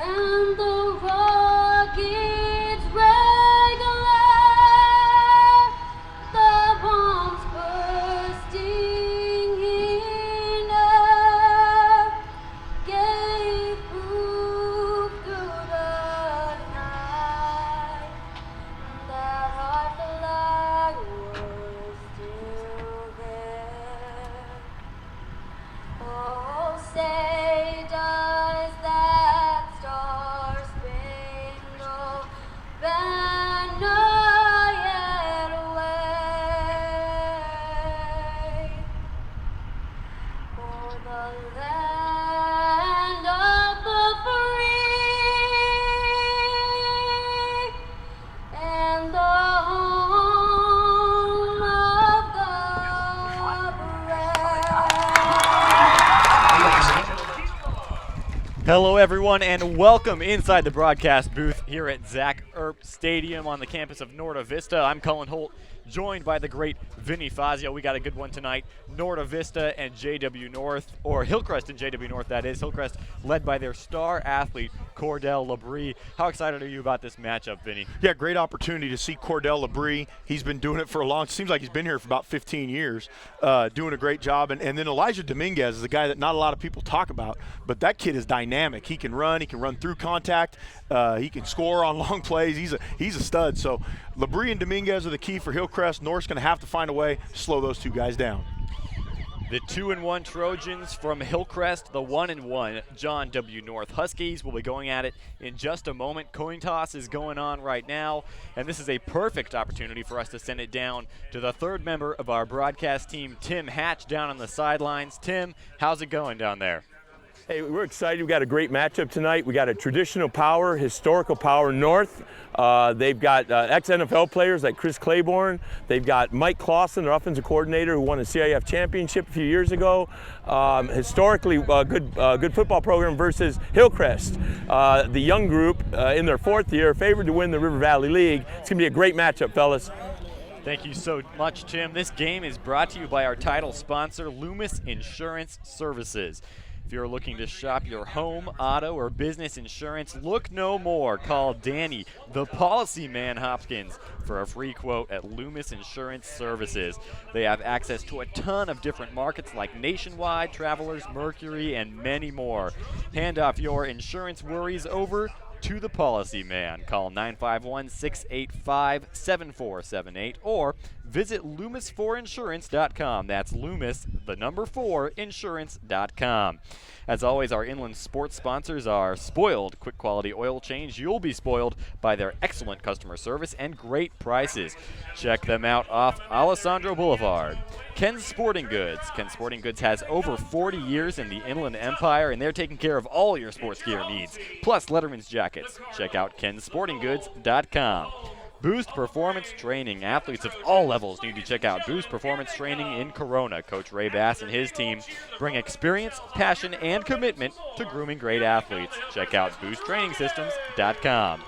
and the rockets regular, the bombs bursting in air, gave proof through the night that our flag was still there. Oh, say does that star-spangled banner yet wave for the land of the free and the home of the brave. Hello, everyone, and welcome inside the broadcast booth here at Zach Earp Stadium on the campus of Norta Vista. I'm Cullen Holt, joined by the great Vinny Fazio. We got a good one tonight. Norta Vista and JW North, or Hillcrest and JW North, that is. Hillcrest led by their star athlete, Cordell Labrie. How excited are you about this matchup, Vinny? Yeah, great opportunity to see Cordell Labrie. He's been doing it for a long, seems like he's been here for about 15 years, doing a great job. And then Elijah Dominguez is a guy that not a lot of people talk about, but that kid is dynamic. He can run through contact, he can score on long plays. He's a stud. So Labrie and Dominguez are the key for Hillcrest. North's going to have to find a way to slow those two guys down. The 2-1 Trojans from Hillcrest, the 1-1 John W. North Huskies will be going at it in just a moment. Coin toss is going on right now, and this is a perfect opportunity for us to send it down to the third member of our broadcast team, Tim Hatch, down on the sidelines. Tim, how's it going down there? Hey, we're excited. We got a great matchup tonight. We got a traditional power, historical power North. They've got ex-NFL players like Chris Claiborne. They've got Mike Clausen, their offensive coordinator, who won a CIF championship a few years ago. Historically, good football program versus Hillcrest, the young group in their fourth year, favored to win the River Valley League. It's going to be a great matchup, fellas. Thank you so much, Tim. This game is brought to you by our title sponsor, Loomis Insurance Services. If you're looking to shop your home, auto, or business insurance, look no more. Call Danny, the policy man Hopkins, for a free quote at Loomis Insurance Services. They have access to a ton of different markets like Nationwide, Travelers, Mercury, and many more. Hand off your insurance worries over to the policy man. Call 951-685-7478 or visit loomis4insurance.com. That's Loomis, the number 4, insurance.com. As always, our inland sports sponsors are Spoiled Quick Quality Oil Change. You'll be spoiled by their excellent customer service and great prices. Check them out off Alessandro Boulevard. Ken's Sporting Goods. Ken's Sporting Goods has over 40 years in the Inland Empire, and they're taking care of all your sports gear needs, plus Letterman's jackets. Check out kensportinggoods.com. Boost Performance Training. Athletes of all levels need to check out Boost Performance Training in Corona. Coach Ray Bass and his team bring experience, passion, and commitment to grooming great athletes. Check out boosttrainingsystems.com.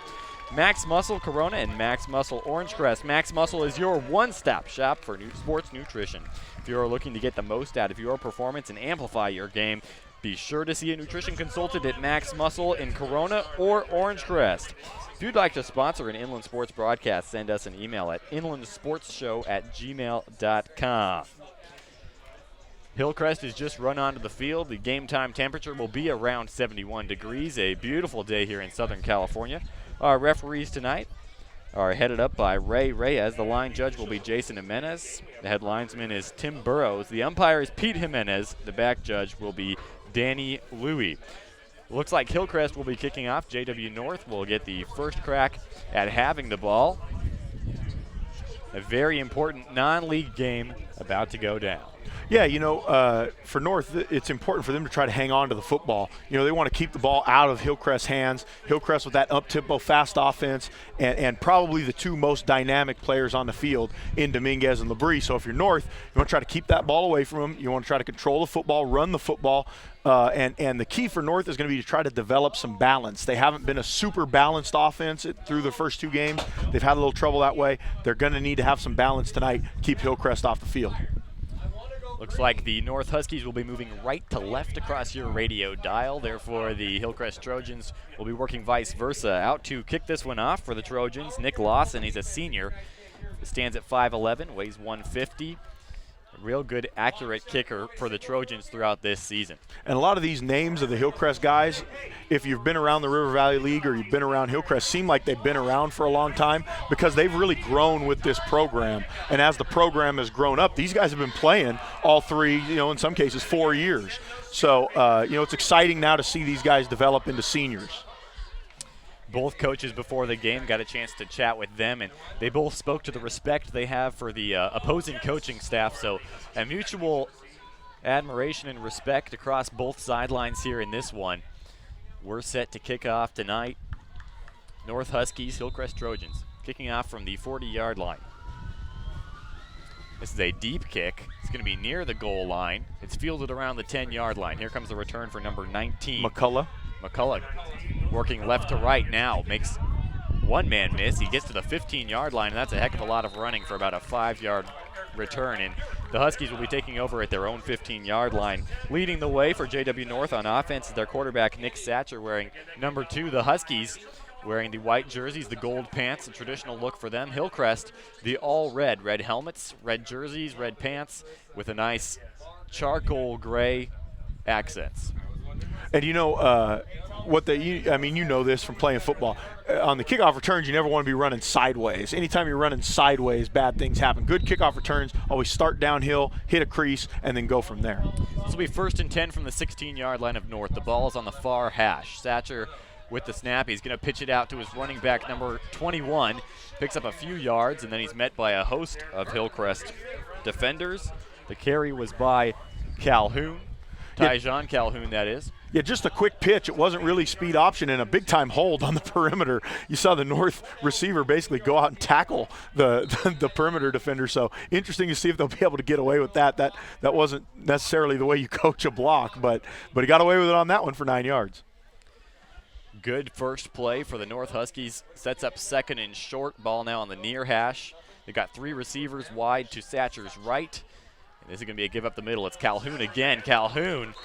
Max Muscle Corona and Max Muscle Orange Crest. Max Muscle is your one-stop shop for new sports nutrition. If you're looking to get the most out of your performance and amplify your game, be sure to see a nutrition consultant at Max Muscle in Corona or Orange Crest. If you'd like to sponsor an inland sports broadcast, send us an email at inlandsportsshow@gmail.com. Hillcrest has just run onto the field. The game time temperature will be around 71 degrees. A beautiful day here in Southern California. Our referees tonight are headed up by Ray Reyes. The line judge will be Jason Jimenez. The head linesman is Tim Burrows. The umpire is Pete Jimenez. The back judge will be Danny Louie. Looks like Hillcrest will be kicking off. JW North will get the first crack at having the ball. A very important non-league game about to go down. Yeah, for North, it's important for them to try to hang on to the football. They want to keep the ball out of Hillcrest's hands. Hillcrest with that up-tempo, fast offense, and probably the two most dynamic players on the field in Dominguez and Labrie. So if you're North, you want to try to keep that ball away from them. You want to try to control the football, run the football. And the key for North is going to be to try to develop some balance. They haven't been a super balanced offense through the first two games. They've had a little trouble that way. They're going to need to have some balance tonight, keep Hillcrest off the field. Well, Looks like the North Huskies will be moving right to left across your radio dial. Therefore, the Hillcrest Trojans will be working vice versa. Out to kick this one off for the Trojans, Nick Lawson. He's a senior. Stands at 5'11", weighs 150. A real good, accurate kicker for the Trojans throughout this season. And a lot of these names of the Hillcrest guys, if you've been around the River Valley League or you've been around Hillcrest, seem like they've been around for a long time because they've really grown with this program. And as the program has grown up, these guys have been playing all 3, in some cases 4 years. So, it's exciting now to see these guys develop into seniors. Both coaches before the game got a chance to chat with them, and they both spoke to the respect they have for the opposing coaching staff. So a mutual admiration and respect across both sidelines here in this one. We're set to kick off tonight. North Huskies, Hillcrest Trojans, kicking off from the 40-yard line. This is a deep kick. It's going to be near the goal line. It's fielded around the 10-yard line. Here comes the return for number 19. McCullough working left to right now. Makes one man miss. He gets to the 15-yard line, and that's a heck of a lot of running for about a 5-yard return. And the Huskies will be taking over at their own 15-yard line. Leading the way for JW North on offense is their quarterback, Nick Satcher, wearing number 2. The Huskies wearing the white jerseys, the gold pants, a traditional look for them. Hillcrest, the all red helmets, red jerseys, red pants, with a nice charcoal gray accents. And you know this from playing football. On the kickoff returns, you never want to be running sideways. Anytime you're running sideways, bad things happen. Good kickoff returns always start downhill, hit a crease, and then go from there. This will be 1st and 10 from the 16-yard line of North. The ball is on the far hash. Satcher with the snap. He's going to pitch it out to his running back, number 21. Picks up a few yards, and then he's met by a host of Hillcrest defenders. The carry was by Calhoun. Tyjon Calhoun, that is. Yeah, just a quick pitch. It wasn't really speed option and a big-time hold on the perimeter. You saw the North receiver basically go out and tackle the perimeter defender. So interesting to see if they'll be able to get away with that. That wasn't necessarily the way you coach a block, but he got away with it on that one for 9 yards. Good first play for the North Huskies. Sets up 2nd and short. Ball now on the near hash. They've got 3 receivers wide to Satcher's right. And this is going to be a give up the middle. It's Calhoun again. Calhoun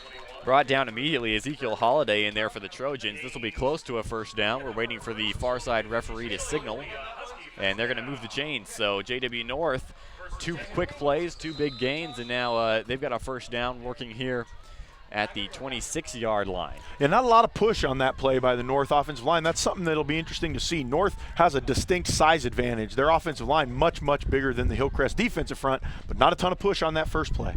brought down immediately. Ezekiel Holiday in there for the Trojans. This will be close to a first down. We're waiting for the far side referee to signal. And they're going to move the chains. So JW North, 2 quick plays, 2 big gains, and now they've got a first down working here at the 26-yard line. Yeah, not a lot of push on that play by the North offensive line. That's something that'll be interesting to see. North has a distinct size advantage. Their offensive line much, much bigger than the Hillcrest defensive front, but not a ton of push on that first play.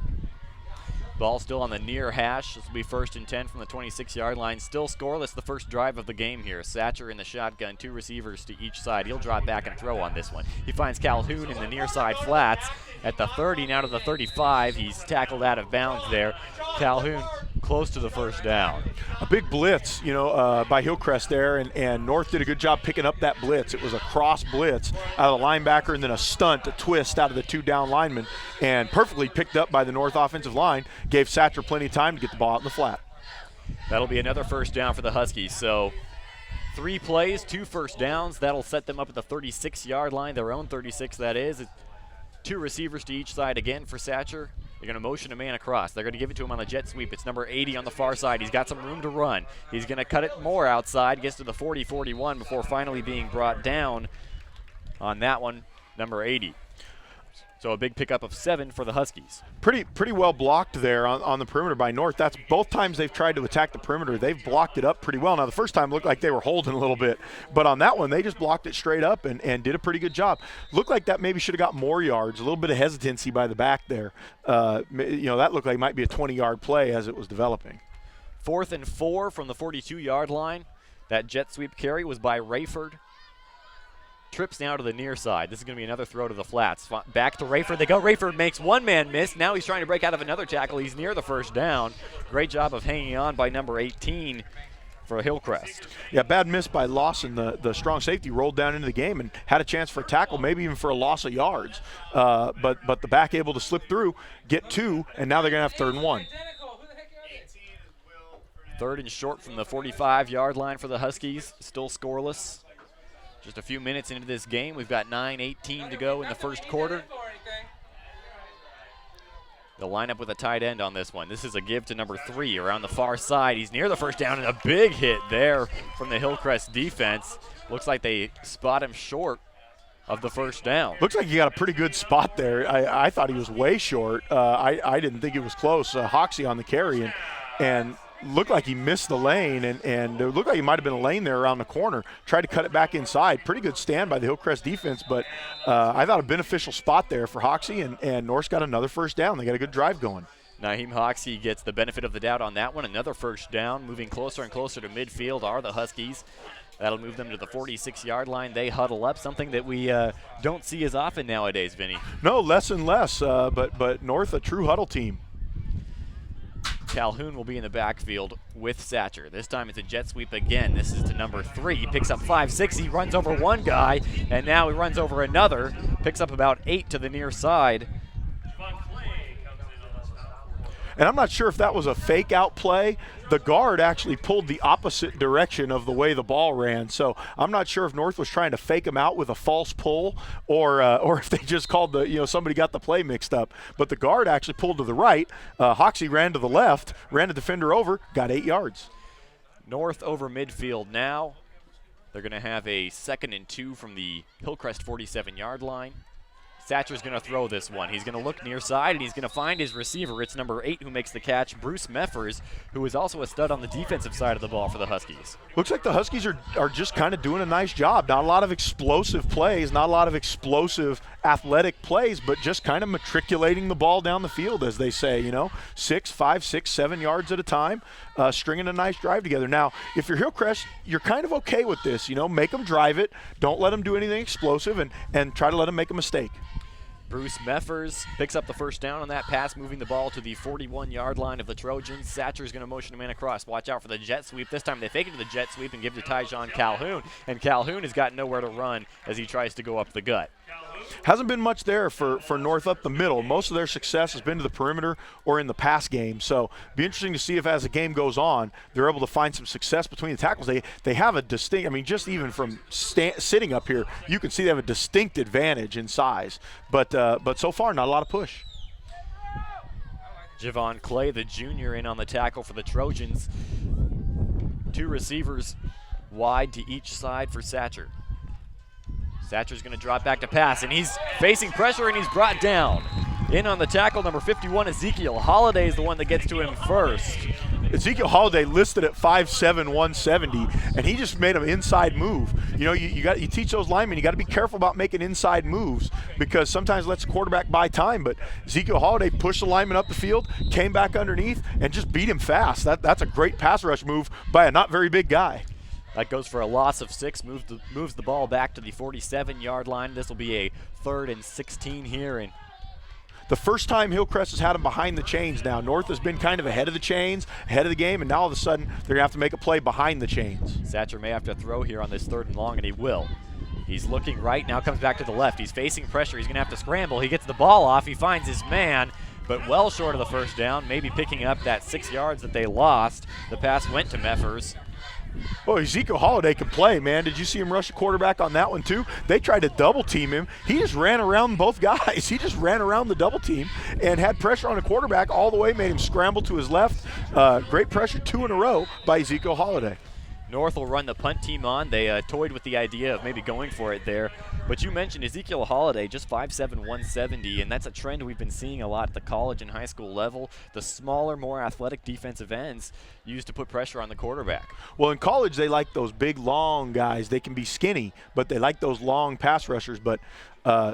Ball still on the near hash. This will be 1st and 10 from the 26-yard line. Still scoreless the first drive of the game here. Satcher in the shotgun, 2 receivers to each side. He'll drop back and throw on this one. He finds Calhoun in the near side flats at the 30, now to the 35. He's tackled out of bounds there. Calhoun close to the first down. A big blitz, by Hillcrest there, and North did a good job picking up that blitz. It was a cross blitz out of the linebacker and then a stunt, a twist out of the 2 down linemen, and perfectly picked up by the North offensive line. Gave Satcher plenty of time to get the ball out in the flat. That'll be another first down for the Huskies. So 3 plays, 2 first downs. That'll set them up at the 36-yard line, their own 36 that is. 2 receivers to each side again for Satcher. They're going to motion a man across. They're going to give it to him on the jet sweep. It's number 80 on the far side. He's got some room to run. He's going to cut it more outside, gets to the 40-41 before finally being brought down on that one, number 80. So a big pickup of 7 for the Huskies. Pretty well blocked there on the perimeter by North. That's both times they've tried to attack the perimeter. They've blocked it up pretty well. Now, the first time looked like they were holding a little bit, but on that one, they just blocked it straight up and did a pretty good job. Looked like that maybe should have got more yards, a little bit of hesitancy by the back there. That looked like it might be a 20-yard play as it was developing. 4th and 4 from the 42-yard line. That jet sweep carry was by Rayford. Trips now to the near side. This is going to be another throw to the flats. Back to Rayford. They go. Rayford makes one man miss. Now he's trying to break out of another tackle. He's near the first down. Great job of hanging on by number 18 for Hillcrest. Yeah, bad miss by Lawson. The strong safety rolled down into the game and had a chance for a tackle, maybe even for a loss of yards. But the back able to slip through, get 2, and now they're going to have 3rd and 1. 3rd and short from the 45-yard line for the Huskies. Still scoreless. Just a few minutes into this game. We've got 9:18 to go in the first quarter. They'll line up with a tight end on this one. This is a give to number 3 around the far side. He's near the first down, and a big hit there from the Hillcrest defense. Looks like they spot him short of the first down. Looks like he got a pretty good spot there. I thought he was way short. I didn't think it was close. Hoxie on the carry, and looked like he missed the lane, and it looked like he might have been a lane there around the corner. Tried to cut it back inside. Pretty good stand by the Hillcrest defense, but I thought a beneficial spot there for Hoxie, and North's got another first down. They got a good drive going. Naheem Hoxie gets the benefit of the doubt on that one. Another first down. Moving closer and closer to midfield are the Huskies. That'll move them to the 46-yard line. They huddle up, something that we don't see as often nowadays, Vinny. No, less and less, but North, a true huddle team. Calhoun will be in the backfield with Satcher. This time it's a jet sweep again. This is to number 3. He picks up 5-6. He runs over one guy, and now he runs over another. Picks up about 8 to the near side. And I'm not sure if that was a fake out play. The guard actually pulled the opposite direction of the way the ball ran. So I'm not sure if North was trying to fake him out with a false pull or if they just called somebody got the play mixed up. But the guard actually pulled to the right. Hoxie ran to the left, ran the defender over, got 8 yards. North over midfield now. They're going to have a 2nd and 2 from the Hillcrest 47-yard line. Satcher's going to throw this one. He's going to look near side, and he's going to find his receiver. It's number 8 who makes the catch, Bruce Meffers, who is also a stud on the defensive side of the ball for the Huskies. Looks like the Huskies are just kind of doing a nice job. Not a lot of explosive plays, not a lot of explosive athletic plays, but just kind of matriculating the ball down the field, as they say, 6, 5, 6, 7 yards at a time, stringing a nice drive together. Now, if you're Hillcrest, you're kind of okay with this. Make them drive it. Don't let them do anything explosive, and try to let them make a mistake. Bruce Meffers picks up the first down on that pass, moving the ball to the 41-yard line of the Trojans. Satcher's going to motion a man across. Watch out for the jet sweep. This time they fake it to the jet sweep and give it to Tyjon Calhoun. And Calhoun has got nowhere to run as he tries to go up the gut. Hasn't been much there for North up the middle. Most of their success has been to the perimeter or in the pass game. So be interesting to see if as the game goes on, they're able to find some success between the tackles. They have a distinct, just even from sitting up here, you can see they have a distinct advantage in size. But so far, not a lot of push. Javon Clay, the junior, in on the tackle for the Trojans. 2 receivers wide to each side for Satcher. Satcher's going to drop back to pass, and he's facing pressure, and he's brought down. In on the tackle, number 51, Ezekiel Holiday is the one that gets to him first. Ezekiel Holiday listed at 5'7", 170, and he just made an inside move. You teach those linemen, you got to be careful about making inside moves because sometimes it lets the quarterback buy time. But Ezekiel Holiday pushed the lineman up the field, came back underneath, and just beat him fast. That's a great pass rush move by a not very big guy. That goes for a loss of 6, moves the ball back to the 47-yard line. This will be a 3rd and 16 here. And the first time Hillcrest has had them behind the chains now. North has been kind of ahead of the chains, ahead of the game, and now all of a sudden they're going to have to make a play behind the chains. Satcher may have to throw here on this 3rd and long, and he will. He's looking right, now comes back to the left. He's facing pressure. He's going to have to scramble. He gets the ball off. He finds his man, but well short of the first down, maybe picking up that 6 yards that they lost. The pass went to Meffers. Oh, Ezekiel Holiday can play, man. Did you see him rush a quarterback on that one, too? They tried to double team him. He just ran around both guys. He just ran around the double team and had pressure on the quarterback all the way, made him scramble to his left. Great pressure 2 in a row by Ezekiel Holiday. North will run the punt team on. They toyed with the idea of maybe going for it there. But you mentioned Ezekiel Holiday, just 5'7", 170, and that's a trend we've been seeing a lot at the college and high school level. The smaller, more athletic defensive ends used to put pressure on the quarterback. Well, in college, they like those big, long guys. They can be skinny, but they like those long pass rushers. But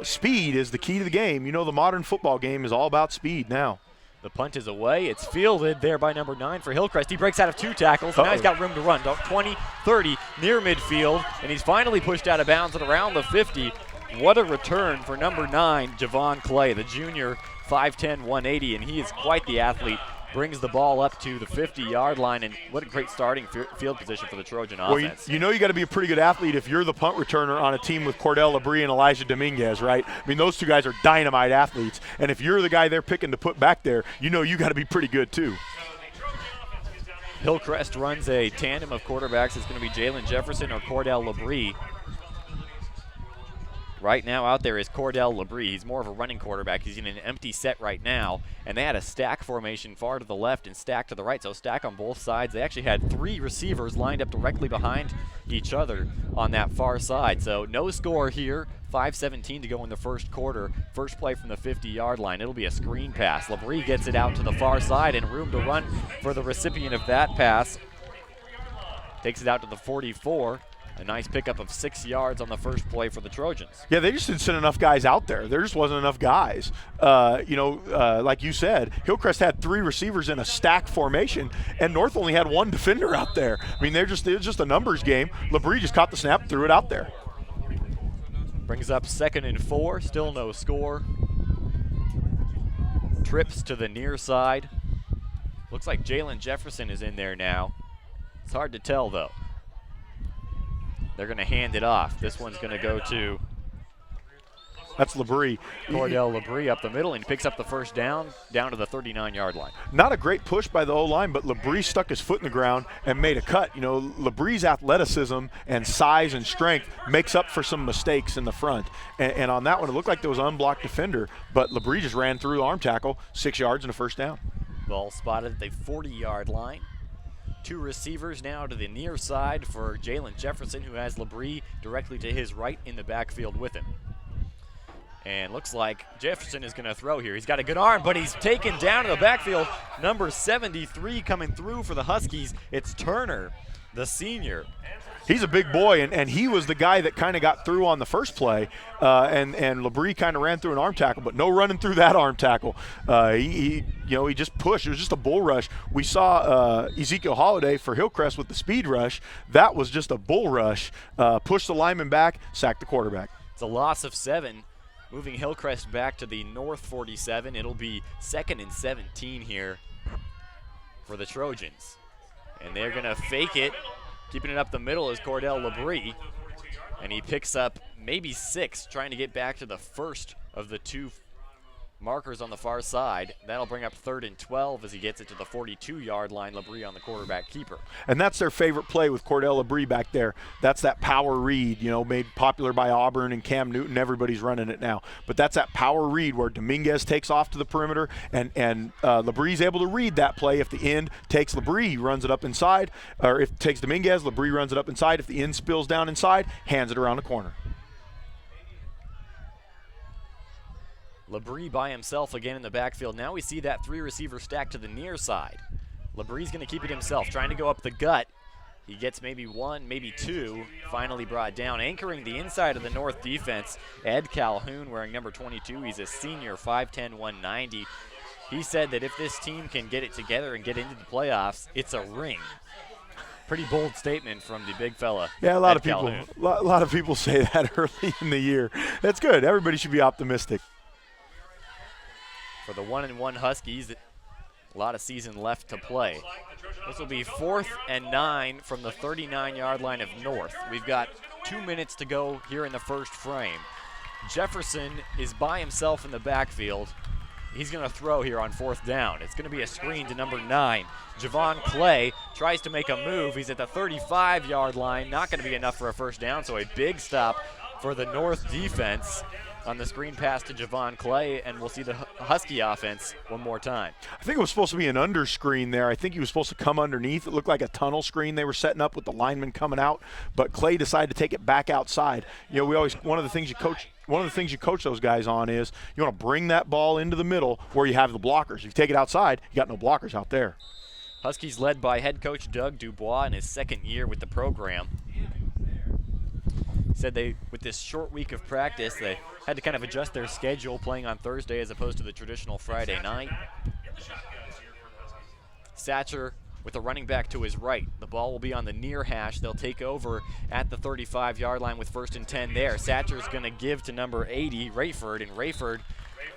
speed is the key to the game. The modern football game is all about speed now. The punt is away. It's fielded there by number 9 for Hillcrest. He breaks out of 2 tackles. Now he's got room to run. 20, 30, near midfield. And he's finally pushed out of bounds at around the 50. What a return for number 9, Javon Clay, the junior, 5'10", 180. And he is quite the athlete. Brings the ball up to the 50-yard line, and what a great starting field position for the Trojan offense. Well, you got to be a pretty good athlete if you're the punt returner on a team with Cordell Labrie and Elijah Dominguez, right? Those 2 guys are dynamite athletes, and if you're the guy they're picking to put back there, you got to be pretty good too. Hillcrest runs a tandem of quarterbacks. It's going to be Jalen Jefferson or Cordell Labrie. Right now out there is Cordell Labrie. He's more of a running quarterback. He's in an empty set right now, and they had a stack formation far to the left and stack to the right, so stack on both sides. They actually had 3 receivers lined up directly behind each other on that far side. So no score here, 5:17 to go in the first quarter. First play from the 50-yard line. It'll be a screen pass. Labrie gets it out to the far side and room to run for the recipient of that pass. Takes it out to the 44. A nice pickup of 6 yards on the first play for the Trojans. Yeah, they just didn't send enough guys out there. There just wasn't enough guys. Like you said, Hillcrest had 3 receivers in a stack formation, and North only had 1 defender out there. I mean, it was just a numbers game. Labrie just caught the snap, threw it out there. Brings up 2nd and 4, still no score. Trips to the near side. Looks like Jalen Jefferson is in there now. It's hard to tell, though. They're going to hand it off. This one's going to go to That's Labrie. Cordell Labrie up the middle, and he picks up the first down to the 39-yard line. Not a great push by the O-line, but Labrie stuck his foot in the ground and made a cut. You know, Labrie's athleticism and size and strength makes up for some mistakes in the front. And on that one, it looked like there was an unblocked defender, but Labrie just ran through the arm tackle, 6 yards and a first down. Ball spotted at the 40-yard line. 2 receivers now to the near side for Jalen Jefferson, who has Labrie directly to his right in the backfield with him. And looks like Jefferson is going to throw here. He's got a good arm, but he's taken down in the backfield. Number 73 coming through for the Huskies. It's Turner, the senior. He's a big boy, and he was the guy that kind of got through on the first play, and Labrie kind of ran through an arm tackle, but no running through that arm tackle. He just pushed. It was just a bull rush. We saw Ezekiel Holiday for Hillcrest with the speed rush. That was just a bull rush. Pushed the lineman back, sacked the quarterback. It's a loss of 7, moving Hillcrest back to the north 47. It'll be 2nd and 17 here for the Trojans. And they're going to fake it. Keeping it up the middle is Cordell Labrie, and he picks up maybe 6, trying to get back to the first of the 2 markers on the far side. That'll bring up 3rd and 12 as he gets it to the 42-yard line. Labrie on the quarterback keeper. And that's their favorite play with Cordell Labrie back there. That's that power read, made popular by Auburn and Cam Newton. Everybody's running it now. But that's that power read where Dominguez takes off to the perimeter, and Labrie's able to read that play. If the end takes Labrie, he runs it up inside. Or if it takes Dominguez, Labrie runs it up inside. If the end spills down inside, hands it around the corner. Labrie by himself again in the backfield. Now we see that 3 receiver stack to the near side. Labrie's going to keep it himself, trying to go up the gut. He gets maybe 1, maybe 2, finally brought down. Anchoring the inside of the North defense, Ed Calhoun wearing number 22. He's a senior, 5'10", 190. He said that if this team can get it together and get into the playoffs, it's a ring. Pretty bold statement from the big fella. Yeah, a lot of people say that early in the year. That's good. Everybody should be optimistic. For the 1-1 Huskies, a lot of season left to play. This will be 4th and 9 from the 39-yard line of North. We've got 2 minutes to go here in the first frame. Jefferson is by himself in the backfield. He's going to throw here on 4th down. It's going to be a screen to number 9. Javon Clay tries to make a move. He's at the 35-yard line. Not going to be enough for a first down, so a big stop for the North defense on the screen pass to Javon Clay, and we'll see the Husky offense one more time. I think it was supposed to be an under screen there. I think he was supposed to come underneath. It looked like a tunnel screen they were setting up with the lineman coming out, but Clay decided to take it back outside. One of the things you coach those guys on is you want to bring that ball into the middle where you have the blockers. If you take it outside, you got no blockers out there. Huskies led by head coach Doug Dubois in his 2nd year with the program. Said with this short week of practice, they had to kind of adjust their schedule, playing on Thursday as opposed to the traditional Friday night. Satcher with a running back to his right. The ball will be on the near hash. They'll take over at the 35-yard line with 1st and 10 there. Satcher's going to give to number 80, Rayford, and Rayford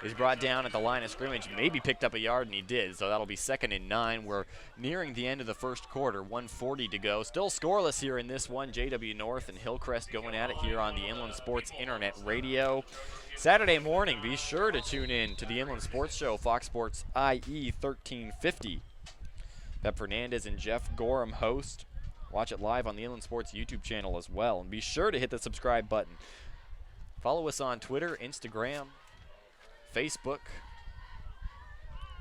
is brought down at the line of scrimmage. Maybe picked up a yard, and he did, so that'll be 2nd and 9. We're nearing the end of the first quarter, 1:40 to go. Still scoreless here in this one. JW North and Hillcrest going at it here on the Inland Sports Internet Radio. Saturday morning, be sure to tune in to the Inland Sports Show, Fox Sports IE 1350. Pep Fernandez and Jeff Gorham host. Watch it live on the Inland Sports YouTube channel as well. And be sure to hit the subscribe button Follow us on Twitter, Instagram, Facebook.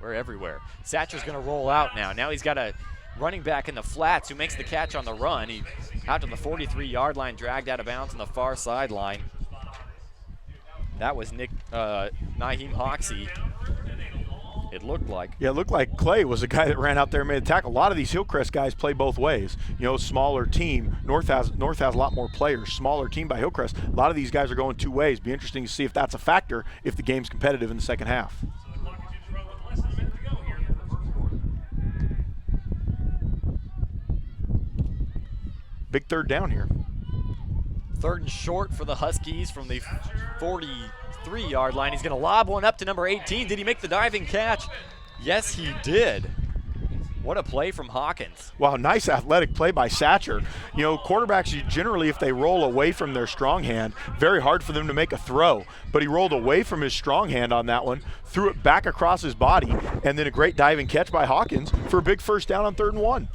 We're everywhere. Satcher's going to roll out now. Now he's got a running back in the flats who makes the catch on the run. He out to the 43-yard line, dragged out of bounds on the far sideline. That was Naheem Hoxie, it looked like. Yeah, it looked like Clay was the guy that ran out there and made a tackle. A lot of these Hillcrest guys play both ways. You know, smaller team. North has a lot more players. Smaller team by Hillcrest. A lot of these guys are going two ways. Be interesting to see if that's a factor if the game's competitive in the second half. Big third down here. 3rd and short for the Huskies from the 43-yard line. He's going to lob one up to number 18. Did he make the diving catch? Yes, he did. What a play from Hawkins. Wow, nice athletic play by Satcher. You know, quarterbacks, generally, if they roll away from their strong hand, very hard for them to make a throw. But he rolled away from his strong hand on that one, threw it back across his body, and then a great diving catch by Hawkins for a big first down on 3rd and 1.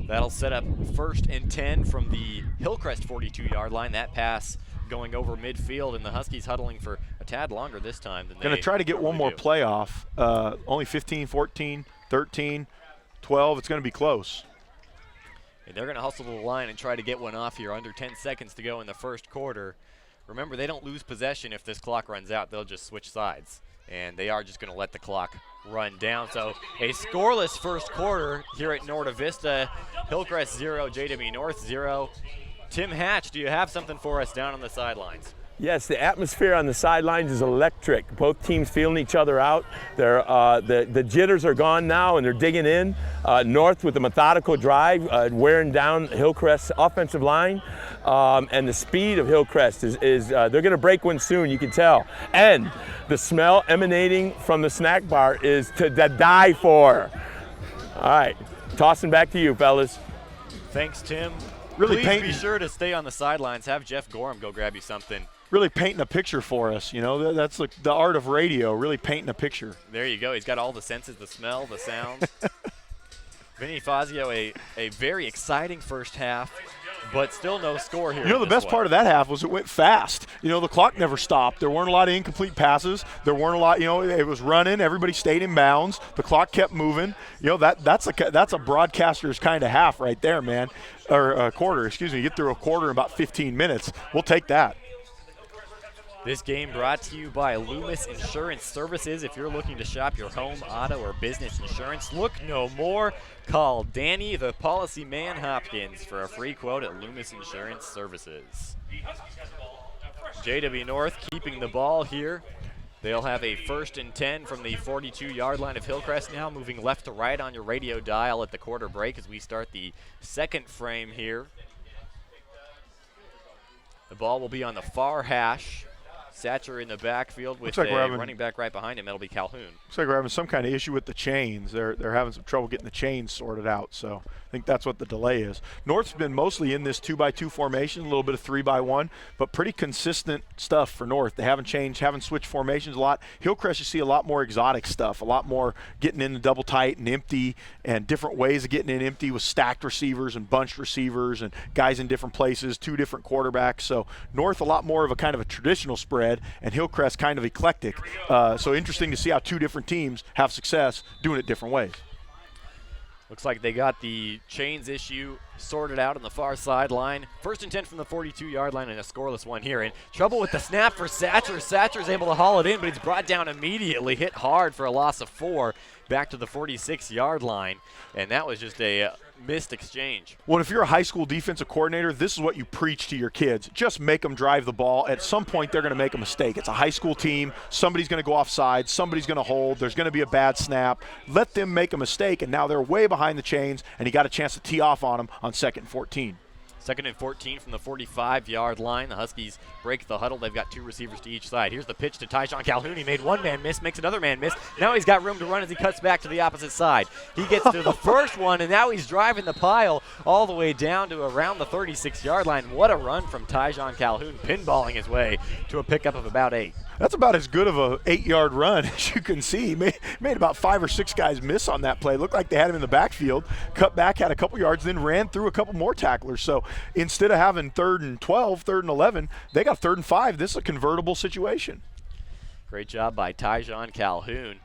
That'll set up 1st and 10 from the Hillcrest 42-yard line. That pass going over midfield, and the Huskies huddling for a tad longer this time than they going to try to get one more play off. Only 15, 14, 13, 12. It's going to be close. And they're going to hustle to the line and try to get one off here. Under 10 seconds to go in the first quarter. Remember, they don't lose possession if this clock runs out. They'll just switch sides. And they are just going to let the clock run down. So a scoreless first quarter here at Norta Vista. Hillcrest 0, JW North 0. Tim Hatch, do you have something for us down on the sidelines? Yes, the atmosphere on the sidelines is electric. Both teams feeling each other out. They're, the jitters are gone now, and they're digging in. North with a methodical drive, wearing down Hillcrest's offensive line. And the speed of Hillcrest is they're going to break one soon, you can tell. And the smell emanating from the snack bar is to die for. All right, tossing back to you, fellas. Thanks, Tim. Really Please be sure to stay on the sidelines. Have Jeff Gorham go grab you something. Really painting a picture for us, you know. That's the art of radio, really painting a picture. There you go. He's got all the senses, the smell, the sounds. Vinny Fazio, a very exciting first half, but still no score here. You know, the best part of that half was it went fast. You know, the clock never stopped. There weren't a lot of incomplete passes. There weren't a lot, you know, it was running. Everybody stayed in bounds. The clock kept moving. You know, that's a broadcaster's kind of half right there, man. Or a quarter, excuse me. You get through a quarter in about 15 minutes. We'll take that. This game brought to you by Loomis Insurance Services. If you're looking to shop your home, auto, or business insurance, look no more. Call Danny, the policy man Hopkins, for a free quote at Loomis Insurance Services. JW North keeping the ball here. They'll have a 1st and 10 from the 42-yard line of Hillcrest now, moving left to right on your radio dial at the quarter break as we start the second frame here. The ball will be on the far hash. Satcher in the backfield with a running back right behind him. That'll be Calhoun. Looks like we're having some kind of issue with the chains. They're having some trouble getting the chains sorted out, so I think that's what the delay is. North's been mostly in this 2-by-2 formation, a little bit of 3-by-1, but pretty consistent stuff for North. They haven't changed, haven't switched formations a lot. Hillcrest, you see a lot more exotic stuff, a lot more getting in the double tight and empty and different ways of getting in empty with stacked receivers and bunched receivers and guys in different places, 2 different quarterbacks. So North a lot more of a kind of a traditional spread, and Hillcrest kind of eclectic. So interesting to see how 2 different teams have success doing it different ways. Looks like they got the chains issue sorted out on the far sideline. 1st and 10 from the 42-yard line and a scoreless one here. And trouble with the snap for Satcher. Satcher's able to haul it in, but he's brought down immediately, hit hard for a loss of 4 back to the 46-yard line. And that was just a missed exchange. Well, if you're a high school defensive coordinator, this is what you preach to your kids. Just make them drive the ball. At some point, they're going to make a mistake. It's a high school team. Somebody's going to go offside. Somebody's going to hold. There's going to be a bad snap. Let them make a mistake, and now they're way behind the chains, and you got a chance to tee off on them on 2nd and 14. 2nd and 14 from the 45-yard line. The Huskies break the huddle. They've got 2 receivers to each side. Here's the pitch to Tyjon Calhoun. He made one man miss, makes another man miss. Now he's got room to run as he cuts back to the opposite side. He gets to the first one, and now he's driving the pile all the way down to around the 36-yard line. What a run from Tyjon Calhoun, pinballing his way to a pickup of about 8. That's about as good of a 8-yard run as you can see. He made about 5 or 6 guys miss on that play. Looked like they had him in the backfield, cut back, had a couple yards, then ran through a couple more tacklers. So instead of having 3rd and 12, 3rd and 11, they got 3rd and 5. This is a convertible situation. Great job by Tyjon Calhoun,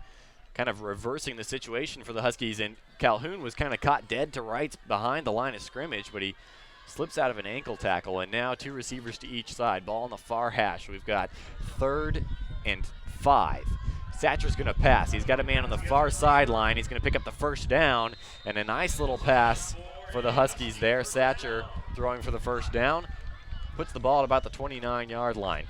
kind of reversing the situation for the Huskies. And Calhoun was kind of caught dead to rights behind the line of scrimmage, but he slips out of an ankle tackle. And now 2 receivers to each side. Ball on the far hash. We've got 3rd and 5. Satcher's going to pass. He's got a man on the far sideline. He's going to pick up the first down, and a nice little pass for the Huskies there. Satcher throwing for the first down, puts the ball at about the 29-yard line.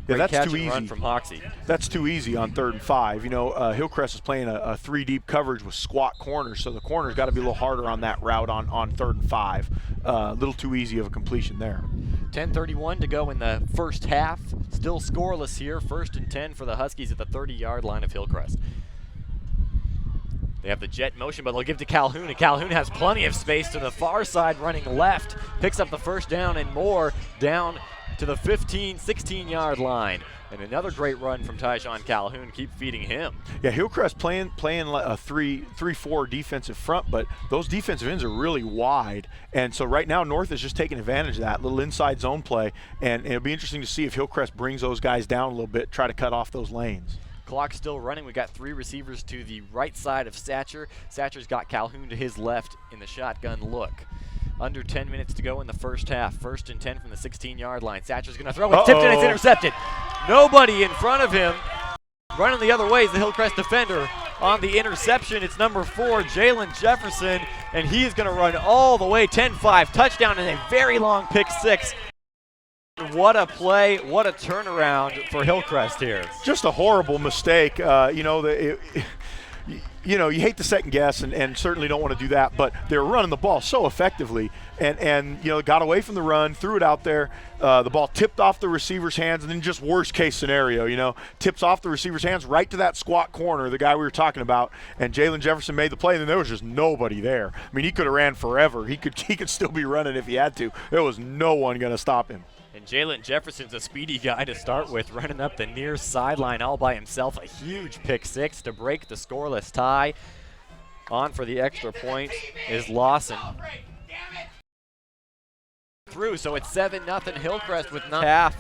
Yeah, Great that's catch too and easy. run from Hoxie. That's too easy on 3rd and 5. You know, Hillcrest is playing a 3 deep coverage with squat corners, so the corner's got to be a little harder on that route on 3rd and 5. A little too easy of a completion there. 10:31 to go in the first half. Still scoreless here. 1st and 10 for the Huskies at the 30-yard line of Hillcrest. They have the jet motion, but they'll give to Calhoun, and Calhoun has plenty of space to the far side running left. Picks up the first down and more down to the 15, 16-yard line. And another great run from Tyjon Calhoun. Keep feeding him. Yeah, Hillcrest playing a 3-4 defensive front, but those defensive ends are really wide. And so right now North is just taking advantage of that little inside zone play. And it'll be interesting to see if Hillcrest brings those guys down a little bit, try to cut off those lanes. Clock still running. We got 3 receivers to the right side of Satcher. Satcher's got Calhoun to his left in the shotgun look. Under 10 minutes to go in the first half. 1st and 10 from the 16-yard line. Satcher's going to throw. It's tipped and it's intercepted. Nobody in front of him. Running the other way is the Hillcrest defender. On the interception, it's number 4, Jalen Jefferson, and he is going to run all the way. 10-5 touchdown and a very long pick 6. What a play, what a turnaround for Hillcrest here. Just a horrible mistake. You hate to second guess and certainly don't want to do that, but they were running the ball so effectively and got away from the run, threw it out there. The ball tipped off the receiver's hands, and then just worst case scenario, tips off the receiver's hands right to that squat corner, the guy we were talking about, and Jalen Jefferson made the play, and then there was just nobody there. I mean, he could have ran forever. He could still be running if he had to. There was no one going to stop him. And Jalen Jefferson's a speedy guy to start with, running up the near sideline all by himself. A huge pick 6 to break the scoreless tie. On for the extra point is Lawson. Through, so it's 7-0 Hillcrest with 9.5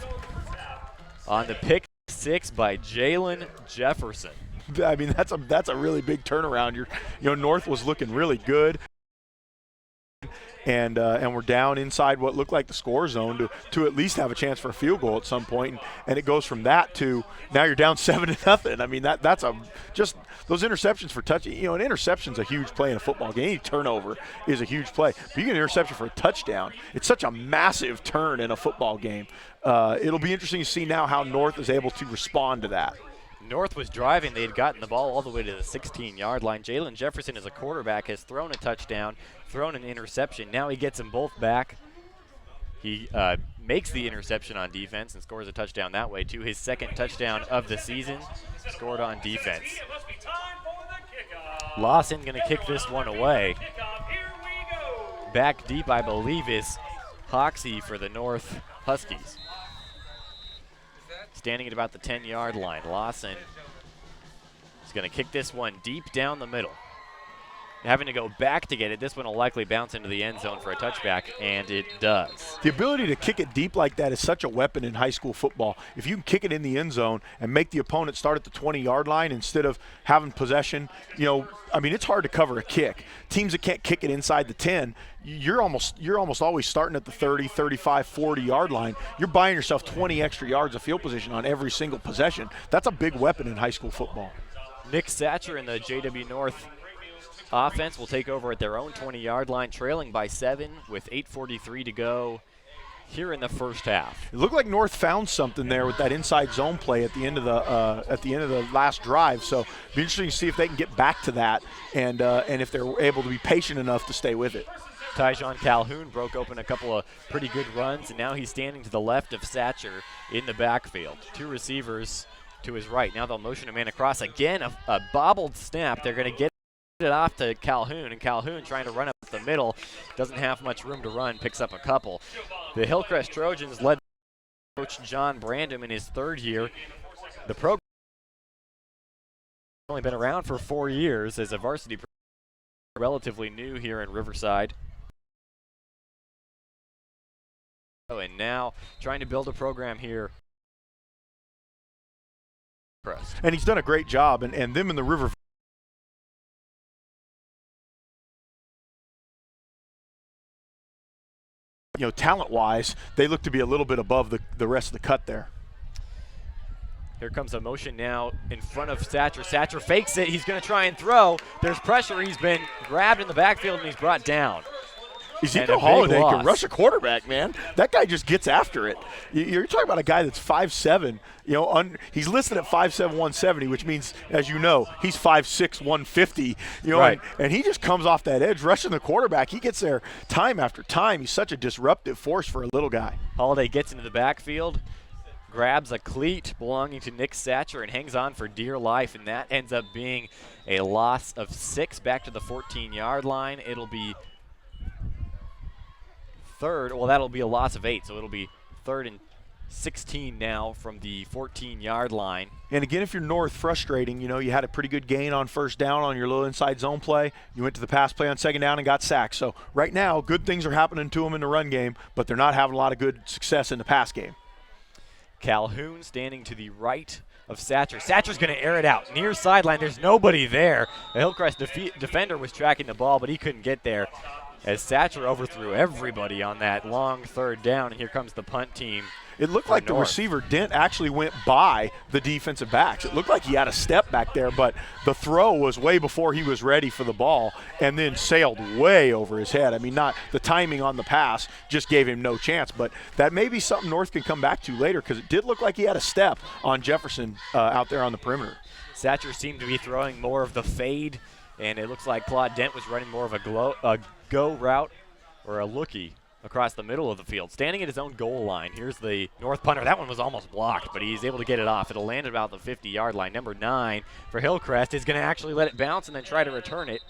on the pick 6 by Jalen Jefferson. I mean, that's a really big turnaround. North was looking really good. And we're down inside what looked like the score zone to at least have a chance for a field goal at some point, and it goes from that to now you're down 7-0. I mean that's just those interceptions for touch. An interception's a huge play in a football game. Any turnover is a huge play. But you get an interception for a touchdown. It's such a massive turn in a football game. It'll be interesting to see now how North is able to respond to that. North was driving. They had gotten the ball all the way to the 16-yard line. Jalen Jefferson, as a quarterback, has thrown a touchdown, thrown an interception. Now he gets them both back. He makes the interception on defense and scores a touchdown that way, too. His 2nd touchdown of the season, scored on defense. Lawson going to kick this one away. Back deep, I believe, is Hoxie for the North Huskies. Standing at about the 10-yard line. Lawson is going to kick this one deep down the middle. Having to go back to get it. This one will likely bounce into the end zone for a touchback, and it does. The ability to kick it deep like that is such a weapon in high school football. If you can kick it in the end zone and make the opponent start at the 20-yard line instead of having possession, it's hard to cover a kick. Teams that can't kick it inside the 10, you're almost always starting at the 30, 35, 40-yard line. You're buying yourself 20 extra yards of field position on every single possession. That's a big weapon in high school football. Nick Satcher and the JW North offense will take over at their own 20-yard line, trailing by 7 with 8:43 to go here in the first half. It looked like North found something there with that inside zone play at the end of the last drive. So it'll be interesting to see if they can get back to that and if they're able to be patient enough to stay with it. Tyjon Calhoun broke open a couple of pretty good runs, and now he's standing to the left of Satcher in the backfield. 2 receivers to his right. Now they'll motion a man across. Again, a bobbled snap. They're going to get it off to Calhoun, and Calhoun trying to run up the middle. Doesn't have much room to run, picks up a couple. The Hillcrest Trojans, led by Coach John Brandom in his 3rd year. The program has only been around for 4 years as a varsity program, relatively new here in Riverside. And now trying to build a program here. And he's done a great job, and them in the River. You know, talent-wise, they look to be a little bit above the rest of the cut there. Here comes a motion now in front of Satcher. Satcher fakes it. He's going to try and throw. There's pressure. He's been grabbed in the backfield, and he's brought down. Ezekiel Holiday can rush a quarterback, man. That guy just gets after it. You're talking about a guy that's 5'7". You know, he's listed at 5'7", 170, which means, as you know, he's 5'6", 150. You know, right. and he just comes off that edge, rushing the quarterback. He gets there time after time. He's such a disruptive force for a little guy. Holiday gets into the backfield, grabs a cleat belonging to Nick Satcher and hangs on for dear life, and that ends up being a loss of 6 back to the 14-yard line. It'll be third. Well, that'll be a loss of 8, so it'll be 3rd and 16 now from the 14-yard line. And again, if you're North, frustrating. You know, you had a pretty good gain on first down on your little inside zone play. You went to the pass play on second down and got sacked. So right now, good things are happening to them in the run game, but they're not having a lot of good success in the pass game. Calhoun standing to the right of Satcher. Satcher's going to air it out. Near sideline, there's nobody there. The Hillcrest defender was tracking the ball, but he couldn't get there as Satcher overthrew everybody on that long 3rd down. And here comes the punt team. It looked like the receiver, Dent, actually went by the defensive backs. It looked like he had a step back there, but the throw was way before he was ready for the ball and then sailed way over his head. I mean, not the timing on the pass just gave him no chance, but that may be something North can come back to later because it did look like he had a step on Jefferson out there on the perimeter. Satcher seemed to be throwing more of the fade, and it looks like Claude Dent was running more of a go route or a lookie across the middle of the field, standing at his own goal line. Here's the North punter. That one was almost blocked, but he's able to get it off. It'll land at about the 50-yard line. Number 9 for Hillcrest is going to actually let it bounce and then try to return it.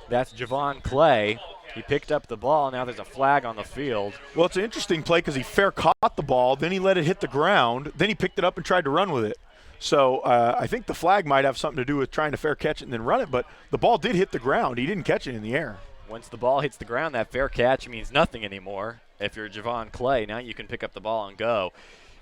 That's Javon Clay. He picked up the ball. Now there's a flag on the field. Well, it's an interesting play because he fair caught the ball, then he let it hit the ground, then he picked it up and tried to run with it. So I think the flag might have something to do with trying to fair catch it and then run it, but the ball did hit the ground. He didn't catch it in the air. Once the ball hits the ground, that fair catch means nothing anymore. If you're Javon Clay, now you can pick up the ball and go.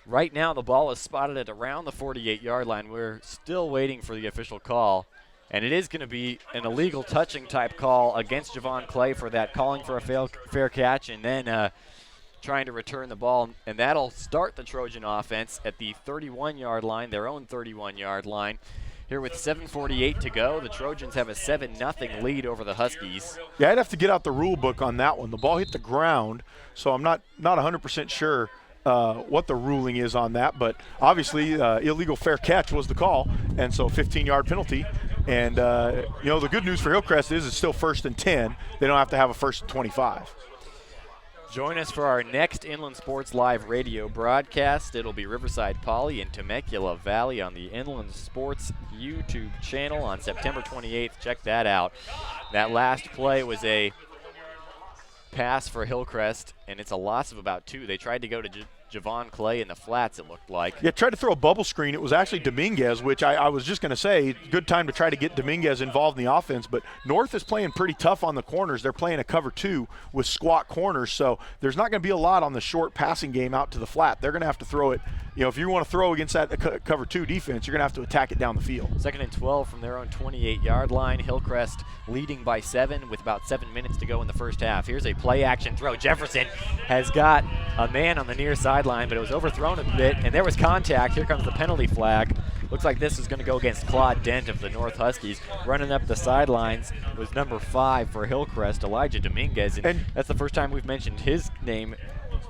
Right now, the ball is spotted at around the 48-yard line. We're still waiting for the official call, and it is going to be an illegal touching type call against Javon Clay for that, calling for a fair catch and then trying to return the ball, and that'll start the Trojan offense at the 31-yard line, their own 31-yard line. Here with 7:48 to go, the Trojans have a 7-0 lead over the Huskies. Yeah, I'd have to get out the rule book on that one. The ball hit the ground, so I'm not 100% sure what the ruling is on that, but obviously illegal fair catch was the call, and so 15-yard penalty. And, you know, the good news for Hillcrest is it's still 1st and 10. They don't have to have a 1st and 25. Join us for our next Inland Sports Live radio broadcast. It'll be Riverside Poly and Temecula Valley on the Inland Sports YouTube channel on September 28th. Check that out. That last play was a pass for Hillcrest, and it's a loss of about 2. They tried to go to Javon Clay in the flats, it looked like. Yeah, tried to throw a bubble screen. It was actually Dominguez, which I was just going to say, good time to try to get Dominguez involved in the offense. But North is playing pretty tough on the corners. They're playing a cover 2 with squat corners, so there's not going to be a lot on the short passing game out to the flat. They're going to have to throw it. You know, if you want to throw against that cover 2 defense, you're going to have to attack it down the field. 2nd and 12 from their own 28-yard line. Hillcrest leading by 7 with about 7 minutes to go in the first half. Here's a play-action throw. Jefferson has got a man on the near sideline, but it was overthrown a bit, and there was contact. Here comes the penalty flag. Looks like this is going to go against Claude Dent of the North Huskies. Running up the sidelines was number 5 for Hillcrest, Elijah Dominguez, and that's the first time we've mentioned his name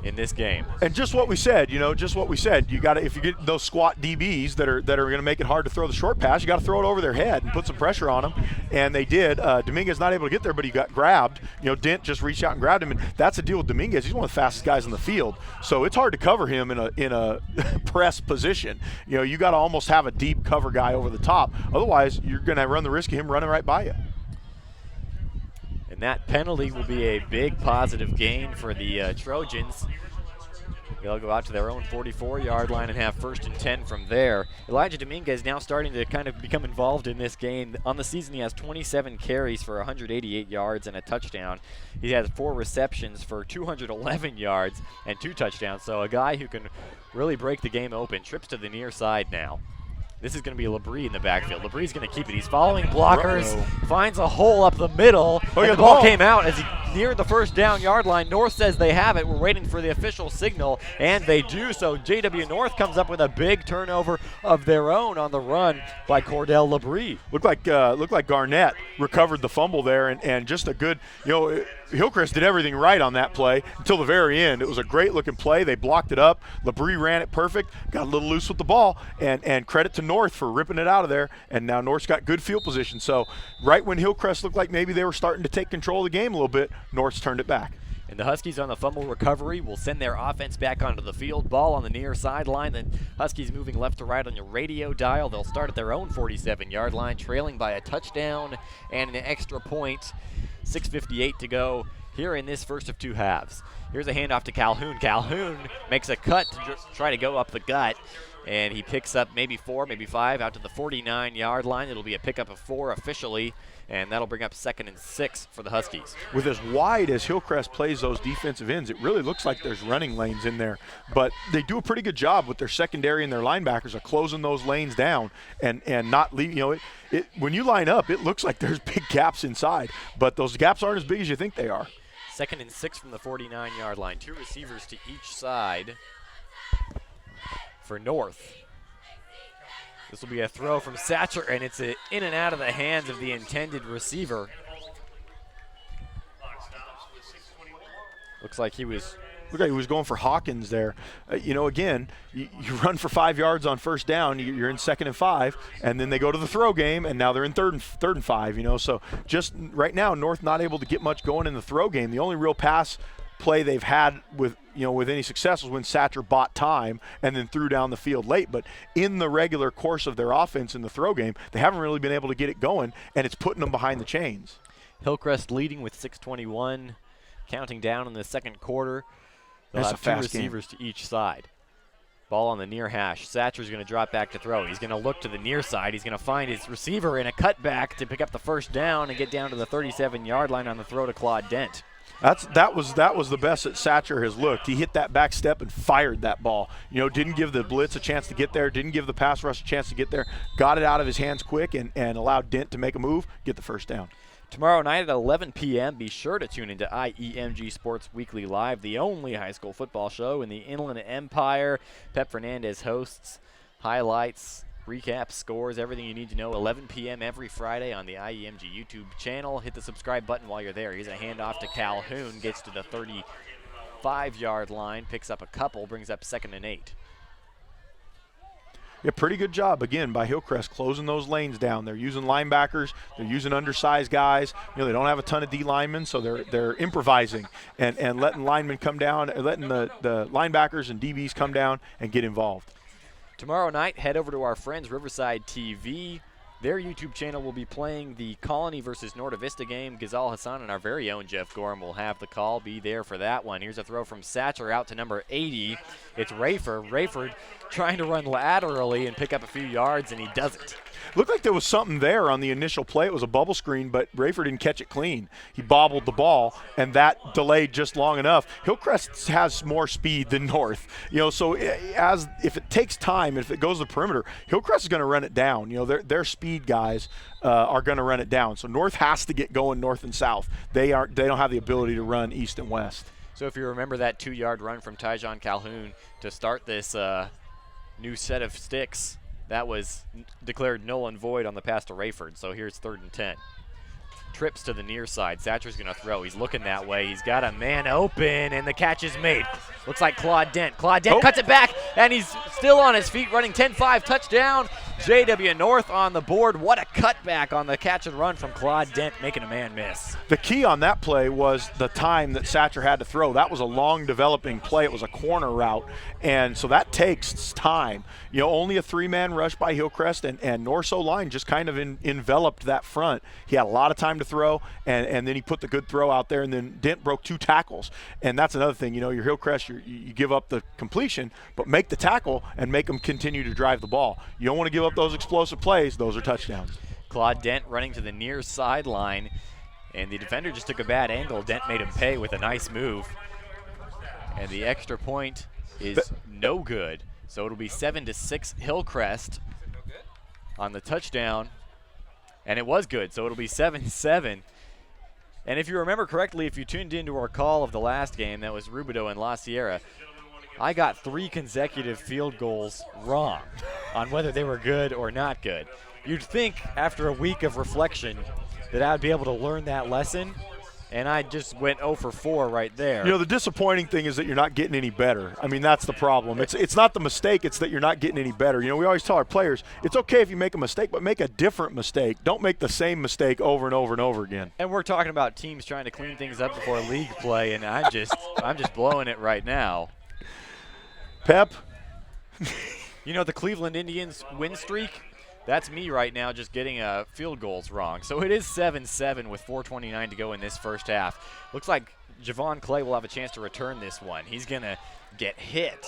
in this game. And just what we said, you know, just what we said. You got to, if you get those squat DBs that are going to make it hard to throw the short pass, you got to throw it over their head and put some pressure on them. And they did. Dominguez not able to get there, but he got grabbed. You know, Dent just reached out and grabbed him, and that's the deal with Dominguez. He's one of the fastest guys in the field, so it's hard to cover him in a press position. You know, you got to almost have a deep cover guy over the top. Otherwise, you're going to run the risk of him running right by you. And that penalty will be a big positive gain for the Trojans. They'll go out to their own 44-yard line and have 1st and 10 from there. Elijah Dominguez now starting to kind of become involved in this game. On the season, he has 27 carries for 188 yards and a touchdown. He has 4 receptions for 211 yards and 2 touchdowns. So a guy who can really break the game open. Trips to the near side now. This is going to be Labrie in the backfield. Labrie's going to keep it. He's following blockers, finds a hole up the middle, and the ball came out as he neared the 1st down yard line. North says they have it. We're waiting for the official signal, and they do. So JW North comes up with a big turnover of their own on the run by Cordell Labrie. Looked like Garnett recovered the fumble there, and just a good, Hillcrest did everything right on that play until the very end. It was a great-looking play. They blocked it up. Labrie ran it perfect, got a little loose with the ball, and credit to North for ripping it out of there. And now North's got good field position. So right when Hillcrest looked like maybe they were starting to take control of the game a little bit, North's turned it back. And the Huskies on the fumble recovery will send their offense back onto the field. Ball on the near sideline. The Huskies moving left to right on your radio dial. They'll start at their own 47-yard line, trailing by a touchdown and an extra point. 6:58 to go here in this first of 2 halves. Here's a handoff to Calhoun. Calhoun makes a cut to try to go up the gut, and he picks up maybe 4, maybe 5 out to the 49-yard line. It'll be a pickup of 4 officially, and that'll bring up 2nd and 6 for the Huskies. With as wide as Hillcrest plays those defensive ends, it really looks like there's running lanes in there. But they do a pretty good job with their secondary and their linebackers of closing those lanes down and not leaving. When you line up, it looks like there's big gaps inside, but those gaps aren't as big as you think they are. 2nd and 6 from the 49-yard line. 2 receivers to each side for North. This will be a throw from Satcher, and it's in and out of the hands of the intended receiver. Looks like he was going for Hawkins there. Again, you run for 5 yards on 1st down, you're in 2nd and 5, and then they go to the throw game, and now they're in third and 5. So just right now, North not able to get much going in the throw game. The only real pass play they've had with any success was when Satcher bought time and then threw down the field late. But in the regular course of their offense in the throw game, they haven't really been able to get it going, and it's putting them behind the chains. Hillcrest leading with 6:21, counting down in the 2nd quarter. They'll That's have a 2 fast receivers to each side. Ball on the near hash. Satcher's going to drop back to throw. He's going to look to the near side. He's going to find his receiver in a cutback to pick up the 1st down and get down to the 37-yard line on the throw to Claude Dent. That was the best that Satcher has looked. He hit that back step and fired that ball. Didn't give the blitz a chance to get there, didn't give the pass rush a chance to get there, got it out of his hands quick and allowed Dent to make a move, get the 1st down. Tomorrow night at 11 p.m., be sure to tune into IEMG Sports Weekly Live, the only high school football show in the Inland Empire. Pep Fernandez hosts, highlights, recaps, scores, everything you need to know. 11 p.m. every Friday on the IEMG YouTube channel. Hit the subscribe button while you're there. Here's a handoff to Calhoun, gets to the 35-yard line, picks up a couple, brings up 2nd and 8. Yeah, pretty good job, again, by Hillcrest closing those lanes down. They're using linebackers. They're using undersized guys. They don't have a ton of D linemen, so they're improvising and letting linemen come down, letting the linebackers and DBs come down and get involved. Tomorrow night, head over to our friends Riverside TV. Their YouTube channel will be playing the Colony versus Norta Vista game. Ghazal Hassan and our very own Jeff Gorham will have the call. Be there for that one. Here's a throw from Satcher out to number 80. It's Rayford. Rayford trying to run laterally and pick up a few yards, and he doesn't. Looked like there was something there on the initial play. It was a bubble screen, but Rayford didn't catch it clean. He bobbled the ball, and that delayed just long enough. Hillcrest has more speed than North. So if it takes time, if it goes to the perimeter, Hillcrest is going to run it down. Their speed guys are going to run it down. So North has to get going north and south. They don't have the ability to run east and west. So if you remember that 2-yard run from Tyjon Calhoun to start this new set of sticks, that was declared null and void on the pass to Rayford. So here's 3rd and 10. Trips to the near side. Satcher's going to throw. He's looking that way. He's got a man open, and the catch is made. Looks like Claude Dent. Claude Dent cuts it back, and he's still on his feet, running 10-5 touchdown. JW North on the board. What a cutback on the catch and run from Claude Dent, making a man miss. The key on that play was the time that Satcher had to throw. That was a long developing play. It was a corner route, and so that takes time. You know, only a 3-man rush by Hillcrest, and North's line just kind of enveloped that front. He had a lot of time to throw, and then he put the good throw out there, and then Dent broke 2 tackles. And that's another thing. You know, your Hillcrest, you give up the completion, but make the tackle and make them continue to drive the ball. You don't want to give up those explosive plays. Those are touchdowns. Claude Dent running to the near sideline, and the defender just took a bad angle. Dent made him pay with a nice move. And the extra point is no good. So it'll be 7-6 Hillcrest on the touchdown. And it was good, so it'll be 7-7. And if you remember correctly, if you tuned into our call of the last game, that was Rubidoux and La Sierra, I got 3 consecutive field goals wrong on whether they were good or not good. You'd think after a week of reflection that I'd be able to learn that lesson, and I just went 0 for 4 right there. You know, the disappointing thing is that you're not getting any better. I mean, that's the problem. It's not the mistake, it's that you're not getting any better. You know, we always tell our players, it's okay if you make a mistake, but make a different mistake. Don't make the same mistake over and over and over again. And we're talking about teams trying to clean things up before league play, and I'm just blowing it right now. Pep? You know, the Cleveland Indians win streak, that's me right now just getting field goals wrong. So it is 7-7 with 4:29 to go in this first half. Looks like Javon Clay will have a chance to return this one. He's going to get hit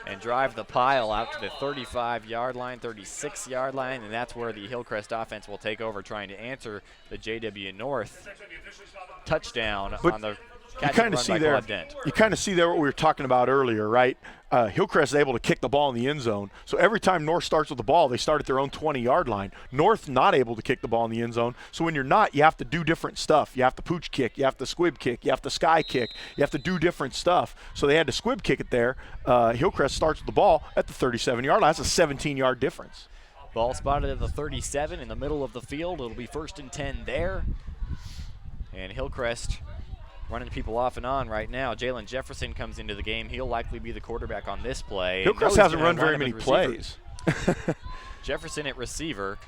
and drive the pile out to the 35-yard line, 36-yard line, and that's where the Hillcrest offense will take over, trying to answer the JW North touchdown on the catch and run by Claude Dent. You kind of see there what we were talking about earlier, right? Hillcrest is able to kick the ball in the end zone. So every time North starts with the ball, they start at their own 20-yard line. North not able to kick the ball in the end zone. So when you're not, you have to do different stuff. You have to pooch kick. You have to squib kick. You have to sky kick. You have to do different stuff. So they had to squib kick it there. Hillcrest starts with the ball at the 37-yard line. That's a 17-yard difference. Ball spotted at the 37 in the middle of the field. It'll be 1st and 10 there. And Hillcrest running people off and on right now. Jalen Jefferson comes into the game. He'll likely be the quarterback on this play. Hillcrest hasn't run very many plays. Jefferson at receiver.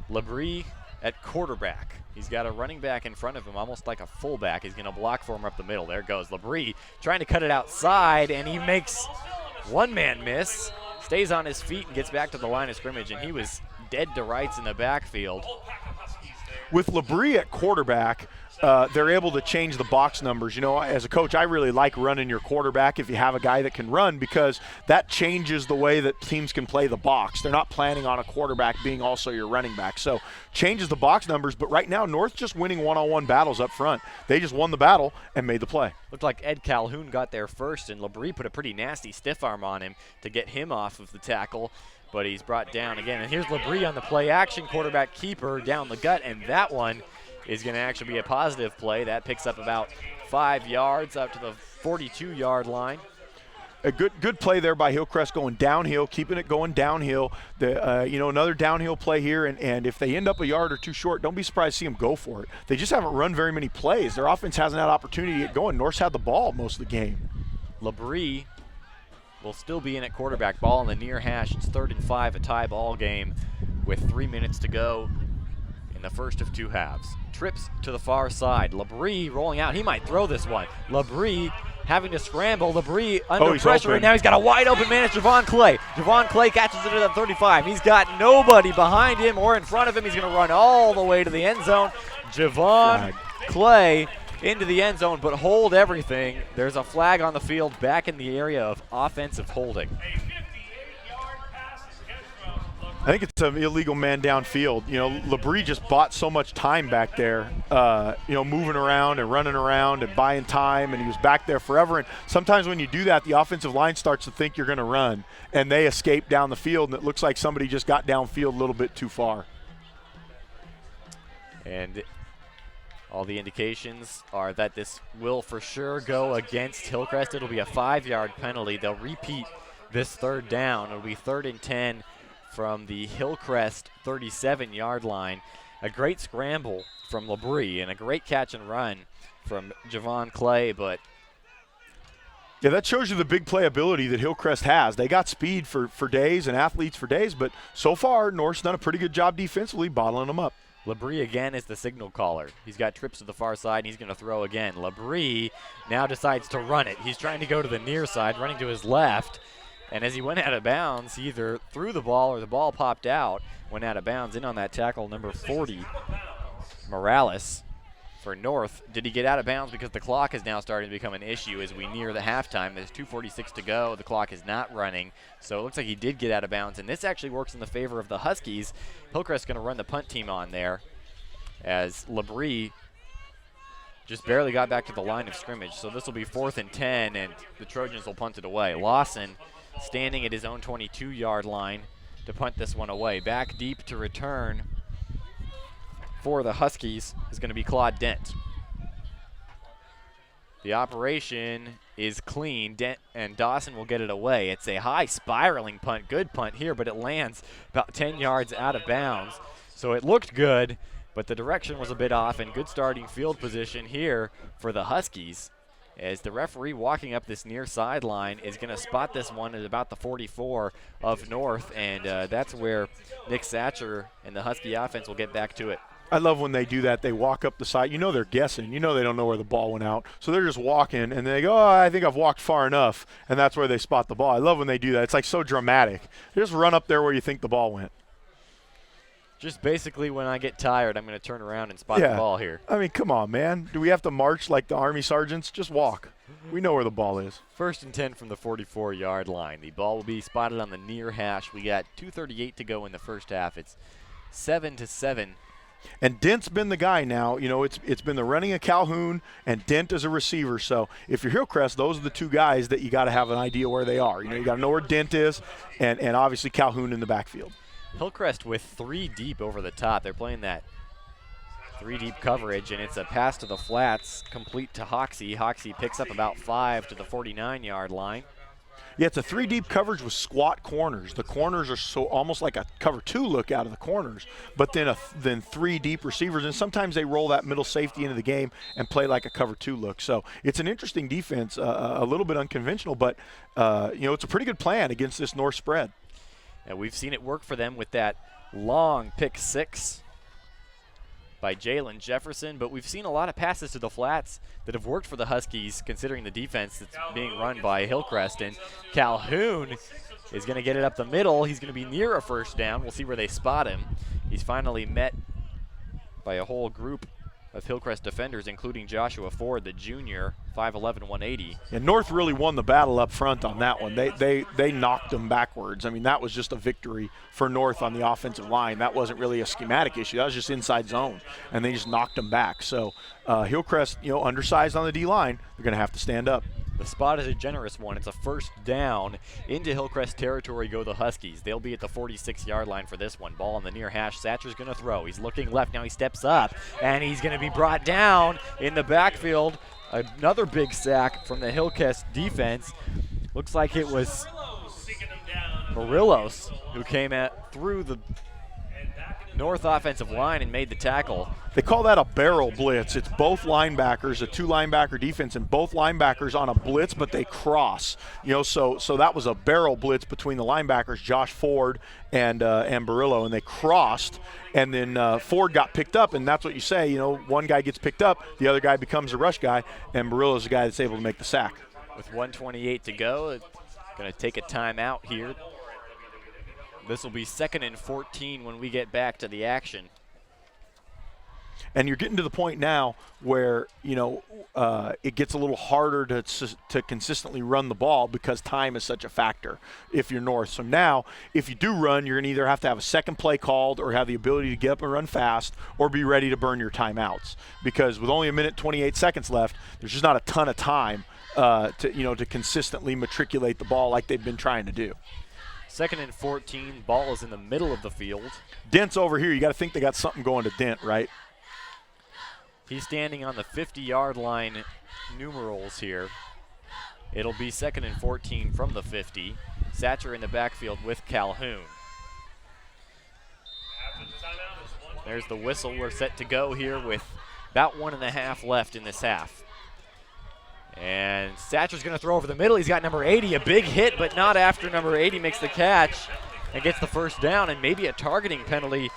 Labrie at quarterback. He's got a running back in front of him, almost like a fullback. He's going to block for him up the middle. There goes Labrie trying to cut it outside, and he makes one-man miss. Stays on his feet and gets back to the line of scrimmage, and he was dead to rights in the backfield. With Labrie at quarterback, they're able to change the box numbers. You know, as a coach, I really like running your quarterback if you have a guy that can run, because that changes the way that teams can play the box. They're not planning on a quarterback being also your running back. So changes the box numbers, but right now North just winning one-on-one battles up front. They just won the battle and made the play. Looked like Ed Calhoun got there first, and Labrie put a pretty nasty stiff arm on him to get him off of the tackle, but he's brought down again. And here's Labrie on the play action, quarterback keeper down the gut, and that one is going to actually be a positive play. That picks up about 5 yards up to the 42-yard line. A good play there by Hillcrest, going downhill, keeping it going downhill. Another downhill play here, and if they end up a yard or two short, don't be surprised to see them go for it. They just haven't run very many plays. Their offense hasn't had opportunity to get going. North's had the ball most of the game. Labrie will still be in at quarterback. Ball in the near hash. It's 3rd and 5, a tie ball game with 3 minutes to go in the first of 2 halves. Trips to the far side. Labrie rolling out. He might throw this one. Labrie having to scramble. Labrie under pressure, and now he's got a wide open man. It's Javon Clay. Javon Clay catches it at the 35. He's got nobody behind him or in front of him. He's going to run all the way to the end zone. Javon Clay into the end zone, but hold everything. There's a flag on the field back in the area of offensive holding. I think it's an illegal man downfield. You know, Labrie just bought so much time back there, moving around and running around and buying time, and he was back there forever. And sometimes when you do that, the offensive line starts to think you're going to run, and they escape down the field, and it looks like somebody just got downfield a little bit too far. And all the indications are that this will for sure go against Hillcrest. It'll be a 5-yard penalty. They'll repeat this 3rd down. It'll be 3rd and 10 from the Hillcrest 37-yard line. A great scramble from Labrie and a great catch and run from Javon Clay, but Yeah, that shows you the big playability that Hillcrest has. They got speed for days and athletes for days, but so far, North's done a pretty good job defensively bottling them up. Labrie again is the signal caller. He's got trips to the far side, and he's going to throw again. Labrie now decides to run it. He's trying to go to the near side, running to his left, and as he went out of bounds, he either threw the ball or the ball popped out, went out of bounds. In on that tackle, number 40, Morales. For North, did he get out of bounds because the clock is now starting to become an issue as we near the halftime? There's 2:46 to go. The clock is not running, so it looks like he did get out of bounds, and this actually works in the favor of the Huskies. Hillcrest's going to run the punt team on there as Labrie just barely got back to the line of scrimmage, so this will be 4th and 10, and the Trojans will punt it away. Lawson standing at his own 22-yard line to punt this one away. Back deep to return for the Huskies is going to be Claude Dent. The operation is clean. Dent and Dawson will get it away. It's a high spiraling punt, good punt here, but it lands about 10 yards out of bounds. So it looked good, but the direction was a bit off, and good starting field position here for the Huskies as the referee walking up this near sideline is going to spot this one at about the 44 of North, and that's where Nick Satcher and the Husky offense will get back to it. I love when they do that. They walk up the side. You know they're guessing. You know they don't know where the ball went out. So they're just walking, and they go, oh, I think I've walked far enough, and that's where they spot the ball. I love when they do that. It's like so dramatic. They just run up there where you think the ball went. Just basically when I get tired, I'm going to turn around and spot the ball here. I mean, come on, man. Do we have to march like the Army sergeants? Just walk. We know where the ball is. 1st and 10 from the 44-yard line. The ball will be spotted on the near hash. We got 2:38 to go in the first half. It's 7-7. And Dent's been the guy now. You know, it's been the running of Calhoun and Dent as a receiver. So if you're Hillcrest, those are the two guys that you got to have an idea where they are. You know, you got to know where Dent is and obviously Calhoun in the backfield. Hillcrest with 3 deep over the top. They're playing that 3 deep coverage, and it's a pass to the flats complete to Hoxie. Hoxie picks up about 5 to the 49-yard line. Yeah, it's a 3 deep coverage with squat corners. The corners are so almost like a cover 2 look out of the corners, but then 3 deep receivers, and sometimes they roll that middle safety into the game and play like a cover 2 look. So it's an interesting defense, a little bit unconventional, but you know, it's a pretty good plan against this North spread. And we've seen it work for them with that long pick 6 by Jalen Jefferson, but we've seen a lot of passes to the flats that have worked for the Huskies considering the defense that's being run by Hillcrest. And Calhoun is going to get it up the middle. He's going to be near a first down. We'll see where they spot him. He's finally met by a whole group of Hillcrest defenders, including Joshua Ford, the junior, 5'11", 180. And North really won the battle up front on that one. They knocked them backwards. I mean, that was just a victory for North on the offensive line. That wasn't really a schematic issue. That was just inside zone, and they just knocked them back. So Hillcrest, you know, undersized on the D-line. They're going to have to stand up. The spot is a generous one. It's a first down. Into Hillcrest territory go the Huskies. They'll be at the 46-yard line for this one. Ball on the near hash. Satcher's going to throw. He's looking left. Now he steps up, and he's going to be brought down in the backfield. Another big sack from the Hillcrest defense. Looks like it was Morelos who came through the North offensive line and made the tackle. They call that a barrel blitz. It's both linebackers, a 2-linebacker defense, and both linebackers on a blitz, but they cross. You know, so that was a barrel blitz between the linebackers, Josh Ford and Barillo, and they crossed. And then Ford got picked up, and that's what you say. You know, one guy gets picked up, the other guy becomes a rush guy, and Barillo's the guy that's able to make the sack. With 1:28 to go, going to take a timeout here. This will be 2nd and 14 when we get back to the action. And you're getting to the point now where, you know, it gets a little harder to consistently run the ball because time is such a factor if you're North. So now, if you do run, you're going to either have to have a second play called or have the ability to get up and run fast or be ready to burn your timeouts. Because with only 1:28 seconds left, there's just not a ton of time to consistently matriculate the ball like they've been trying to do. 2nd and 14, ball is in the middle of the field. Dent's over here. You got to think they got something going to Dent, right? He's standing on the 50-yard line numerals here. It'll be 2nd and 14 from the 50. Satcher in the backfield with Calhoun. There's the whistle. We're set to go here with about 1.5 left in this half. And Satcher's going to throw over the middle. He's got number 80, a big hit, but not after number 80 makes the catch and gets the first down, and maybe a targeting penalty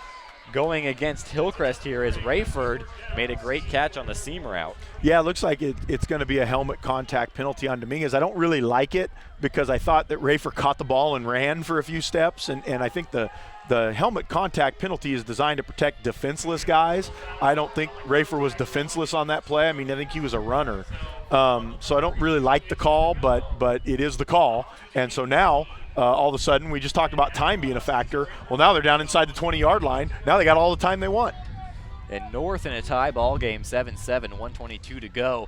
going against Hillcrest here as Rayford made a great catch on the seam route. Yeah, it looks like it's going to be a helmet contact penalty on Dominguez. I don't really like it because I thought that Rayford caught the ball and ran for a few steps, and I think the helmet contact penalty is designed to protect defenseless guys. I don't think Rayford was defenseless on that play. I mean, I think he was a runner. So I don't really like the call, but it is the call. And so now, all of a sudden, we just talked about time being a factor. Well, now they're down inside the 20-yard line. Now they got all the time they want. And North in a tie ball game, 7-7, 122 to go.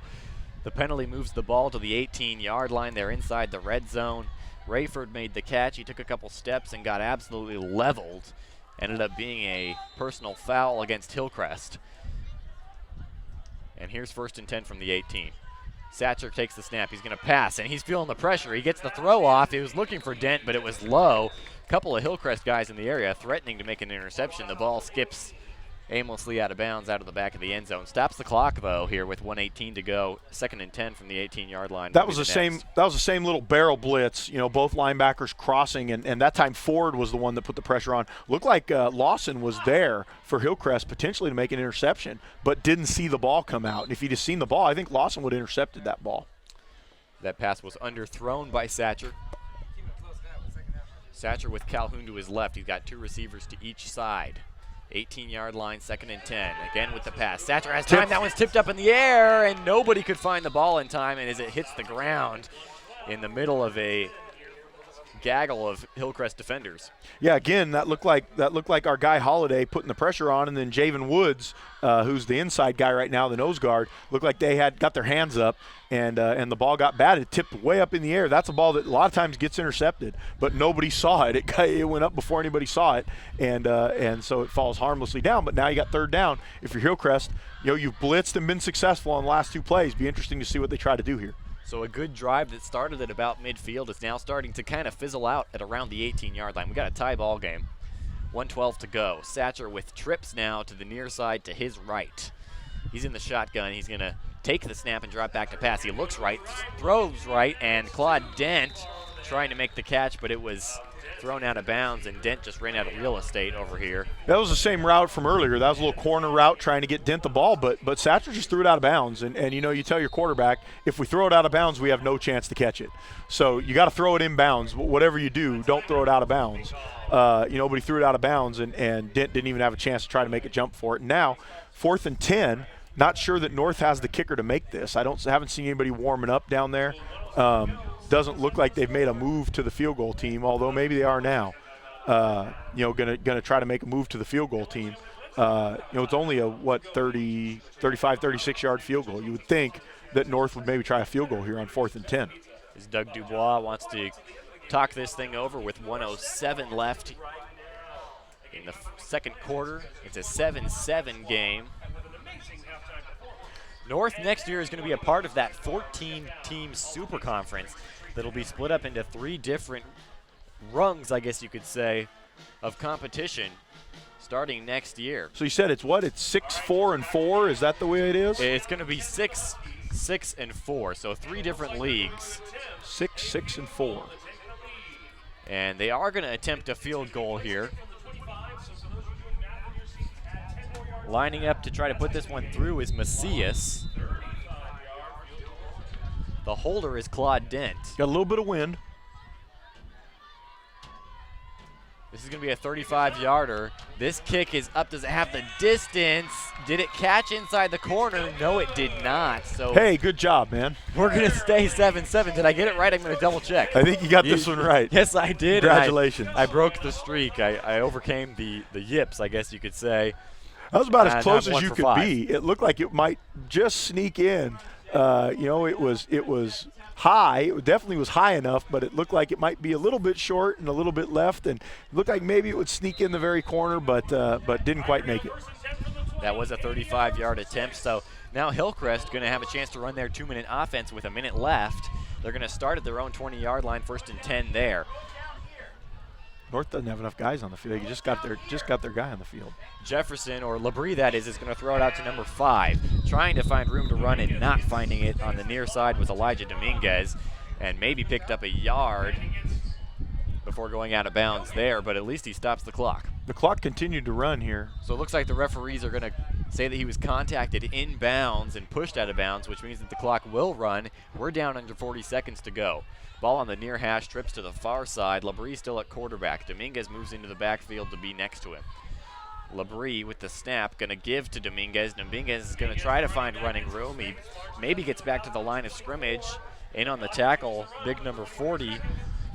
The penalty moves the ball to the 18-yard line. They're inside the red zone. Rayford made the catch. He took a couple steps and got absolutely leveled. Ended up being a personal foul against Hillcrest. And here's 1st and 10 from the 18. Satcher takes the snap. He's going to pass, and he's feeling the pressure. He gets the throw off. He was looking for Dent, but it was low. A couple of Hillcrest guys in the area threatening to make an interception. The ball skips aimlessly out of bounds out of the back of the end zone. Stops the clock, though, here with 1:18 to go. 2nd and 10 from the 18-yard line. That was the same little barrel blitz, both linebackers crossing, and that time Ford was the one that put the pressure on. Looked like Lawson was there for Hillcrest potentially to make an interception, but didn't see the ball come out. And if he'd have seen the ball, I think Lawson would have intercepted that ball. That pass was underthrown by Satcher. Satcher with Calhoun to his left. He's got 2 receivers to each side. 18-yard line, 2nd and 10. Again with the pass. Satcher has time. That one's tipped up in the air, and nobody could find the ball in time. And as it hits the ground in the middle of a gaggle of Hillcrest defenders. Yeah, again, that looked like our guy Holiday putting the pressure on, and then Javen Woods, who's the inside guy right now, the nose guard, looked like they had got their hands up, and the ball got batted, tipped way up in the air. That's a ball that a lot of times gets intercepted, but nobody saw it. It went up before anybody saw it, and so it falls harmlessly down. But now you got 3rd down. If you're Hillcrest, you've blitzed and been successful on the last 2 plays. Be interesting to see what they try to do here. So a good drive that started at about midfield is now starting to kind of fizzle out at around the 18-yard line. We got a tie ball game. 1:12 to go. Satcher with trips now to the near side to his right. He's in the shotgun. He's going to take the snap and drop back to pass. He looks right, throws right, and Claude Dent trying to make the catch, but it was thrown out of bounds, and Dent just ran out of real estate over here. That was the same route from earlier. That was a little corner route trying to get Dent the ball, but Satcher just threw it out of bounds. And you tell your quarterback, if we throw it out of bounds, we have no chance to catch it. So you got to throw it in bounds. Whatever you do, don't throw it out of bounds. But he threw it out of bounds, and Dent didn't even have a chance to try to make a jump for it. And now, 4th and 10, not sure that North has the kicker to make this. Haven't seen anybody warming up down there. Doesn't look like they've made a move to the field goal team, although maybe they are now. Gonna try to make a move to the field goal team. It's only a 35, 36-yard field goal. You would think that North would maybe try a field goal here on 4th and 10. As Doug Dubois wants to talk this thing over with 1:07 left in the 2nd quarter. It's a 7-7 game. North next year is going to be a part of that 14-team super conference that'll be split up into 3 different rungs, I guess you could say, of competition starting next year. So you said it's 6, 4, and 4? Is that the way it is? It's going to be 6, 6, and 4, so 3 different leagues. 6, 6, and 4. And they are going to attempt a field goal here. Lining up to try to put this one through is Macias. The holder is Claude Dent. Got a little bit of wind. This is going to be a 35-yarder. This kick is up. Does it have the distance? Did it catch inside the corner? No, it did not. So hey, good job, man. We're going to stay 7-7. Did I get it right? I'm going to double check. I think you got this one right. Yes, I did. Congratulations. I broke the streak. I overcame the yips, I guess you could say. That was about as close as you could be. It looked like it might just sneak in. It was high. It definitely was high enough, but it looked like it might be a little bit short and a little bit left, and it looked like maybe it would sneak in the very corner, but didn't quite make it. That was a 35-yard attempt. So now Hillcrest going to have a chance to run their 2-minute offense with a minute left. They're going to start at their own 20-yard line, 1st and 10 there. North doesn't have enough guys on the field. They just got their guy on the field. Jefferson, or Labrie that is going to throw it out to number 5, trying to find room to run and not finding it on the near side was Elijah Dominguez, and maybe picked up a yard before going out of bounds there, but at least he stops the clock. The clock continued to run here. So it looks like the referees are going to say that he was contacted in bounds and pushed out of bounds, which means that the clock will run. We're down under 40 seconds to go. Ball on the near hash, trips to the far side. Labrie still at quarterback. Dominguez moves into the backfield to be next to him. Labrie with the snap, going to give to Dominguez. Dominguez is going to try to find running room. He maybe gets back to the line of scrimmage. In on the tackle, big number 40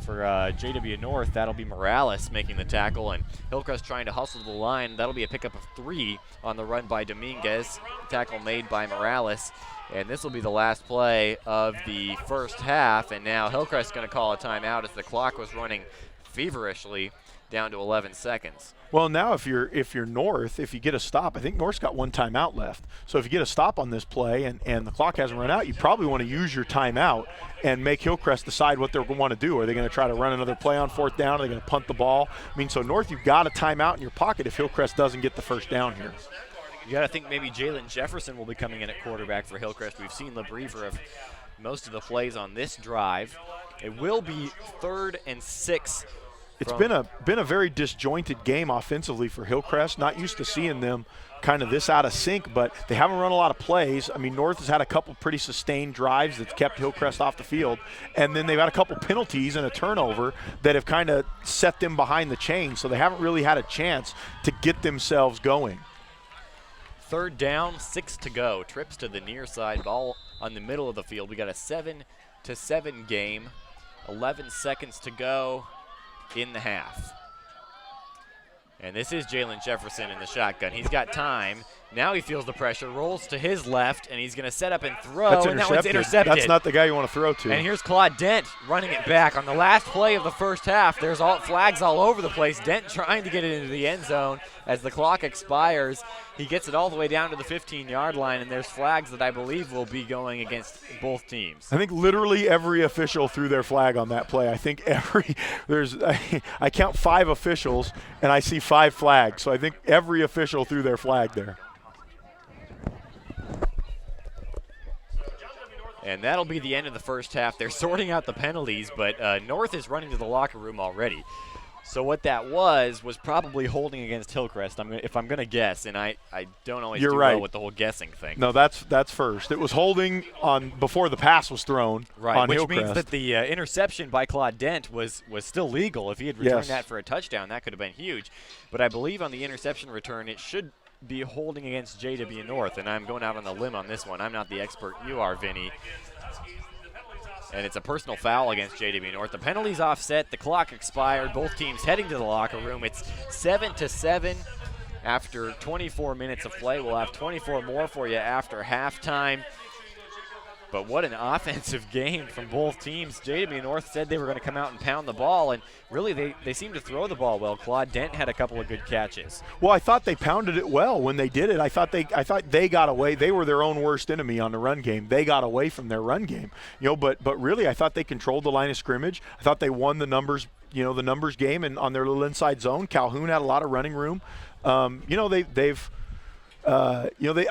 for JW North. That'll be Morales making the tackle, and Hillcrest trying to hustle to the line. That'll be a pickup of 3 on the run by Dominguez. Tackle made by Morales, and this will be the last play of the first half. And now Hillcrest going to call a timeout as the clock was running feverishly down to 11 seconds. Well, now if you're North, if you get a stop, I think North's got 1 timeout left. So if you get a stop on this play and the clock hasn't run out, you probably want to use your timeout and make Hillcrest decide what they're going to want to do. Are they going to try to run another play on 4th down? Are they going to punt the ball? I mean, so North, you've got a timeout in your pocket if Hillcrest doesn't get the first down here. You got to think maybe Jalen Jefferson will be coming in at quarterback for Hillcrest. We've seen Labrie for most of the plays on this drive. It will be 3rd and 6. It's been a very disjointed game offensively for Hillcrest. Not used to seeing them kind of this out of sync, but they haven't run a lot of plays. I mean, North has had a couple pretty sustained drives that's kept Hillcrest off the field, and then they've had a couple penalties and a turnover that have kind of set them behind the chain, so they haven't really had a chance to get themselves going. 3rd down, 6 to go. Trips to the near side, ball on the middle of the field. We got a 7-7 game, 11 seconds to go in the half. And this is Jalen Jefferson in the shotgun. He's got time. Now he feels the pressure, rolls to his left, and he's going to set up and throw, and that one's intercepted. That's not the guy you want to throw to. And here's Claude Dent running it back. On the last play of the first half, there's flags all over the place. Dent trying to get it into the end zone as the clock expires. He gets it all the way down to the 15-yard line, and there's flags that I believe will be going against both teams. I think literally every official threw their flag on that play. I think I count 5 officials, and I see 5 flags. So I think every official threw their flag there. And that'll be the end of the first half. They're sorting out the penalties, but North is running to the locker room already. So what that was probably holding against Hillcrest, if I'm going to guess, and I don't always do well with the whole guessing thing. No, that's first. It was holding on before the pass was thrown on which Hillcrest. Means that the interception by Claude Dent was still legal. If he had returned that for a touchdown, that could have been huge. But I believe on the interception return, it should be holding against JW North, and I'm going out on a limb on this one. I'm not the expert. You are, Vinny. And it's a personal foul against JW North. The penalty's offset. The clock expired. Both teams heading to the locker room. It's 7-7 after 24 minutes of play. We'll have 24 more for you after halftime. But what an offensive game from both teams. JW North said they were going to come out and pound the ball, and really they seemed to throw the ball well. Claude Dent had a couple of good catches. Well, I thought they pounded it well when they did it. I thought they got away. They were their own worst enemy on the run game. They got away from their run game. But really I thought they controlled the line of scrimmage. I thought they won the numbers game, and on their little inside zone, Calhoun had a lot of running room. I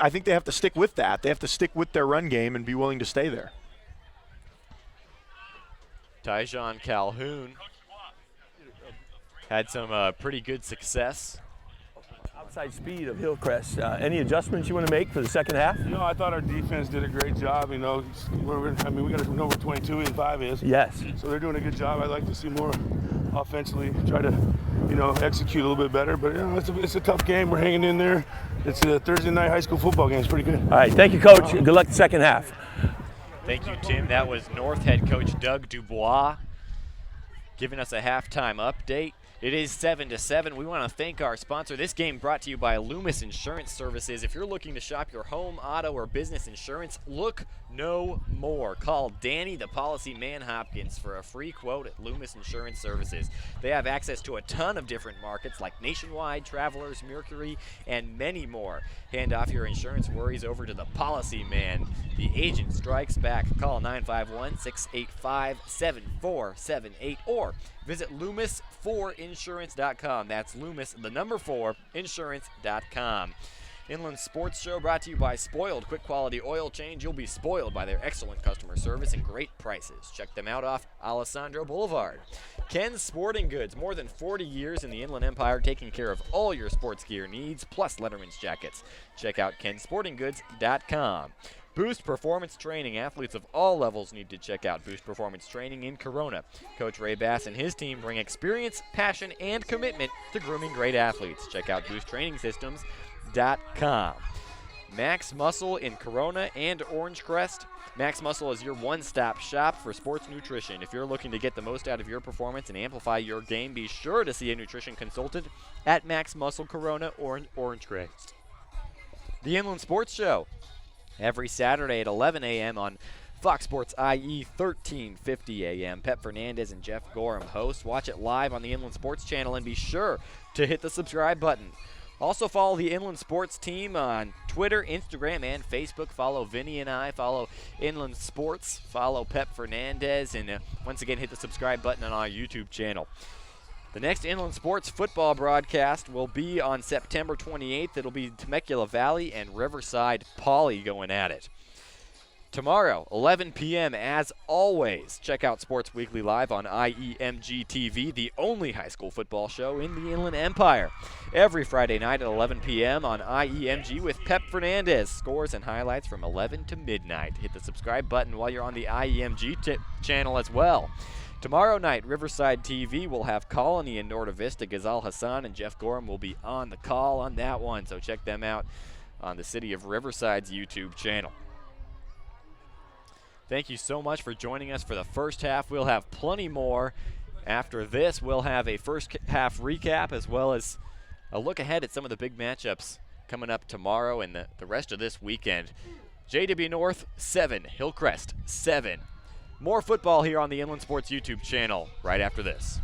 think they have to stick with that. They have to stick with their run game and be willing to stay there. Tyjon Calhoun had some pretty good success. Outside speed of Hillcrest. Any adjustments you want to make for the second half? I thought our defense did a great job. We got to know where 22 and 5 is. Yes. So they're doing a good job. I'd like to see more offensively, try to, execute a little bit better. But it's a tough game. We're hanging in there. It's a Thursday night high school football game. It's pretty good. All right. Thank you, Coach. Good luck the second half. Thank you, Tim. That was North head coach Doug Dubois giving us a halftime update. It is 7-7. We want to thank our sponsor. This game brought to you by Loomis Insurance Services. If you're looking to shop your home, auto, or business insurance, look no more. Call Danny, the policy man Hopkins, for a free quote at Loomis Insurance Services. They have access to a ton of different markets like Nationwide, Travelers, Mercury, and many more. Hand off your insurance worries over to the policy man. The agent strikes back. Call 951-685-7478 or visit Loomis4 insurance.com. That's Loomis, the number 4, insurance.com. Inland Sports Show brought to you by Spoiled. Quick quality oil change. You'll be spoiled by their excellent customer service and great prices. Check them out off Alessandro Boulevard. Ken's Sporting Goods. More than 40 years in the Inland Empire, taking care of all your sports gear needs, plus Letterman's jackets. Check out kensportinggoods.com. Boost Performance Training. Athletes of all levels need to check out Boost Performance Training in Corona. Coach Ray Bass and his team bring experience, passion, and commitment to grooming great athletes. Check out boosttrainingsystems.com. Max Muscle in Corona and Orange Crest. Max Muscle is your one-stop shop for sports nutrition. If you're looking to get the most out of your performance and amplify your game, be sure to see a nutrition consultant at Max Muscle Corona or Orange Crest. The Inland Sports Show, every Saturday at 11 a.m. on Fox Sports IE 1350 a.m. Pep Fernandez and Jeff Gorham host. Watch it live on the Inland Sports Channel and be sure to hit the subscribe button. Also follow the Inland Sports team on Twitter, Instagram, and Facebook. Follow Vinny and I. Follow Inland Sports. Follow Pep Fernandez. And once again, hit the subscribe button on our YouTube channel. The next Inland Sports football broadcast will be on September 28th. It'll be Temecula Valley and Riverside Poly going at it. Tomorrow, 11 p.m. as always. Check out Sports Weekly Live on IEMG TV, the only high school football show in the Inland Empire. Every Friday night at 11 p.m. on IEMG with Pep Fernandez. Scores and highlights from 11 to midnight. Hit the subscribe button while you're on the IEMG channel as well. Tomorrow night, Riverside TV will have Colony in Norta Vista. Ghazal Hassan and Jeff Gorham will be on the call on that one, so check them out on the City of Riverside's YouTube channel. Thank you so much for joining us for the first half. We'll have plenty more. After this, we'll have a first half recap as well as a look ahead at some of the big matchups coming up tomorrow and the rest of this weekend. JW North 7, Hillcrest 7. More football here on the Inland Sports YouTube channel right after this.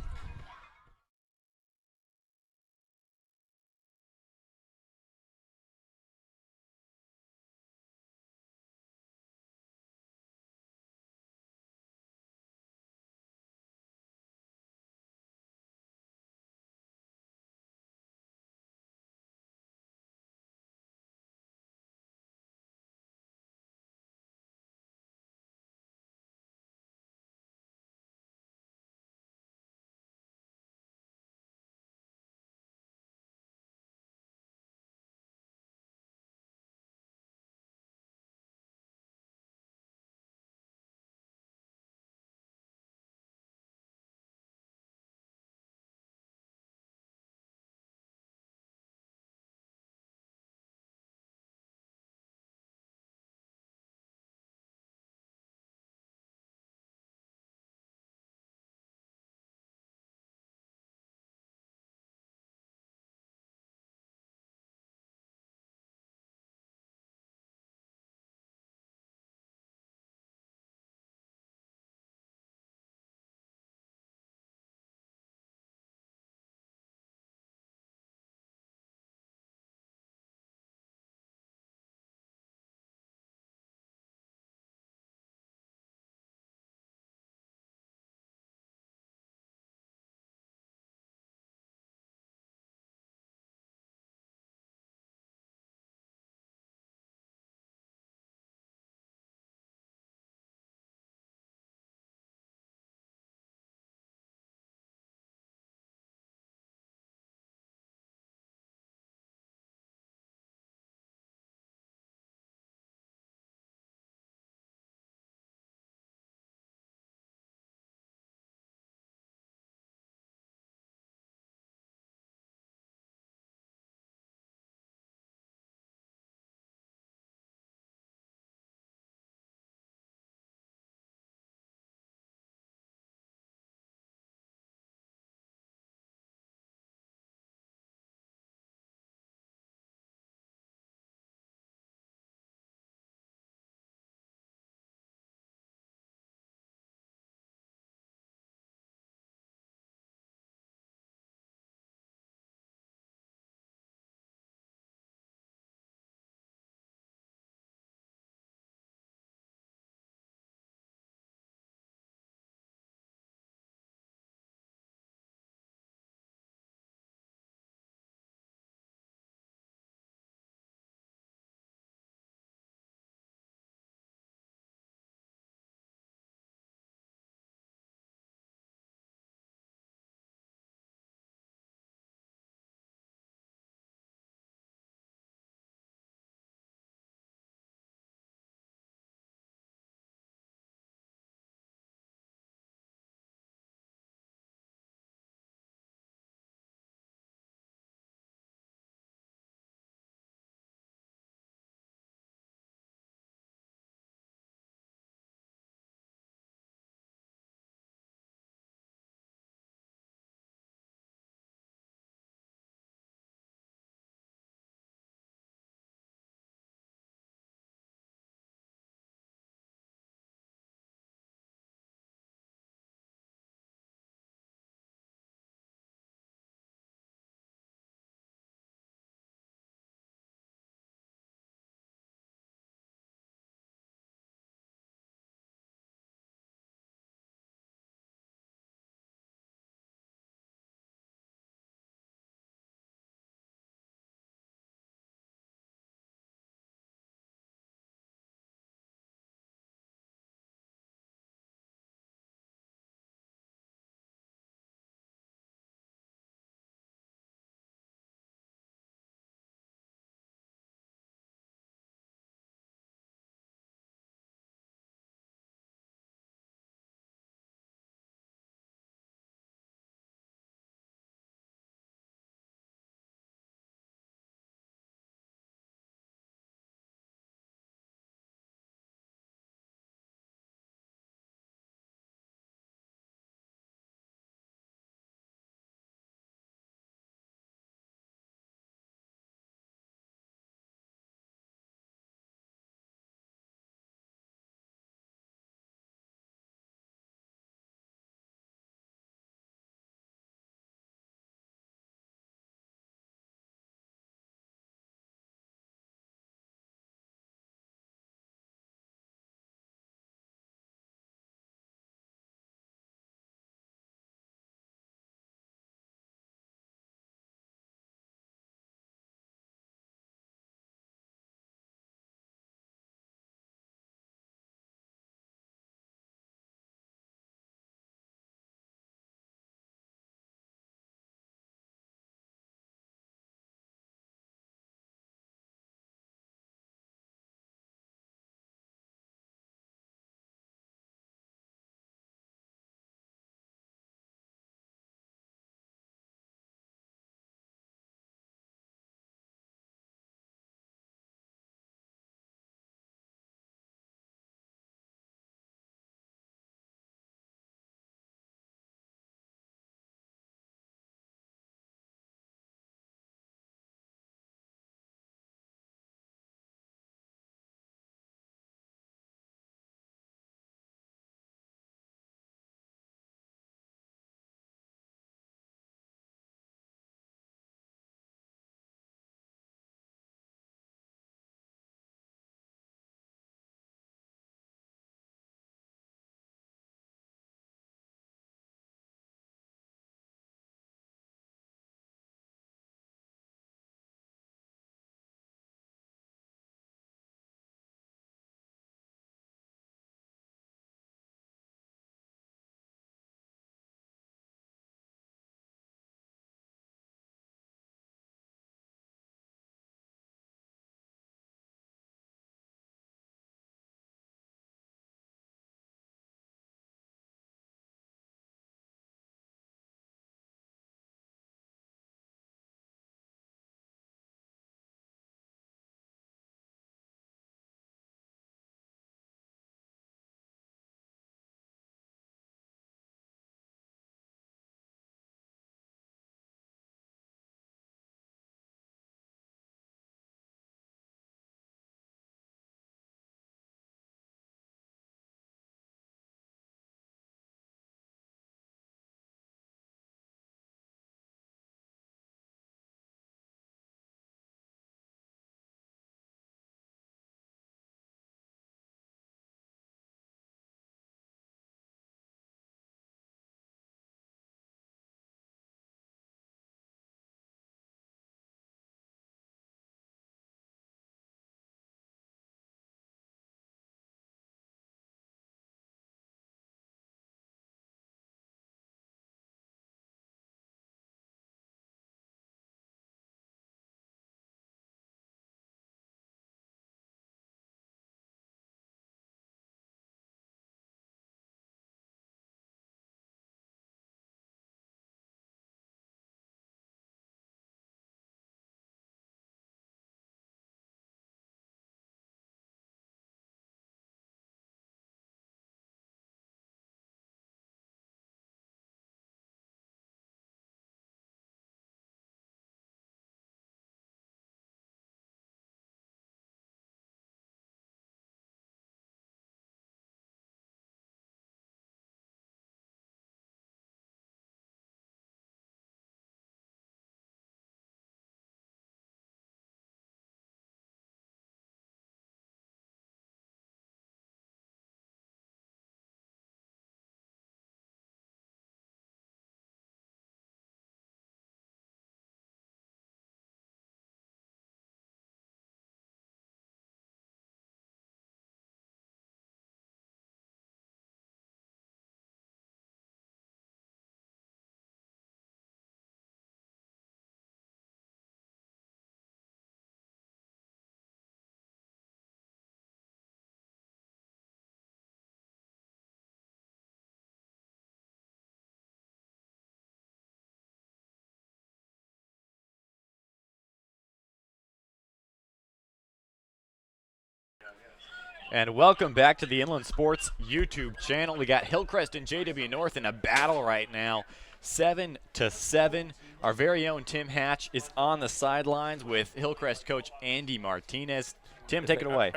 And welcome back to the Inland Sports YouTube channel. We got Hillcrest and JW North in a battle right now, 7-7. Our very own Tim Hatch is on the sidelines with Hillcrest coach Andy Martinez. Tim, take it away.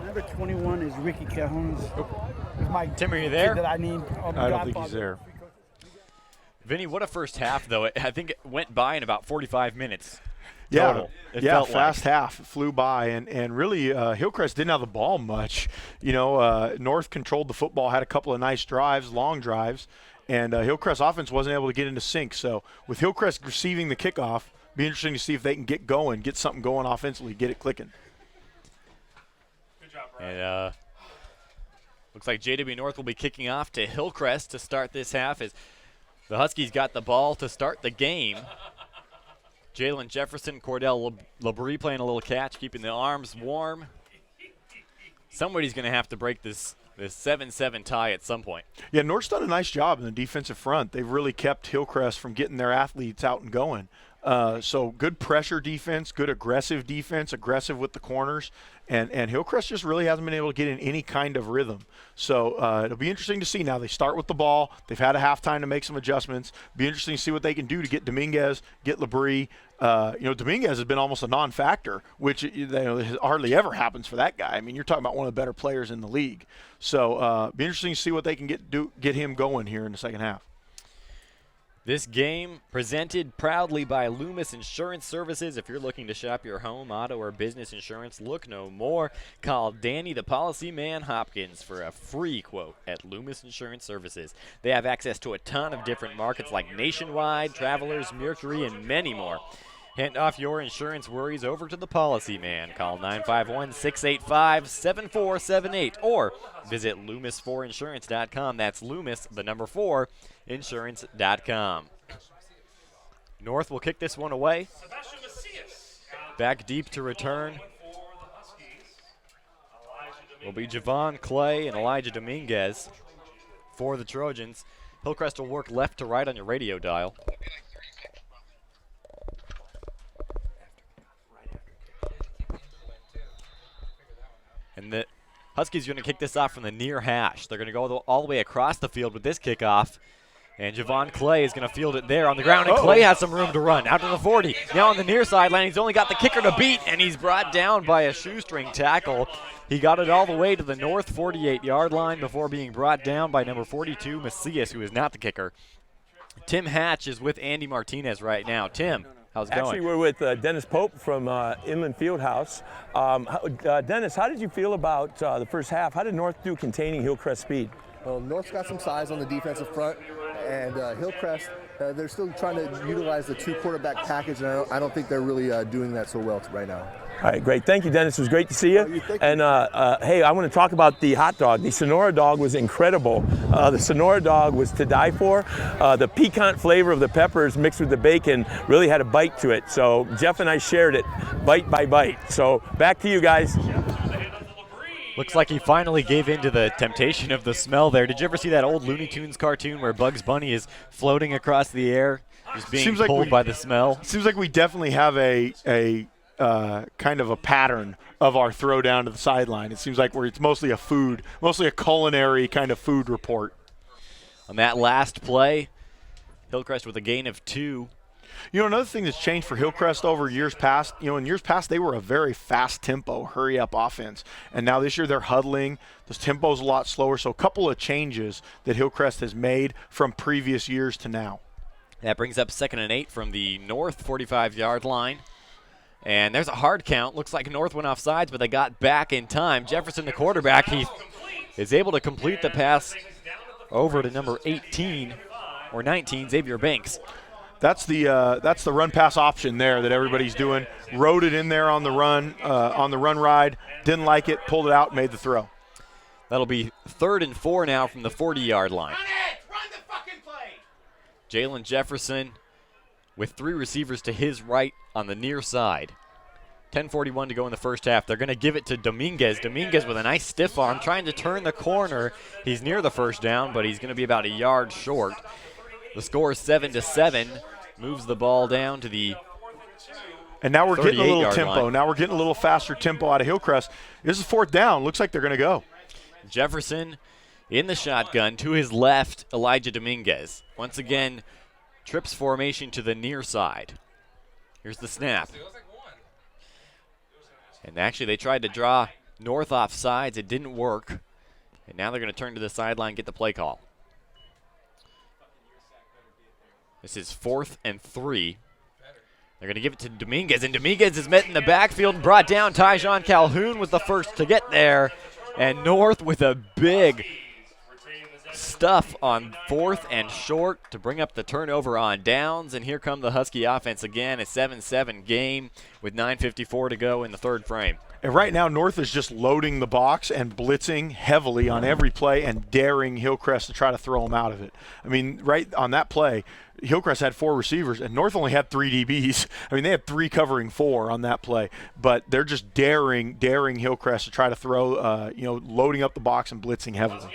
Number 21 is Ricky Cajones. Tim, are you there? That I need. I don't think he's there. Vinny, what a first half, though. I think it went by in about 45 minutes. Yeah, total. Fast half. It flew by, and really Hillcrest didn't have the ball much. North controlled the football, had a couple of nice drives, long drives, and Hillcrest offense wasn't able to get into sync. So with Hillcrest receiving the kickoff, be interesting to see if they can get going, get something going offensively, get it clicking. Good job, Brian. And looks like JW North will be kicking off to Hillcrest to start this half as the Huskies got the ball to start the game. Jalen Jefferson, Cordell Labrie playing a little catch, keeping the arms warm. Somebody's going to have to break this 7-7 tie at some point. Yeah, North's done a nice job in the defensive front. They've really kept Hillcrest from getting their athletes out and going. So good pressure defense, good aggressive defense, aggressive with the corners. And Hillcrest just really hasn't been able to get in any kind of rhythm. So it'll be interesting to see now. They start with the ball. They've had a halftime to make some adjustments. Be interesting to see what they can do to get Dominguez, get Labrie. Dominguez has been almost a non-factor, which hardly ever happens for that guy. I mean, you're talking about one of the better players in the league. So be interesting to see what they can get him going here in the second half. This game presented proudly by Loomis Insurance Services. If you're looking to shop your home, auto, or business insurance, look no more. Call Danny the Policy Man Hopkins for a free quote at Loomis Insurance Services. They have access to a ton of different markets like Nationwide, Travelers, Mercury, and many more. Hand off your insurance worries over to the Policy Man. Call 951-685-7478 or visit Loomis4Insurance.com. That's Loomis, the number 4, insurance.com. North will kick this one away. Back deep to return will be Javon Clay and Elijah Dominguez for the Trojans. Hillcrest will work left to right on your radio dial. And the Huskies are going to kick this off from the near hash. They're going to go all the way across the field with this kickoff. And Javon Clay is going to field it there on the ground. And Clay has some room to run out to the 40. Now on the near sideline, he's only got the kicker to beat, and he's brought down by a shoestring tackle. He got it all the way to the north 48-yard line before being brought down by number 42, Macias, who is not the kicker. Tim Hatch is with Andy Martinez right now. Tim, how's it going? Actually, we're with Dennis Pope from Inland Fieldhouse. Dennis, how did you feel about the first half? How did North do containing Hillcrest speed? Well, North's got some size on the defensive front, and Hillcrest, they're still trying to utilize the 2-quarterback package, and I don't think they're really doing that so well right now. All right, great. Thank you, Dennis. It was great to see you. And, hey, I want to talk about the hot dog. The Sonora dog was incredible. The Sonora dog was to die for. The piquant flavor of the peppers mixed with the bacon really had a bite to it. So Jeff and I shared it bite by bite. So back to you guys. Looks like he finally gave in to the temptation of the smell there. Did you ever see that old Looney Tunes cartoon where Bugs Bunny is floating across the air, just being pulled by the smell? Seems like we definitely have a kind of a pattern of our throw down to the sideline. It seems like it's mostly a culinary kind of food report. On that last play, Hillcrest with a gain of 2. Another thing that's changed for Hillcrest over years past, in years past they were a very fast tempo, hurry up offense. And now this year they're huddling. The tempo's a lot slower. So a couple of changes that Hillcrest has made from previous years to now. That brings up 2nd and 8 from the north 45-yard line. And there's a hard count. Looks like North went off sides, but they got back in time. Jefferson, the quarterback, he is able to complete the pass over to number 18 or 19, Xavier Banks. That's the run pass option there that everybody's doing. Rode it in there on the run ride. Didn't like it, pulled it out, made the throw. That'll be 3rd and 4 now from the 40-yard line. Run the fucking play! Jalen Jefferson with 3 receivers to his right on the near side. 10:41 to go in the first half. They're going to give it to Dominguez. Dominguez with a nice stiff arm trying to turn the corner. He's near the first down, but he's going to be about a yard short. The score is 7-7. Moves the ball down to the And now we're getting a little 38-yard tempo. line. Now we're getting a little faster tempo out of Hillcrest. This is 4th down. Looks like they're going to go. Jefferson in the shotgun. To his left, Elijah Dominguez. Once again, trips formation to the near side. Here's the snap. And actually, they tried to draw North off sides. It didn't work. And now they're going to turn to the sideline and get the play call. This is 4th and 3. They're going to give it to Dominguez, and Dominguez is met in the backfield and brought down. Tyjon Calhoun was the first to get there. And North with a big stuff on 4th and short to bring up the turnover on downs. And here come the Husky offense again, a 7-7 game with 9:54 to go in the 3rd frame. And right now, North is just loading the box and blitzing heavily on every play and daring Hillcrest to try to throw them out of it. I mean, right on that play, Hillcrest had 4 receivers, and North only had 3 DBs. I mean, they had 3 covering 4 on that play. But they're just daring Hillcrest to try to throw, loading up the box and blitzing heavily.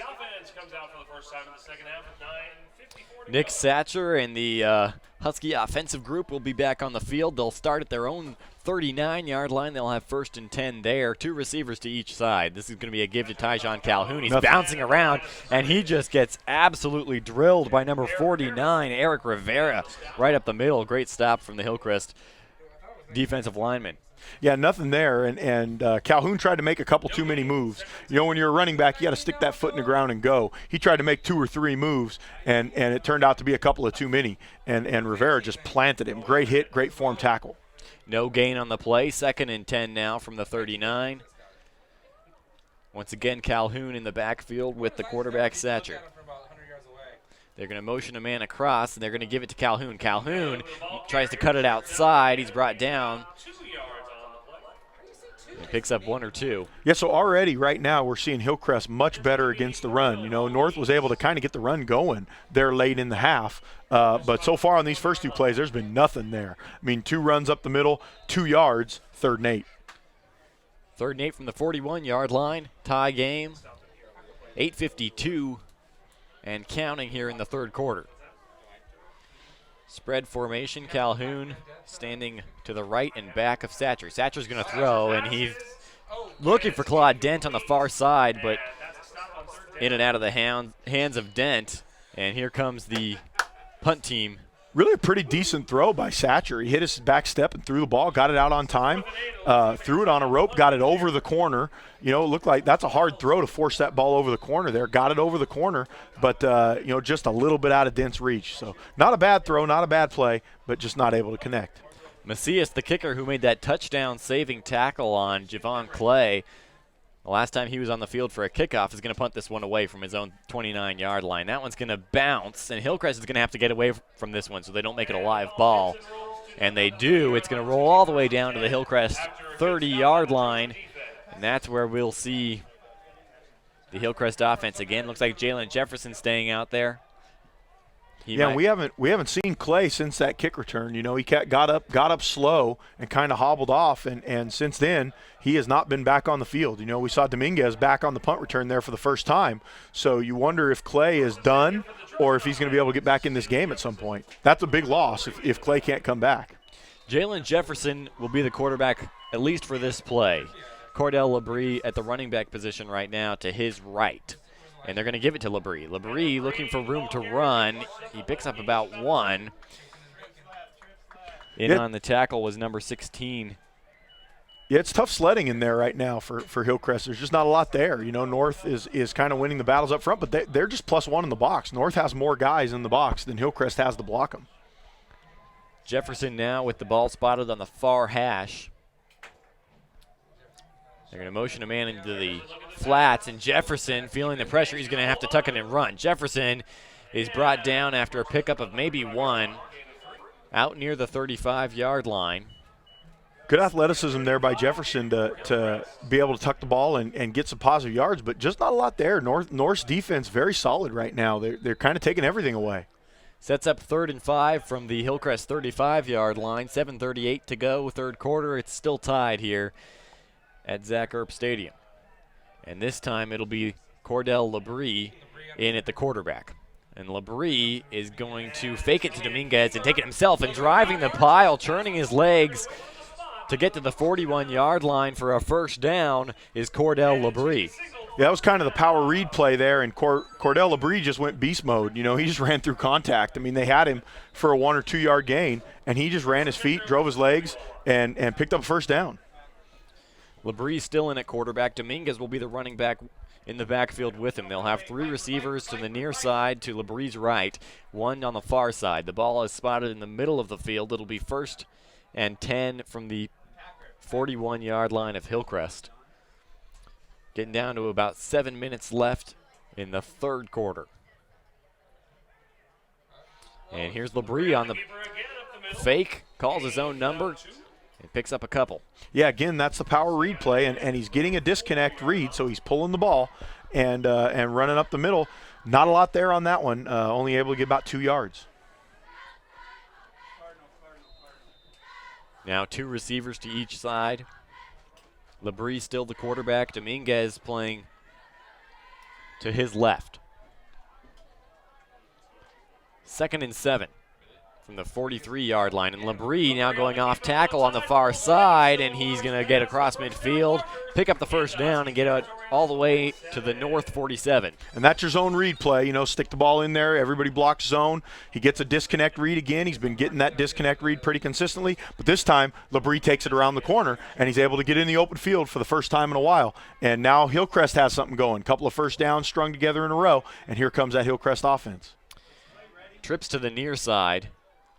Nick Satcher and the Husky offensive group will be back on the field. They'll start at their own 39-yard line. They'll have 1st and 10 there. 2 receivers to each side. This is going to be a give to Tyjon Calhoun. He's bouncing around, and he just gets absolutely drilled by number 49, Eric Rivera, right up the middle. Great stop from the Hillcrest defensive lineman. Yeah, nothing there, and Calhoun tried to make a couple too many moves. You know, when you're a running back, you got to stick that foot in the ground and go. He tried to make 2 or 3 moves, and it turned out to be a couple of too many, and Rivera just planted him. Great hit, great form tackle. No gain on the play. 2nd and 10 now from the 39. Once again, Calhoun in the backfield with the quarterback Satcher. They're going to motion a man across, and they're going to give it to Calhoun. Calhoun tries to cut it outside. He's brought down. He picks up 1 or 2. Yeah, so already right now we're seeing Hillcrest much better against the run. You know, North was able to kind of get the run going there late in the half. But so far on these first 2 plays, there's been nothing there. I mean, 2 runs up the middle, 2 yards, 3rd and 8. 3rd and 8 from the 41-yard line. Tie game. 8:52 and counting here in the 3rd quarter. Spread formation, Calhoun standing to the right and back of Satcher. Satcher's going to throw, and he's looking for Claude Dent on the far side, but in and out of the hands of Dent. And here comes the punt team. Really a pretty decent throw by Satcher. He hit his back step and threw the ball, got it out on time, threw it on a rope, got it over the corner. You know, it looked like that's a hard throw to force that ball over the corner there. Got it over the corner, but, just a little bit out of Dent's reach. So not a bad throw, not a bad play, but just not able to connect. Macias, the kicker who made that touchdown-saving tackle on Javon Clay, the last time he was on the field for a kickoff, is going to punt this one away from his own 29-yard line. That one's going to bounce, and Hillcrest is going to have to get away from this one so they don't make it a live ball. And they do. It's going to roll all the way down to the Hillcrest 30-yard line, and that's where we'll see the Hillcrest offense again. Looks like Jalen Jefferson staying out there. We haven't seen Clay since that kick return. You know, he got up slow and kind of hobbled off, and since then he has not been back on the field. You know, we saw Dominguez back on the punt return there for the first time. So you wonder if Clay is done or if he's going to be able to get back in this game at some point. That's a big loss if Clay can't come back. Jalen Jefferson will be the quarterback at least for this play. Cordell Labrie at the running back position right now to his right. And they're going to give it to Labrie. Labrie looking for room to run. He picks up about 1. On the tackle was number 16. Yeah, it's tough sledding in there right now for Hillcrest. There's just not a lot there. You know, North is kind of winning the battles up front, but they're just +1 in the box. North has more guys in the box than Hillcrest has to block them. Jefferson now with the ball spotted on the far hash. They're going to motion a man into the flats, and Jefferson, feeling the pressure, he's going to have to tuck it and run. Jefferson is brought down after a pickup of maybe 1 out near the 35-yard line. Good athleticism there by Jefferson to be able to tuck the ball and get some positive yards, but just not a lot there. North's defense very solid right now. They're kind of taking everything away. Sets up 3rd and 5 from the Hillcrest 35-yard line. 7:38 to go, 3rd quarter. It's still tied here at Zach Erb Stadium. And this time it'll be Cordell Labrie in at the quarterback. And Labrie is going to fake it to Dominguez and take it himself and driving the pile, churning his legs to get to the 41-yard line for a first down is Cordell Labrie. Yeah, that was kind of the power read play there, and Cordell Labrie just went beast mode. You know, he just ran through contact. I mean, they had him for a 1 or 2 yard gain, and he just ran his feet, drove his legs, and picked up a first down. Labrie still in at quarterback. Dominguez will be the running back in the backfield with him. They'll have 3 receivers to the near side to Labrie's right, 1 on the far side. The ball is spotted in the middle of the field. It'll be 1st and 10 from the 41-yard line of Hillcrest. Getting down to about 7 minutes left in the 3rd quarter. And here's Labrie on the fake, calls his own number, and picks up a couple. Yeah, again, that's the power read play, and he's getting a disconnect read, so he's pulling the ball and running up the middle. Not a lot there on that one, only able to get about 2 yards. Now 2 receivers to each side. Labrie still the quarterback. Dominguez playing to his left. 2nd and 7 from the 43-yard line. And Labrie now going off tackle on the far side, and he's going to get across midfield, pick up the first down, and get it all the way to the north 47. And that's your zone read play. You know, stick the ball in there. Everybody blocks zone. He gets a disconnect read again. He's been getting that disconnect read pretty consistently. But this time, Labrie takes it around the corner, and he's able to get in the open field for the first time in a while. And now Hillcrest has something going. Couple of first downs strung together in a row, and here comes that Hillcrest offense. Trips to the near side.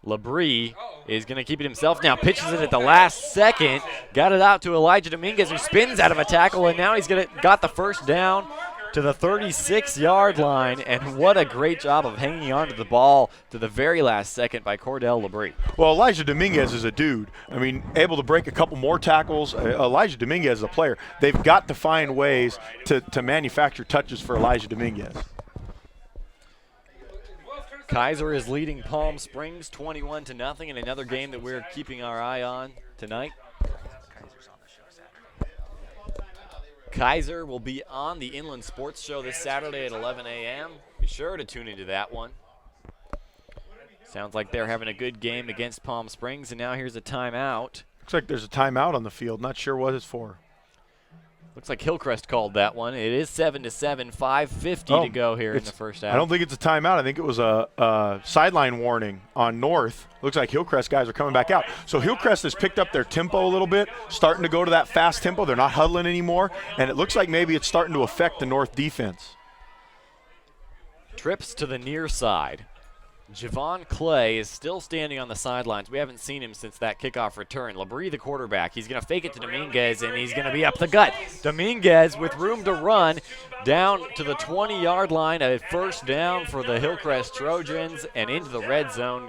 Labrie is going to keep it himself now, pitches it at the last second, got it out to Elijah Dominguez, who spins out of a tackle, and now he's got the first down to the 36-yard line, and what a great job of hanging on to the ball to the very last second by Cordell Labrie. Well, Elijah Dominguez is a dude. I mean, able to break a couple more tackles. Elijah Dominguez is a player. They've got to find ways to manufacture touches for Elijah Dominguez. Kaiser is leading Palm Springs 21-0 in another game that we're keeping our eye on tonight. Kaiser will be on the Inland Sports Show this Saturday at 11 a.m. Be sure to tune into that one. Sounds like they're having a good game against Palm Springs, and now here's a timeout. Looks like there's a timeout on the field. Not sure what it's for. Looks like Hillcrest called that one. It is 7-7, 5:50 to go here in the first half. I don't think it's a timeout. I think it was a sideline warning on North. Looks like Hillcrest guys are coming back out. So Hillcrest has picked up their tempo a little bit, starting to go to that fast tempo. They're not huddling anymore, and it looks like maybe it's starting to affect the North defense. Trips to the near side. Javon Clay is still standing on the sidelines. We haven't seen him since that kickoff return. Labrie, the quarterback, he's going to fake it to Dominguez, and he's going to be up the gut. Dominguez with room to run down to the 20-yard line. A first down for the Hillcrest Trojans, and into the red zone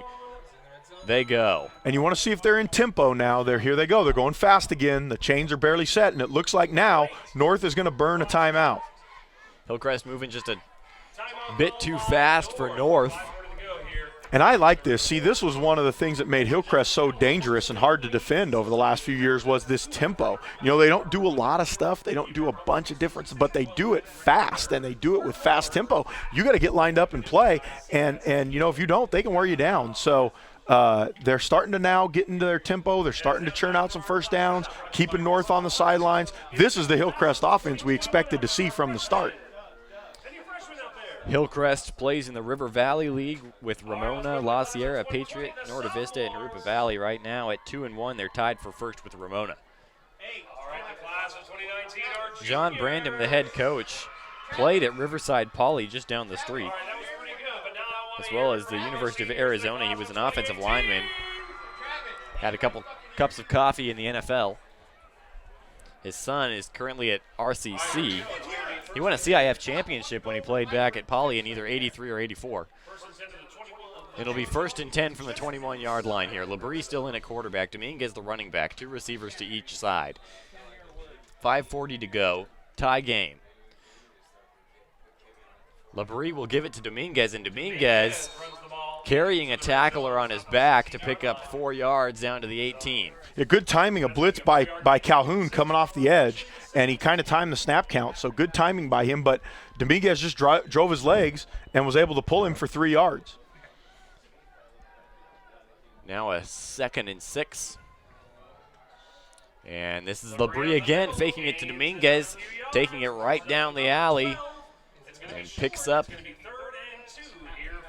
they go. And you want to see if they're in tempo now. Here they go. They're going fast again. The chains are barely set, and it looks like now North is going to burn a timeout. Hillcrest moving just a bit too fast for North. And I like this. See, this was one of the things that made Hillcrest so dangerous and hard to defend over the last few years was this tempo. You know, they don't do a lot of stuff. They don't do a bunch of difference, but they do it fast, and they do it with fast tempo. You got to get lined up and play, and you know, if you don't, they can wear you down. So they're starting to now get into their tempo. They're starting to churn out some first downs, keeping North on the sidelines. This is the Hillcrest offense we expected to see from the start. Hillcrest plays in the River Valley League with Ramona, La Sierra, Patriot, Norte Vista, and Narupa Valley right now at 2-1. They're tied for first with Ramona. John Brandon, the head coach, played at Riverside Poly just down the street, as well as the University of Arizona. He was an offensive lineman, had a couple cups of coffee in the NFL. His son is currently at RCC. He won a CIF championship when he played back at Poly in either 83 or 84. It'll be 1st and 10 from the 21-yard line here. Labrie still in at quarterback. Dominguez the running back. 2 receivers to each side. 5:40 to go. Tie game. Labrie will give it to Dominguez, and Dominguez carrying a tackler on his back to pick up 4 yards down to the 18. Yeah, good timing, a blitz by Calhoun coming off the edge, and he kind of timed the snap count, so good timing by him, but Dominguez just drove his legs and was able to pull him for 3 yards. Now a 2nd and 6. And this is Labrie again, faking it to Dominguez, taking it right down the alley, and picks up.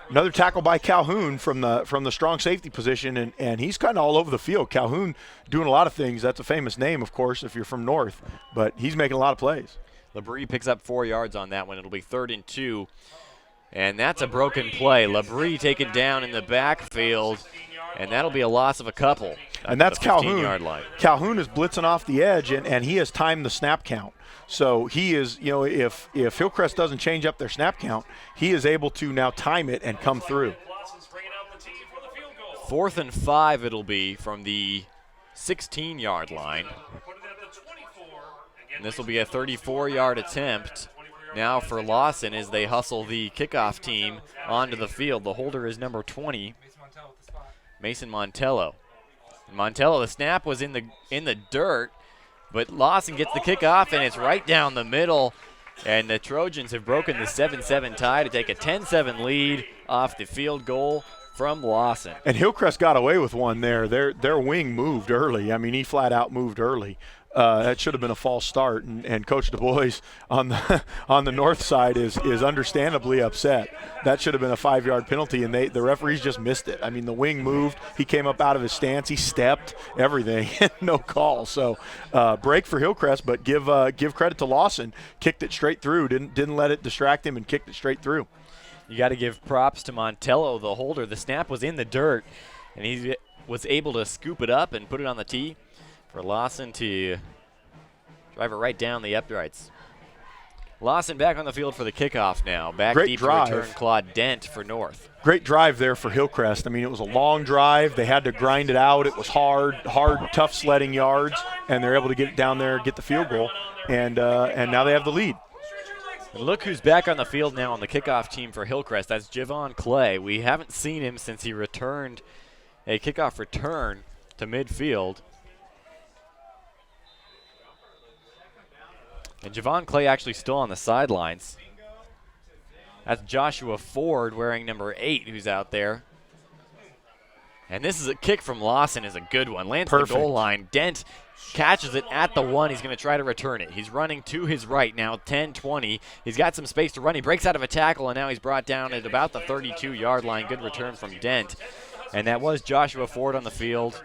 Another tackle by Calhoun from the strong safety position, and he's kind of all over the field. Calhoun doing a lot of things. That's a famous name, of course, if you're from North, but he's making a lot of plays. Labrie picks up 4 yards on that one. It'll be 3rd and 2. And that's a broken play. Labrie taken down in the backfield, and that'll be a loss of a couple. And that's Calhoun. 15-yard line. Calhoun is blitzing off the edge, and he has timed the snap count. So he is, if Hillcrest doesn't change up their snap count, he is able to now time it and come through. 4th and 5 it'll be from the 16-yard line. And this will be a 34-yard attempt now for Lawson as they hustle the kickoff team onto the field. The holder is number 20, Mason Montello. And Montello, the snap was in the dirt, but Lawson gets the kickoff, and it's right down the middle. And the Trojans have broken the 7-7 tie to take a 10-7 lead off the field goal from Lawson. And Hillcrest got away with one there. Their wing moved early. I mean, he flat out moved early. That should have been a false start, and Coach Du Bois on the north side is understandably upset. That should have been a 5-yard penalty, and the referees just missed it. I mean, the wing moved, he came up out of his stance, he stepped, everything, no call. So break for Hillcrest, but give credit to Lawson. Kicked it straight through, didn't let it distract him, and kicked it straight through. You got to give props to Montello, the holder. The snap was in the dirt, and he was able to scoop it up and put it on the tee for Lawson to drive it right down the uprights. Lawson back on the field for the kickoff now. Back Great deep drive. to return Claude Dent for North. Great drive there for Hillcrest. I mean, it was a long drive. They had to grind it out. It was hard, tough sledding yards, and they're able to get it down there, get the field goal, and now they have the lead. And look who's back on the field now on the kickoff team for Hillcrest. That's Javon Clay. We haven't seen him since he returned a kickoff return to midfield. And Javon Clay actually still on the sidelines. That's Joshua Ford wearing number 8 who's out there. And this is a kick from Lawson, is a good one. Lands the goal line. Dent catches it at the 1. He's going to try to return it. He's running to his right now, 10-20. He's got some space to run. He breaks out of a tackle, and now he's brought down at about the 32-yard line. Good return from Dent. And that was Joshua Ford on the field.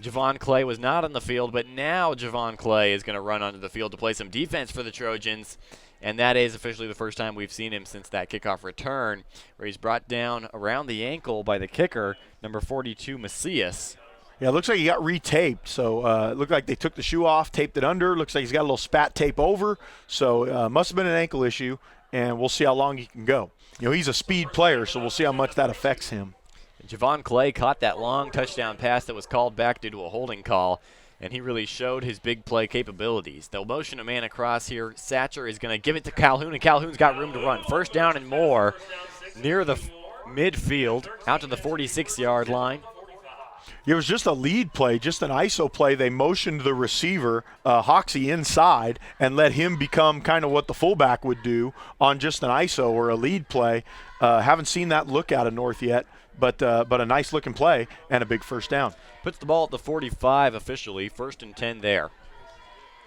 Javon Clay was not on the field, but now Javon Clay is going to run onto the field to play some defense for the Trojans, and that is officially the first time we've seen him since that kickoff return, where he's brought down around the ankle by the kicker, number 42, Macias. Yeah, it looks like he got retaped, so it looked like they took the shoe off, taped it under. Looks like he's got a little spat tape over, so must have been an ankle issue, and we'll see how long he can go. He's a speed player, so we'll see how much that affects him. Javon Clay caught that long touchdown pass that was called back due to a holding call, and he really showed his big play capabilities. They'll motion a man across here. Satcher is going to give it to Calhoun, and Calhoun's got room to run. First down and more near the midfield, out to the 46-yard line. It was just a lead play, just an ISO play. They motioned the receiver, Hoxie, inside and let him become kind of what the fullback would do on just an ISO or a lead play. Haven't seen that look out of North yet. But a nice-looking play and a big first down. Puts the ball at the 45 officially, 1st and 10 there.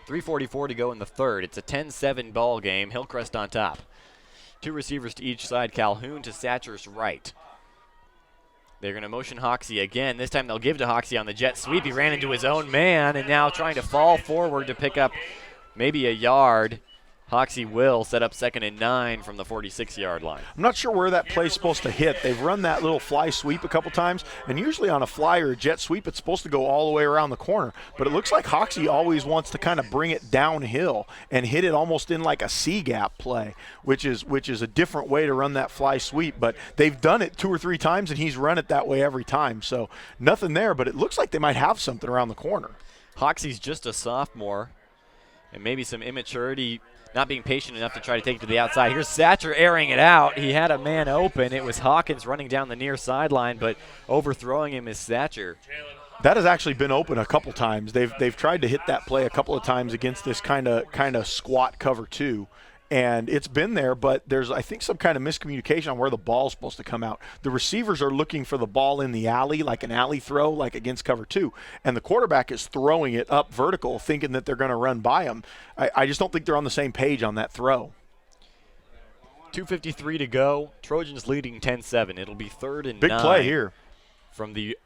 3:44 to go in the third. It's a 10-7 ball game. Hillcrest on top. 2 receivers to each side. Calhoun to Satcher's right. They're going to motion Hoxie again. This time they'll give to Hoxie on the jet sweep. He ran into his own man and now trying to fall forward to pick up maybe a yard. Hoxie will set up 2nd and 9 from the 46-yard line. I'm not sure where that play's supposed to hit. They've run that little fly sweep a couple times, and usually on a fly or a jet sweep, it's supposed to go all the way around the corner. But it looks like Hoxie always wants to kind of bring it downhill and hit it almost in like a C-gap play, which is a different way to run that fly sweep. But they've done it 2 or 3 times, and he's run it that way every time. So nothing there, but it looks like they might have something around the corner. Hoxie's just a sophomore, and maybe some immaturity, not being patient enough to try to take it to the outside. Here's Satcher airing it out. He had a man open. It was Hawkins running down the near sideline, but overthrowing him is Satcher. That has actually been open a couple times. They've tried to hit that play a couple of times against this kind of squat cover 2, and it's been there, but there's, I think, some kind of miscommunication on where the ball's supposed to come out. The receivers are looking for the ball in the alley, like an alley throw, like against cover 2, and the quarterback is throwing it up vertical, thinking that they're going to run by him. I just don't think they're on the same page on that throw. 2:53 to go. Trojans leading 10-7. It'll be 3rd and 9. Big play here. From the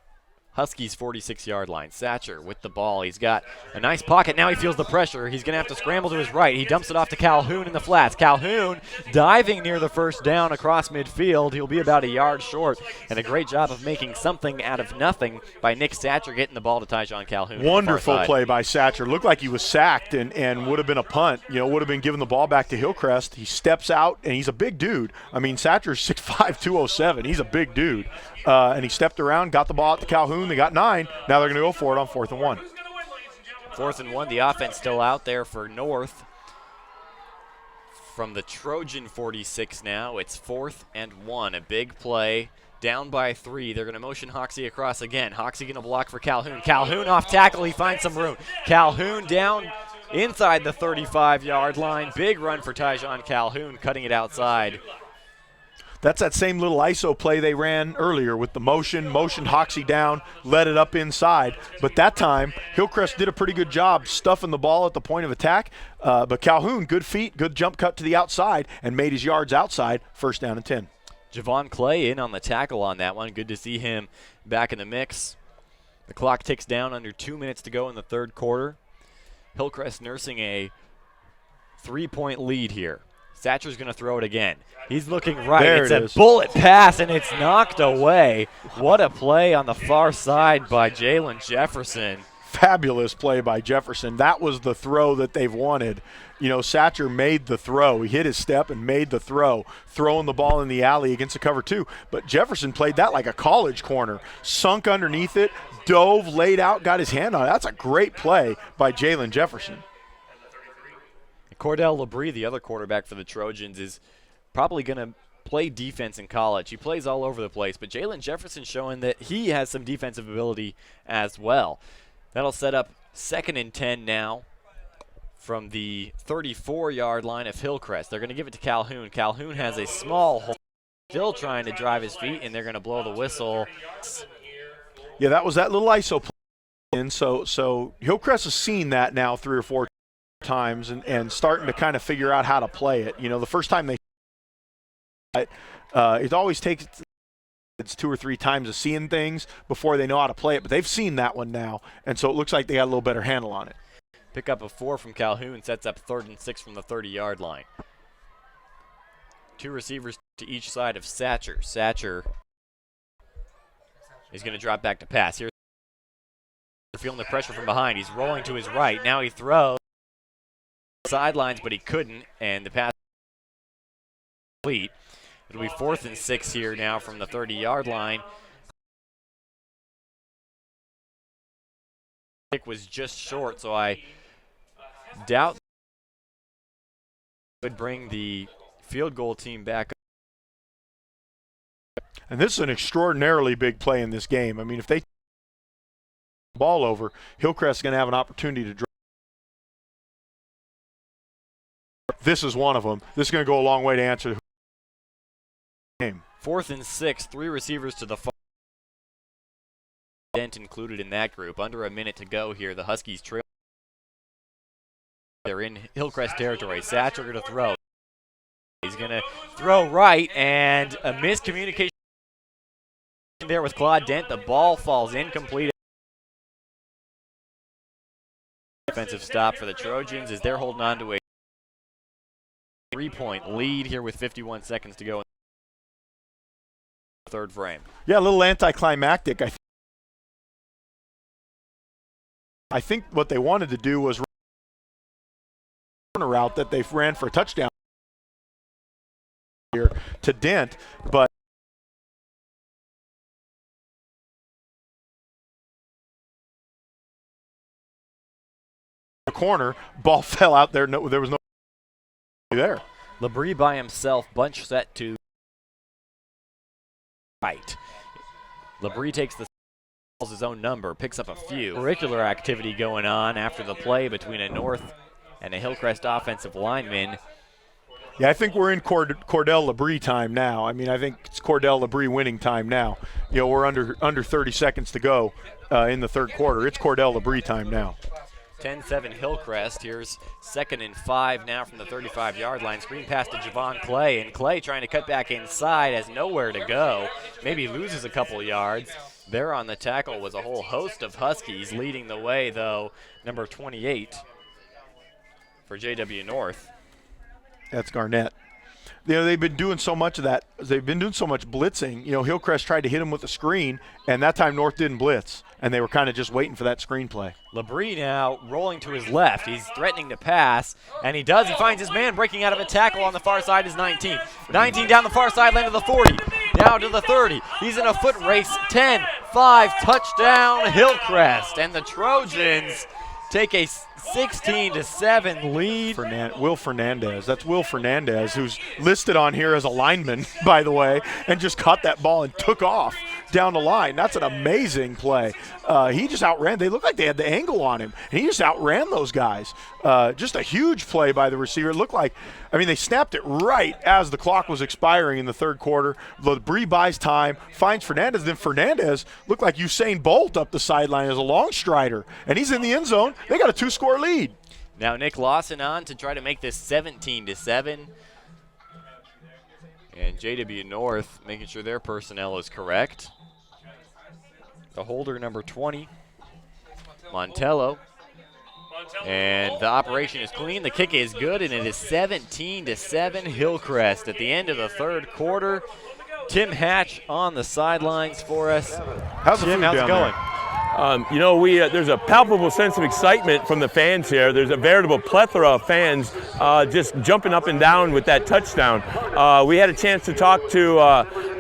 Huskies' 46-yard line. Satcher with the ball. He's got a nice pocket. Now he feels the pressure. He's going to have to scramble to his right. He dumps it off to Calhoun in the flats. Calhoun diving near the first down across midfield. He'll be about a yard short. And a great job of making something out of nothing by Nick Satcher getting the ball to Tyjon Calhoun. Wonderful play by Satcher. Looked like he was sacked and would have been a punt. Would have been giving the ball back to Hillcrest. He steps out, and he's a big dude. I mean, Satcher's 6'5", 207. He's a big dude. And he stepped around, got the ball out to Calhoun. They got 9. Now they're going to go for it on 4th and 1. 4th and 1. The offense still out there for North. From the Trojan 46 now, it's 4th and 1. A big play. Down by 3. They're going to motion Hoxie across again. Hoxie going to block for Calhoun. Calhoun off tackle. He finds some room. Calhoun down inside the 35-yard line. Big run for Tyjon Calhoun, cutting it outside. That's that same little ISO play they ran earlier with the motioned Hoxie down, let it up inside. But that time, Hillcrest did a pretty good job stuffing the ball at the point of attack. But Calhoun, good feet, good jump cut to the outside, and made his yards outside, 1st down and 10. Javon Clay in on the tackle on that one. Good to see him back in the mix. The clock ticks down, under 2 minutes to go in the 3rd quarter. Hillcrest nursing a 3-point lead here. Satcher's going to throw it again. He's looking right. It's a bullet pass, and it's knocked away. What a play on the far side by Jalen Jefferson. Fabulous play by Jefferson. That was the throw that they've wanted. Satcher made the throw. He hit his step and made the throw, throwing the ball in the alley against the cover 2. But Jefferson played that like a college corner, sunk underneath it, dove, laid out, got his hand on it. That's a great play by Jalen Jefferson. Cordell Labrie, the other quarterback for the Trojans, is probably going to play defense in college. He plays all over the place, but Jalen Jefferson showing that he has some defensive ability as well. That'll set up 2nd and 10 now from the 34-yard line of Hillcrest. They're going to give it to Calhoun. Calhoun has a small hole, still trying to drive his feet, and they're going to blow the whistle. Yeah, that was that little ISO play. And so Hillcrest has seen that now 3 or 4 times and starting to kind of figure out how to play it. The first time they it always takes 2 or 3 times of seeing things before they know how to play it, but they've seen that one now, and so it looks like they got a little better handle on it. Pick up a 4 from Calhoun, sets up 3rd and 6 from the 30-yard line. 2 receivers to each side of Satcher. Satcher is going to drop back to pass. Here, feeling the pressure from behind. He's rolling to his right. Now he throws sidelines, but he couldn't, and the pass complete. It'll be 4th and 6 here now from the 30-yard line. Kick was just short, so I doubt would bring the field goal team back. And this is an extraordinarily big play in this game. I mean, if they the ball over, Hillcrest is going to have an opportunity to drive. This is one of them. This is going to go a long way to answer the game. 4th and 6, 3 receivers to the far. Dent included in that group. Under a minute to go here. The Huskies trail. They're in Hillcrest territory. Satcher going to throw. He's going to throw right, and a miscommunication there with Claude Dent. The ball falls incomplete. Defensive stop for the Trojans as they're holding on to a 3-point lead here with 51 seconds to go in the 3rd frame. Yeah, a little anticlimactic. I think what they wanted to do was run a route that they ran for a touchdown here to Dent, but the corner, ball fell out there. No, there was no there. Labrie by himself, bunch set to right. Labrie takes the his own number, picks up a few. Curricular activity going on after the play between a North and a Hillcrest offensive lineman. Yeah, I think we're in Cordell Labrie time now. I mean, I think it's Cordell Labrie winning time now. You know, we're under 30 seconds to go in the third quarter. It's Cordell Labrie time now. 10-7 Hillcrest. Here's 2nd and 5 now from the 35-yard line. Screen pass to Javon Clay, and Clay trying to cut back inside, has nowhere to go. Maybe loses a couple yards. There on the tackle was a whole host of Huskies. Leading the way, though, number 28 for JW North. That's Garnett. You know, they've been doing so much of that. They've been doing so much blitzing. You know, Hillcrest tried to hit him with a screen, and that time North didn't blitz, and they were kind of just waiting for that screen play. Labrie now rolling to his left. He's threatening to pass, and he does. He finds his man breaking out of a tackle on the far side is 19. 19 down the far sideline to the 40, now to the 30. He's in a foot race. 10-5, touchdown Hillcrest, and the Trojans take a 16-7 lead. Will Fernandez. That's Will Fernandez, who's listed on here as a lineman, by the way, and just caught that ball and took off down the line. That's an amazing play. He just outran. They looked like they had the angle on him, and he just outran those guys. Just a huge play by the receiver. It looked like, I mean, they snapped it right as the clock was expiring in the third quarter. Labrie buys time, finds Fernandez. Then Fernandez looked like Usain Bolt up the sideline as a long strider, and he's in the end zone. They got a 2-score lead. Now Nick Lawson on to try to make this 17-7. And JW North making sure their personnel is correct. The holder, number 20, Montello. And the operation is clean. The kick is good, and it is 17-7 Hillcrest at the end of the third quarter. Tim Hatch on the sidelines for us. How's Tim, how's it going? You know, there's a palpable sense of excitement from the fans here. There's a veritable plethora of fans just jumping up and down with that touchdown. We had a chance to talk to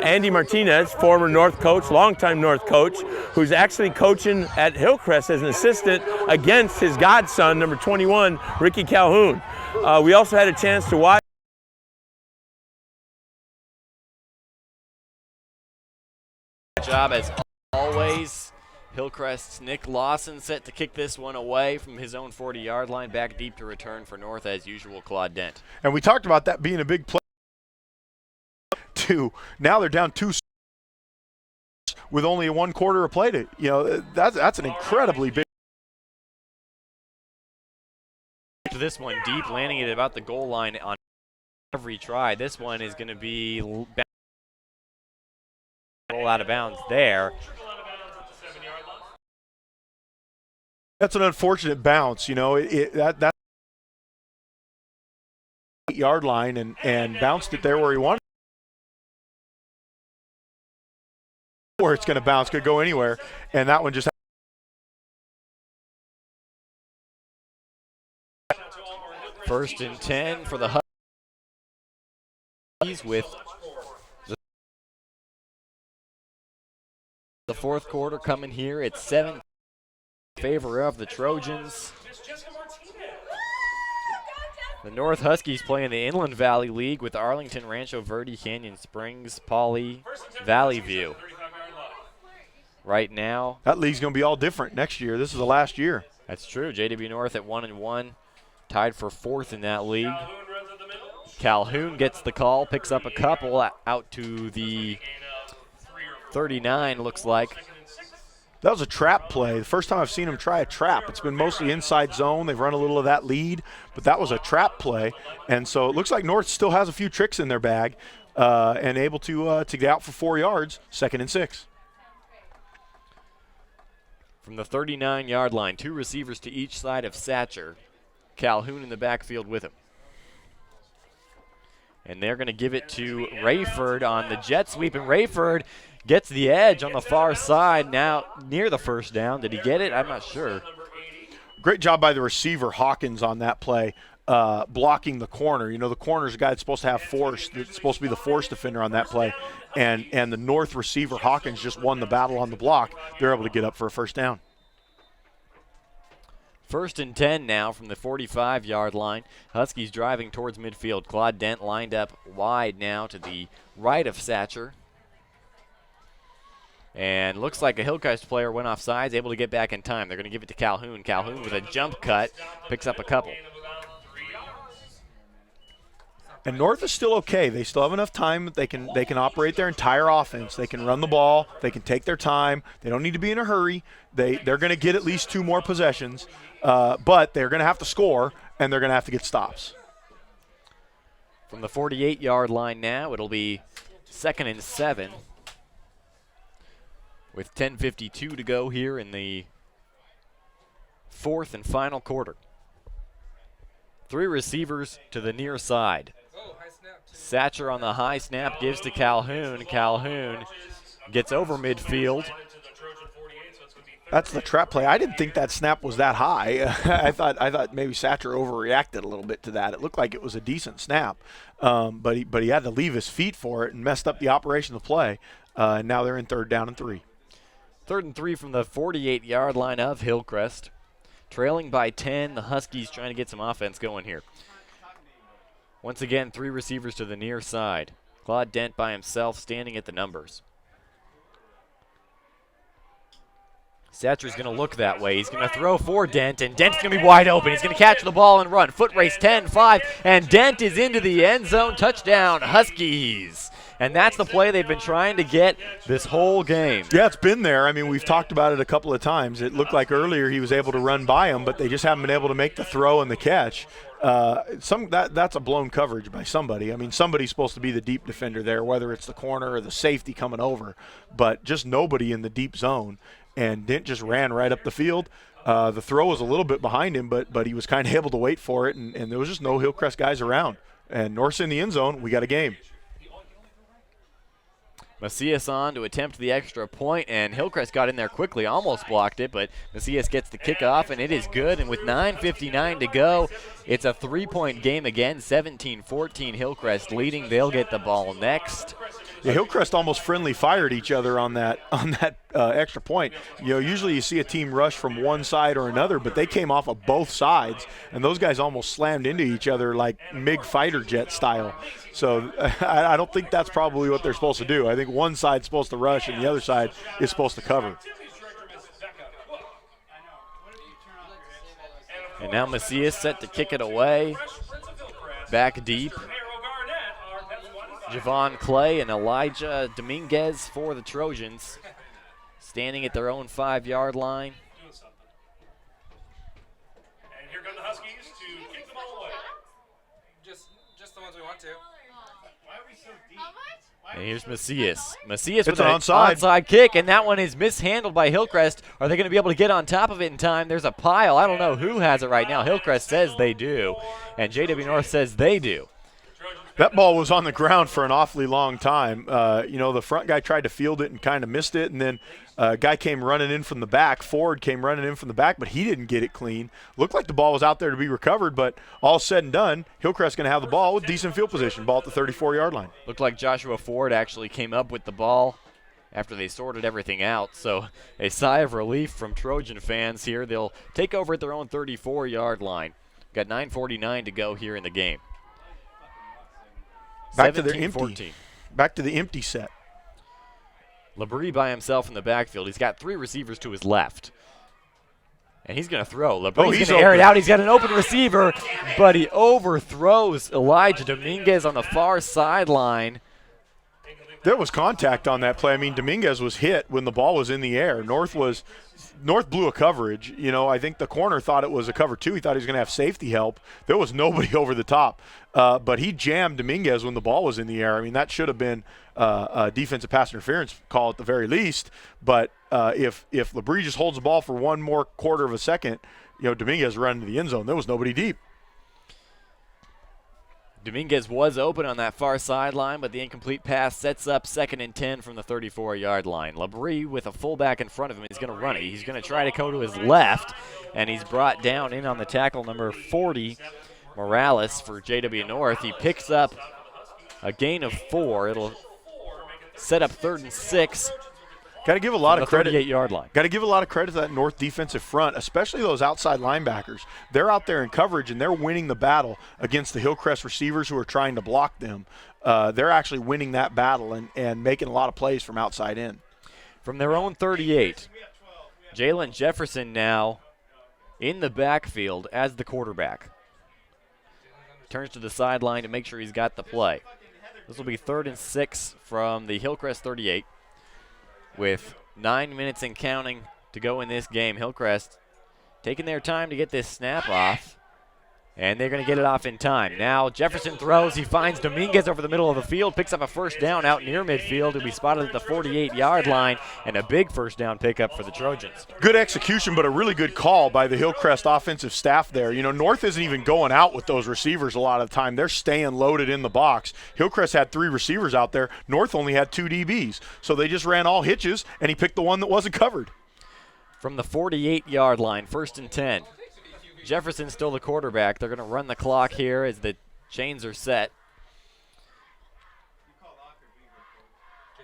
Andy Martinez, former North coach, longtime North coach, who's actually coaching at Hillcrest as an assistant against his godson, number 21, Ricky Calhoun. We also had a chance to watch job as always. Hillcrest's Nick Lawson set to kick this one away from his own 40-yard line, back deep to return for North as usual, Claude Dent. And we talked about that being a big play. Now they're down 2 with only a 1 quarter of play to, you know, that's an incredibly big. This one deep, landing it about the goal line on every try. This one is going to be roll out of bounds there. That's an unfortunate bounce, you know. That 8-yard line and bounced it there where he wanted. Where it's going to bounce, could go anywhere, and that one just. First and 10 for the Huskies with the fourth quarter coming here. It's 7 in favor of the Trojans. The North Huskies play in the Inland Valley League with Arlington, Rancho Verde, Canyon Springs, Pauley, Valley View. Right now, that league's going to be all different next year. This is the last year. That's true. JW North at 1-1, tied for 4th in that league. Calhoun gets the call, picks up a couple out to the 39, looks like. That was a trap play. The first time I've seen him try a trap. It's been mostly inside zone. They've run a little of that lead, but that was a trap play. And so it looks like North still has a few tricks in their bag and able to get out for 4 yards, 2nd and 6. From the 39-yard line, 2 receivers to each side of Satcher. Calhoun in the backfield with him. And they're going to give it to Rayford on the jet sweep, and Rayford gets the edge on the far side now near the first down. Did he get it? I'm not sure. Great job by the receiver, Hawkins, on that play, blocking the corner. You know, the corner's a guy that's supposed to have force. It's supposed to be the force defender on that play. And the North receiver, Hawkins, just won the battle on the block. They're able to get up for a first down. 1st and 10 now from the 45-yard line. Huskies driving towards midfield. Claude Dent lined up wide now to the right of Satcher. And looks like a Hillcrest player went off sides, able to get back in time. They're going to give it to Calhoun. Calhoun with a jump cut, picks up a couple. And North is still okay. They still have enough time that they can operate their entire offense. They can run the ball. They can take their time. They don't need to be in a hurry. They're going to get at least 2 more possessions, but they're going to have to score, and they're going to have to get stops. From the 48-yard line now, it'll be 2nd and 7 with 10:52 to go here in the 4th and final quarter. 3 receivers to the near side. Satcher on the high snap gives to Calhoun. Calhoun gets over midfield. That's the trap play. I didn't think that snap was that high. I thought maybe Satcher overreacted a little bit to that. It looked like it was a decent snap, but he had to leave his feet for it and messed up the operation of the play. And now they're in 3rd down and 3. 3rd and 3 from the 48-yard line of Hillcrest. Trailing by 10, the Huskies trying to get some offense going here. Once again, 3 receivers to the near side. Claude Dent by himself standing at the numbers. Satcher's going to look that way. He's going to throw for Dent, and Dent's going to be wide open. He's going to catch the ball and run. Foot race 10-5, and Dent is into the end zone. Touchdown, Huskies. And that's the play they've been trying to get this whole game. Yeah, it's been there. I mean, we've talked about it a couple of times. It looked like earlier he was able to run by him, but they just haven't been able to make the throw and the catch. That's a blown coverage by somebody. I mean, somebody's supposed to be the deep defender there, whether it's the corner or the safety coming over, but just nobody in the deep zone. And Dent just ran right up the field. The throw was a little bit behind him, but he was kind of able to wait for it, and there was just no Hillcrest guys around. And North's in the end zone. We got a game. Macias on to attempt the extra point, and Hillcrest got in there quickly, almost blocked it, but Macias gets the kickoff, and it is good. And with 9:59 to go, it's a 3-point game again, 17-14 Hillcrest leading. They'll get the ball next. Yeah, Hillcrest almost friendly fired each other on that extra point. You know, usually you see a team rush from one side or another, but they came off of both sides, and those guys almost slammed into each other like MiG fighter jet style. So I don't think that's probably what they're supposed to do. I think one side's supposed to rush and the other side is supposed to cover. And now Macias set to kick it away. Back deep. Javon Clay and Elijah Dominguez for the Trojans, standing at their own 5-yard line. And here come the Huskies to kick the ball away. Just the ones we want to. Why are we so deep? And here's Macias. Macias with an an onside. onside kick, and that one is mishandled by Hillcrest. Are they going to be able to get on top of it in time? There's a pile. I don't know who has it right now. Hillcrest says they do, and JW North says they do. That ball was on the ground for an awfully long time. The front guy tried to field it and kind of missed it, and then a guy came running in from the back. Ford came running in from the back, but he didn't get it clean. Looked like the ball was out there to be recovered, but all said and done, Hillcrest's going to have the ball with decent field position, ball at the 34-yard line. Looked like Joshua Ford actually came up with the ball after they sorted everything out. So a sigh of relief from Trojan fans here. They'll take over at their own 34-yard line. Got 9:49 to go here in the game. Back to their 17-14. Back to the empty set. Labrie by himself in the backfield. He's got 3 receivers to his left. And he's going to throw. Labrie's going to air it out. He's got an open receiver, but he overthrows Elijah Dominguez on the far sideline. There was contact on that play. I mean, Dominguez was hit when the ball was in the air. North blew a coverage. You know, I think the corner thought it was a cover 2. He thought he was going to have safety help. There was nobody over the top. But he jammed Dominguez when the ball was in the air. I mean, that should have been a defensive pass interference call at the very least. But if Labrie just holds the ball for one more quarter of a second, Dominguez ran into the end zone. There was nobody deep. Dominguez was open on that far sideline, but the incomplete pass sets up 2nd and 10 from the 34-yard line. Labrie with a fullback in front of him is going to run it. He's going to try to go to his left, and he's brought down in on the tackle, number 40, Morales for JW North. He picks up a gain of 4. It'll set up 3rd and 6. Got to give a lot of credit. 38-yard line. Got to give a lot of credit to that North defensive front, especially those outside linebackers. They're out there in coverage, and they're winning the battle against the Hillcrest receivers who are trying to block them. They're actually winning that battle and making a lot of plays from outside in. From their own 38, Jalen Jefferson now in the backfield as the quarterback. turns to the sideline to make sure he's got the play. This will be 3rd and 6 from the Hillcrest 38 with 9 minutes and counting to go in this game. Hillcrest taking their time to get this snap off, and they're going to get it off in time. Now Jefferson throws. He finds Dominguez over the middle of the field, picks up a first down out near midfield. He'll be spotted at the 48-yard line, and a big first down pickup for the Trojans. Good execution, but a really good call by the Hillcrest offensive staff there. You know, North isn't even going out with those receivers a lot of the time. They're staying loaded in the box. Hillcrest had 3 receivers out there. North only had 2 DBs. So they just ran all hitches, and he picked the one that wasn't covered. From the 48-yard line, 1st and 10. Jefferson's still the quarterback. They're going to run the clock here as the chains are set.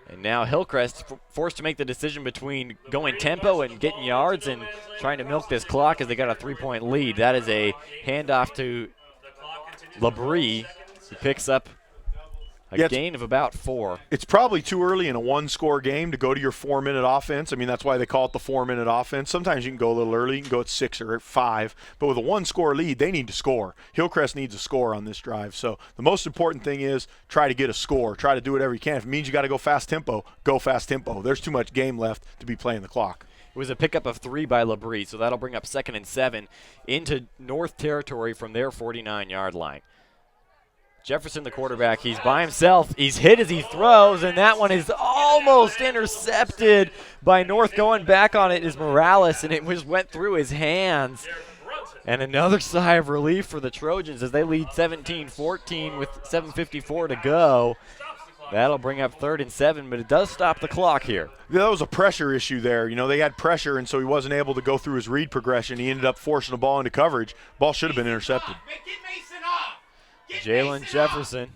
And now Hillcrest forced to make the decision between going tempo and getting yards and trying to milk this clock as they got a 3-point lead. That is a handoff to Labrie, who picks up a gain of about 4. It's probably too early in a 1-score game to go to your 4-minute offense. I mean, that's why they call it the 4-minute offense. Sometimes you can go a little early. You can go at 6 or at 5. But with a 1-score lead, they need to score. Hillcrest needs a score on this drive. So the most important thing is try to get a score. Try to do whatever you can. If it means you got to go fast tempo, go fast tempo. There's too much game left to be playing the clock. It was a pickup of 3 by Labrie, so that'll bring up 2nd and 7 into North territory from their 49-yard line. Jefferson, the quarterback, he's by himself. He's hit as he throws, and that one is almost intercepted by North. Going back on it is Morales, and it just went through his hands. And another sigh of relief for the Trojans as they lead 17-14 with 7:54 to go. That'll bring up 3rd and 7, but it does stop the clock here. That was a pressure issue there. You know, they had pressure, and so he wasn't able to go through his read progression. He ended up forcing the ball into coverage. Ball should have been intercepted. Jalen Jefferson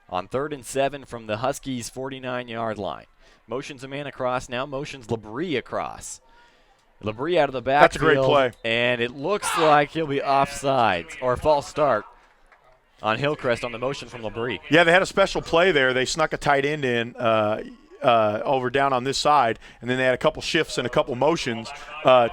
on 3rd and 7 from the Huskies' 49-yard line. Motions a man across now, motions Labrie across. Labrie out of the backfield. That's a great play. And it looks like he'll be offsides, or a false start on Hillcrest on the motion from Labrie. Yeah, they had a special play there. They snuck a tight end in over down on this side, and then they had a couple shifts and a couple motions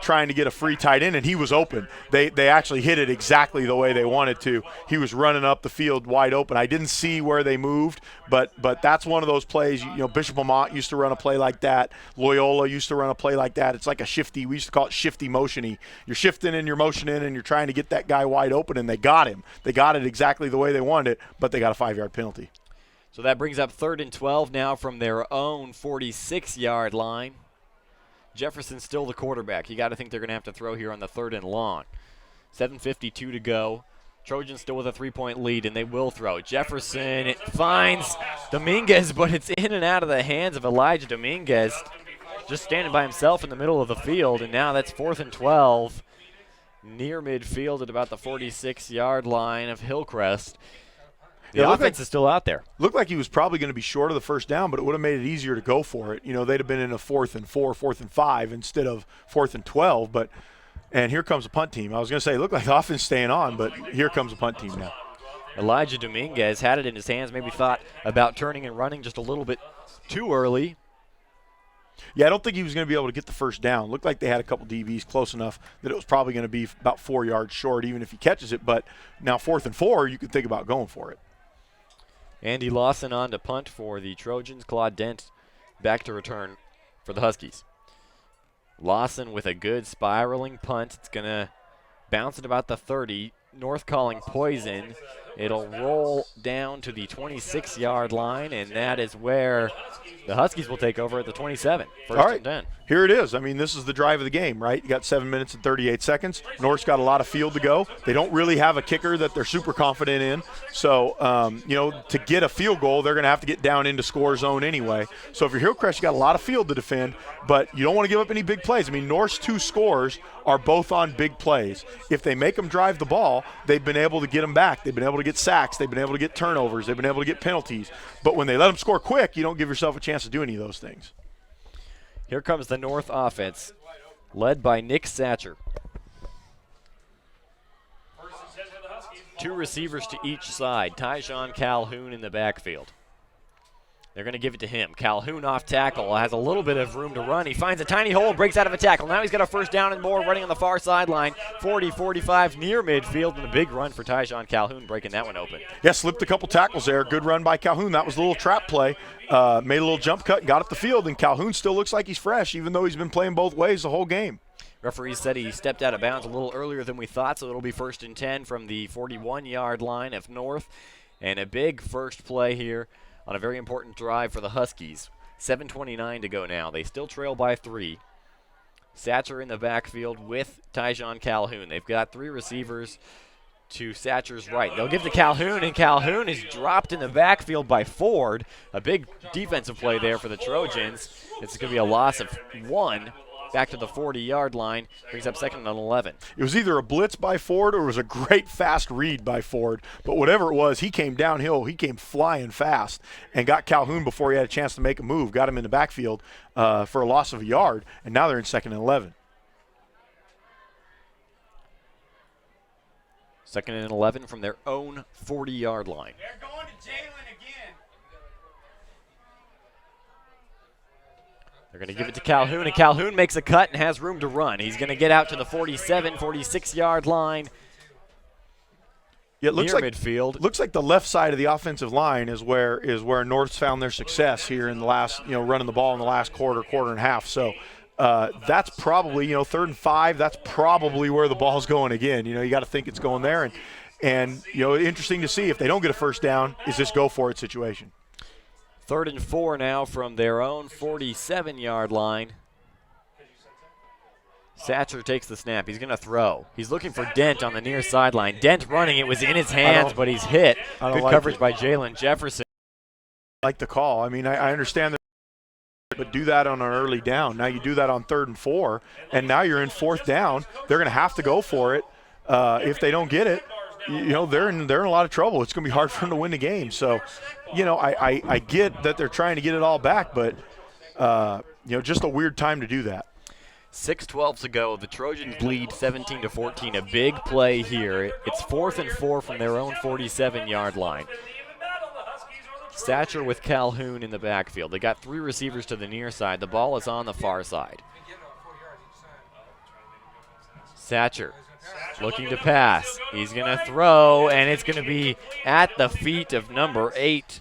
trying to get a free tight end, and he was open. They actually hit it exactly the way they wanted to. He was running up the field wide open. I didn't see where they moved, but that's one of those plays. You know, Bishop Lamont used to run a play like that. Loyola used to run a play like that. It's like a shifty. We used to call it shifty motiony. You're shifting and you're motioning and you're trying to get that guy wide open, and they got him. They got it exactly the way they wanted it, but they got a 5-yard penalty. So that brings up 3rd and 12 now from their own 46-yard line. Jefferson's still the quarterback. You got to think they're going to have to throw here on the 3rd and long. 7:52 to go. Trojans still with a 3-point lead, and they will throw. Jefferson, it finds Dominguez, but it's in and out of the hands of Elijah Dominguez, just standing by himself in the middle of the field, and now that's 4th and 12 near midfield at about the 46-yard line of Hillcrest. The offense is still out there. Looked like he was probably going to be short of the first down, but it would have made it easier to go for it. You know, they'd have been in a 4th and 4, 4th and 5 instead of 4th and 12. And here comes a punt team. I was going to say, it looked like the offense staying on, but here comes a punt team now. Elijah Dominguez had it in his hands, maybe thought about turning and running just a little bit too early. Yeah, I don't think he was going to be able to get the first down. Looked like they had a couple DBs close enough that it was probably going to be about 4 yards short, even if he catches it. But now 4th and 4, you could think about going for it. Andy Lawson on to punt for the Trojans. Claude Dent back to return for the Huskies. Lawson with a good spiraling punt. It's going to bounce at about the 30. North calling poison. It'll roll down to the 26-yard line, and that is where the Huskies will take over at the 27. First All right, and 10. Here it is. I mean, this is the drive of the game, right? You got 7 minutes and 38 seconds. North's got a lot of field to go. They don't really have a kicker that they're super confident in. So, you know, to get a field goal, they're going to have to get down into score zone anyway. So if you're Hillcrest, you got a lot of field to defend, but you don't want to give up any big plays. I mean, North's 2 scores are both on big plays. If they make them drive the ball, they've been able to get them back. They've been able to get sacks. They've been able to get turnovers. They've been able to get penalties. But when they let them score quick, you don't give yourself a chance to do any of those things. Here comes the North offense, led by Nick Satcher. 2 receivers to each side. Tyjon Calhoun in the backfield. They're going to give it to him. Calhoun off tackle, has a little bit of room to run. He finds a tiny hole, breaks out of a tackle. Now he's got a first down and more, running on the far sideline. 40-45 near midfield, and a big run for Tyjon Calhoun, breaking that one open. Yeah, slipped a couple tackles there. Good run by Calhoun. That was a little trap play. Made a little jump cut, got up the field, and Calhoun still looks like he's fresh, even though he's been playing both ways the whole game. Referee said he stepped out of bounds a little earlier than we thought, so it'll be 1st and 10 from the 41-yard line of North. And a big first play here on a very important drive for the Huskies. 7:29 to go now. They still trail by 3. Satcher in the backfield with Tyjon Calhoun. They've got 3 receivers to Satcher's right. They'll give to Calhoun, and Calhoun is dropped in the backfield by Ford. A big defensive play there for the Trojans. It's going to be a loss of 1. Back to the 40-yard line, brings up 2nd and 11. It was either a blitz by Ford or it was a great fast read by Ford. But whatever it was, he came downhill. He came flying fast and got Calhoun before he had a chance to make a move. Got him in the backfield for a loss of a yard, and now they're in 2nd and 11. 2nd and 11 from their own 40-yard line. They're going to Jalen again. They're going to give it to Calhoun, and Calhoun makes a cut and has room to run. He's going to get out to the 47, 46-yard line. Yeah, it looks near like midfield. Looks like the left side of the offensive line is where North's found their success here in the last, running the ball in the last quarter and a half. So that's probably, 3rd and 5. That's probably where the ball's going again. You got to think it's going there, and interesting to see if they don't get a first down, is this go for it situation. 3rd and 4 now from their own 47-yard line. Satcher takes the snap. He's going to throw. He's looking for Dent on the near sideline. Dent running. It was in his hands, but he's hit. Good coverage by Jalen Jefferson. I like the call. I mean, I understand that, but do that on an early down. Now you do that on 3rd and 4, and now you're in 4th down. They're going to have to go for it. If they don't get it, they're in a lot of trouble. It's going to be hard for them to win the game. So, I get that they're trying to get it all back, but just a weird time to do that. 6:12 to go. The Trojans lead 17-14. A big play here. It's 4th and 4 from their own 47-yard line. Satcher with Calhoun in the backfield. They got 3 receivers to the near side. The ball is on the far side. Satcher looking to pass. He's going to throw, and it's going to be at the feet of number 8,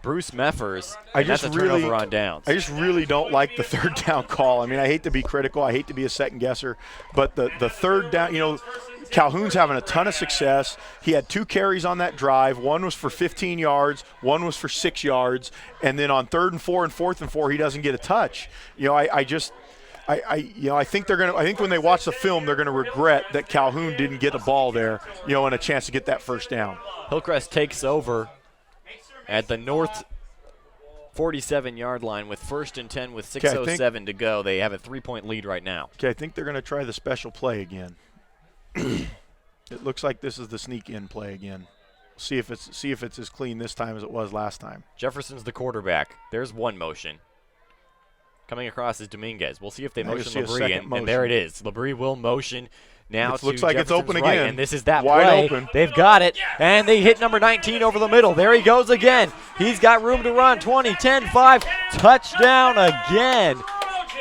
Bruce Meffers. That's a turnover on downs. I just really don't like the 3rd down call. I mean, I hate to be critical. I hate to be a second guesser. But the 3rd down, Calhoun's having a ton of success. He had 2 carries on that drive. One was for 15 yards. One was for 6 yards. And then on 3rd and 4 and 4th and 4, he doesn't get a touch. I think they're going to. I think when they watch the film, they're going to regret that Calhoun didn't get a ball there, and a chance to get that first down. Hillcrest takes over at the North 47-yard line with 1st and 10 with 6:07 to go. They have a 3-point lead right now. Okay, I think they're going to try the special play again. It looks like this is the sneak-in play again. See if it's as clean this time as it was last time. Jefferson's the quarterback. There's one motion. Coming across is Dominguez. We'll see if they motion Labrie, and there it is. Labrie will motion now. It looks like it's open right, again. And this is that wide play. Open. They've got it, and they hit number 19 over the middle. There he goes again. He's got room to run. 20, 10, 5, touchdown again.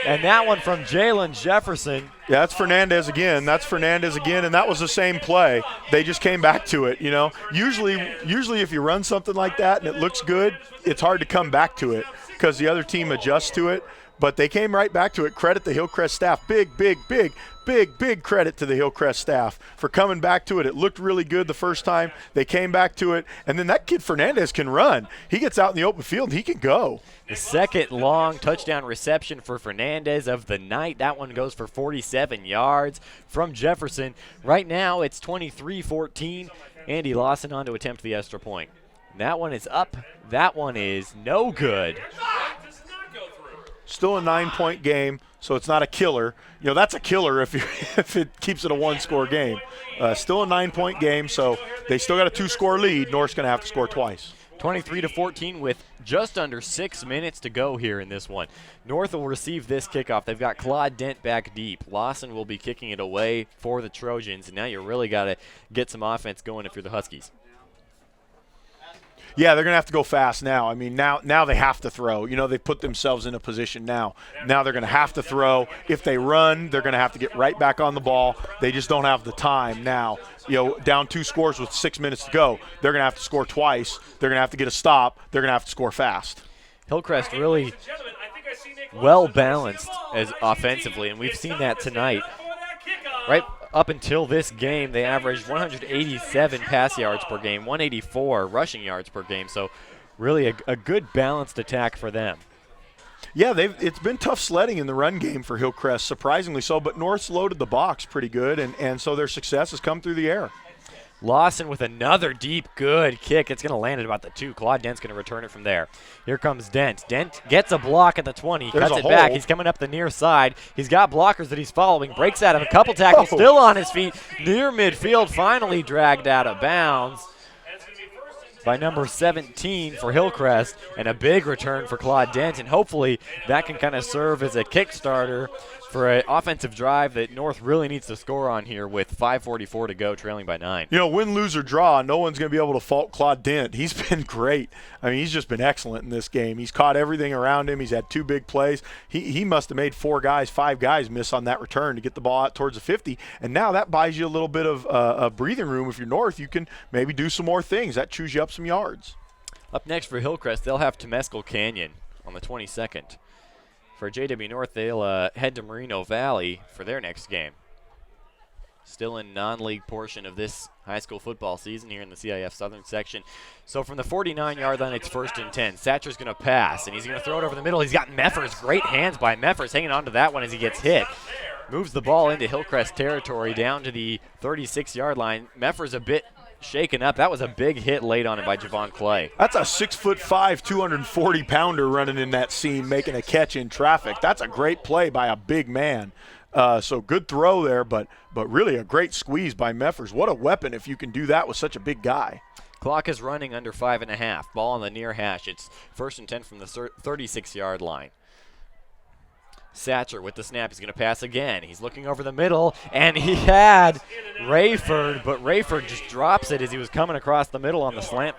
And that one from Jalen Jefferson. Yeah, that's Fernandez again. And that was the same play. They just came back to it, Usually if you run something like that and it looks good, it's hard to come back to it because the other team adjusts to it. But they came right back to it. Credit the Hillcrest staff. Big credit to the Hillcrest staff for coming back to it. It looked really good the first time. They came back to it. And then that kid Fernandez can run. He gets out in the open field and he can go. The second long touchdown reception for Fernandez of the night. That one goes for 47 yards from Jefferson. Right now it's 23-14. Andy Lawson on to attempt the extra point. That one is up. That one is no good. Still a 9-point game, so it's not a killer. That's a killer if it keeps it a 1-score game. Still a 9-point game, so they still got a 2-score lead. North's going to have to score twice. 23-14 with just under 6 minutes to go here in this one. North will receive this kickoff. They've got Claude Dent back deep. Lawson will be kicking it away for the Trojans, and now you really got to get some offense going if you're the Huskies. Yeah, they're going to have to go fast now. I mean, now they have to throw. You know, they put themselves in a position now. Now they're going to have to throw. If they run, they're going to have to get right back on the ball. They just don't have the time now. You know, down 2 scores with 6 minutes to go. They're going to have to score twice. They're going to have to get a stop. They're going to have to score fast. Hillcrest really well balanced as offensively, and we've seen that tonight. Right up until this game, they averaged 187 pass yards per game, 184 rushing yards per game. So really a good balanced attack for them. Yeah, it's been tough sledding in the run game for Hillcrest, surprisingly so, but North's loaded the box pretty good, and so their success has come through the air. Lawson with another deep, good kick. It's going to land at about the 2. Claude Dent's going to return it from there. Here comes Dent. Dent gets a block at the 20. There's cuts it back. He's coming up the near side. He's got blockers that he's following. Breaks out of a couple tackles. Still on his feet. Near midfield. Finally dragged out of bounds by number 17 for Hillcrest. And a big return for Claude Dent. And hopefully that can kind of serve as a Kickstarter for an offensive drive that North really needs to score on here with 5:44 to go, trailing by 9. You know, win, lose, or draw, no one's going to be able to fault Claude Dent. He's been great. I mean, he's just been excellent in this game. He's caught everything around him. He's had 2 big plays. He must have made 5 guys miss on that return to get the ball out towards the 50. And now that buys you a little bit of a breathing room. If you're North, you can maybe do some more things. That chews you up some yards. Up next for Hillcrest, they'll have Temescal Canyon on the 22nd. For JW North, they'll head to Moreno Valley for their next game. Still in non-league portion of this high school football season here in the CIF Southern section. So from the 49-yard line, it's 1st and 10. Satcher's going to pass, and he's going to throw it over the middle. He's got Meffers. Great hands by Meffers, hanging on to that one as he gets hit. Moves the ball into Hillcrest territory down to the 36-yard line. Meffers a bit shaken up. That was a big hit laid on it by Javon Clay. That's a 6'5", 240-pounder running in that seam, making a catch in traffic. That's a great play by a big man. So good throw there, but really a great squeeze by Meffers. What a weapon if you can do that with such a big guy. Clock is running under 5.5. Ball on the near hash. It's 1st and 10 from the 36-yard line. Satcher with the snap. He's going to pass again. He's looking over the middle, and he had Rayford, but Rayford just drops it as he was coming across the middle on the slant.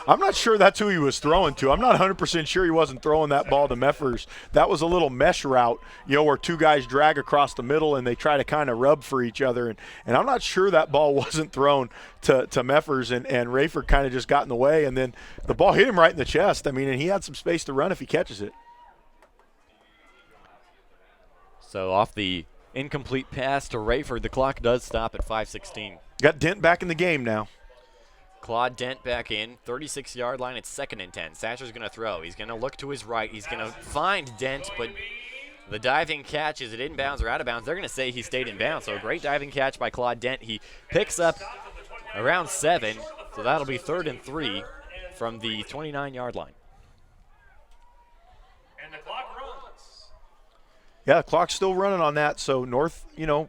I'm not sure that's who he was throwing to. I'm not 100% sure he wasn't throwing that ball to Meffers. That was a little mesh route, you know, where 2 guys drag across the middle and they try to kind of rub for each other. And I'm not sure that ball wasn't thrown to Meffers, and Rayford kind of just got in the way, and then the ball hit him right in the chest. I mean, and he had some space to run if he catches it. So off the incomplete pass to Rayford, the clock does stop at 5:16. Got Dent back in the game now. Claude Dent back in, 36-yard line. It's 2nd and 10. Satcher's going to throw. He's going to look to his right. He's going to find Dent, but the diving catch, is it in bounds or out of bounds? They're going to say he stayed in bounds. So a great diving catch by Claude Dent. He picks up around 7, so that'll be 3rd and 3 from the 29-yard line. And the clock runs. Yeah, the clock's still running on that. So North, you know,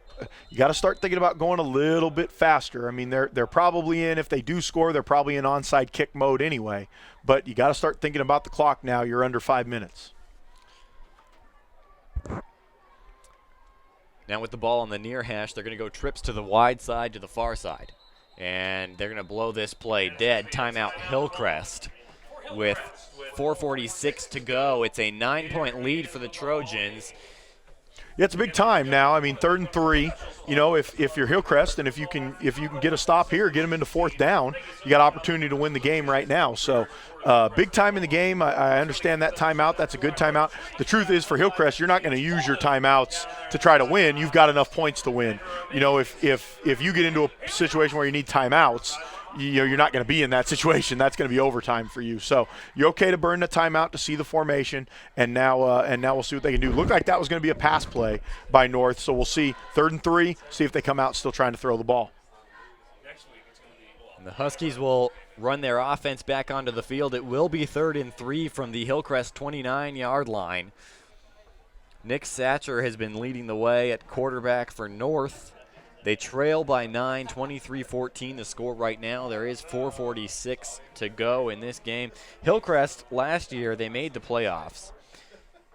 you got to start thinking about going a little bit faster. I mean, they're probably in, if they do score, they're probably in onside kick mode anyway. But you got to start thinking about the clock now. You're under 5 minutes. Now with the ball on the near hash, they're going to go trips to the wide side to the far side. And they're going to blow this play dead. Timeout Hillcrest with 4:46 to go. It's a 9-point lead for the Trojans. Yeah, it's a big time now. I mean, 3rd and 3. You know, if you're Hillcrest and if you can get a stop here, get them into 4th down, you got opportunity to win the game right now. So big time in the game. I understand that timeout. That's a good timeout. The truth is, for Hillcrest, you're not going to use your timeouts to try to win. You've got enough points to win. You know, if you get into a situation where you need timeouts, you know, you're not going to be in that situation. That's going to be overtime for you. So you're okay to burn the timeout to see the formation, and now we'll see what they can do. Looked like that was going to be a pass play by North, so we'll see 3rd and 3, see if they come out still trying to throw the ball. And the Huskies will run their offense back onto the field. It will be 3rd and 3 from the Hillcrest 29-yard line. Nick Satcher has been leading the way at quarterback for North. They trail by 9, 23-14 the score right now. There is 4:46 to go in this game. Hillcrest, last year, they made the playoffs.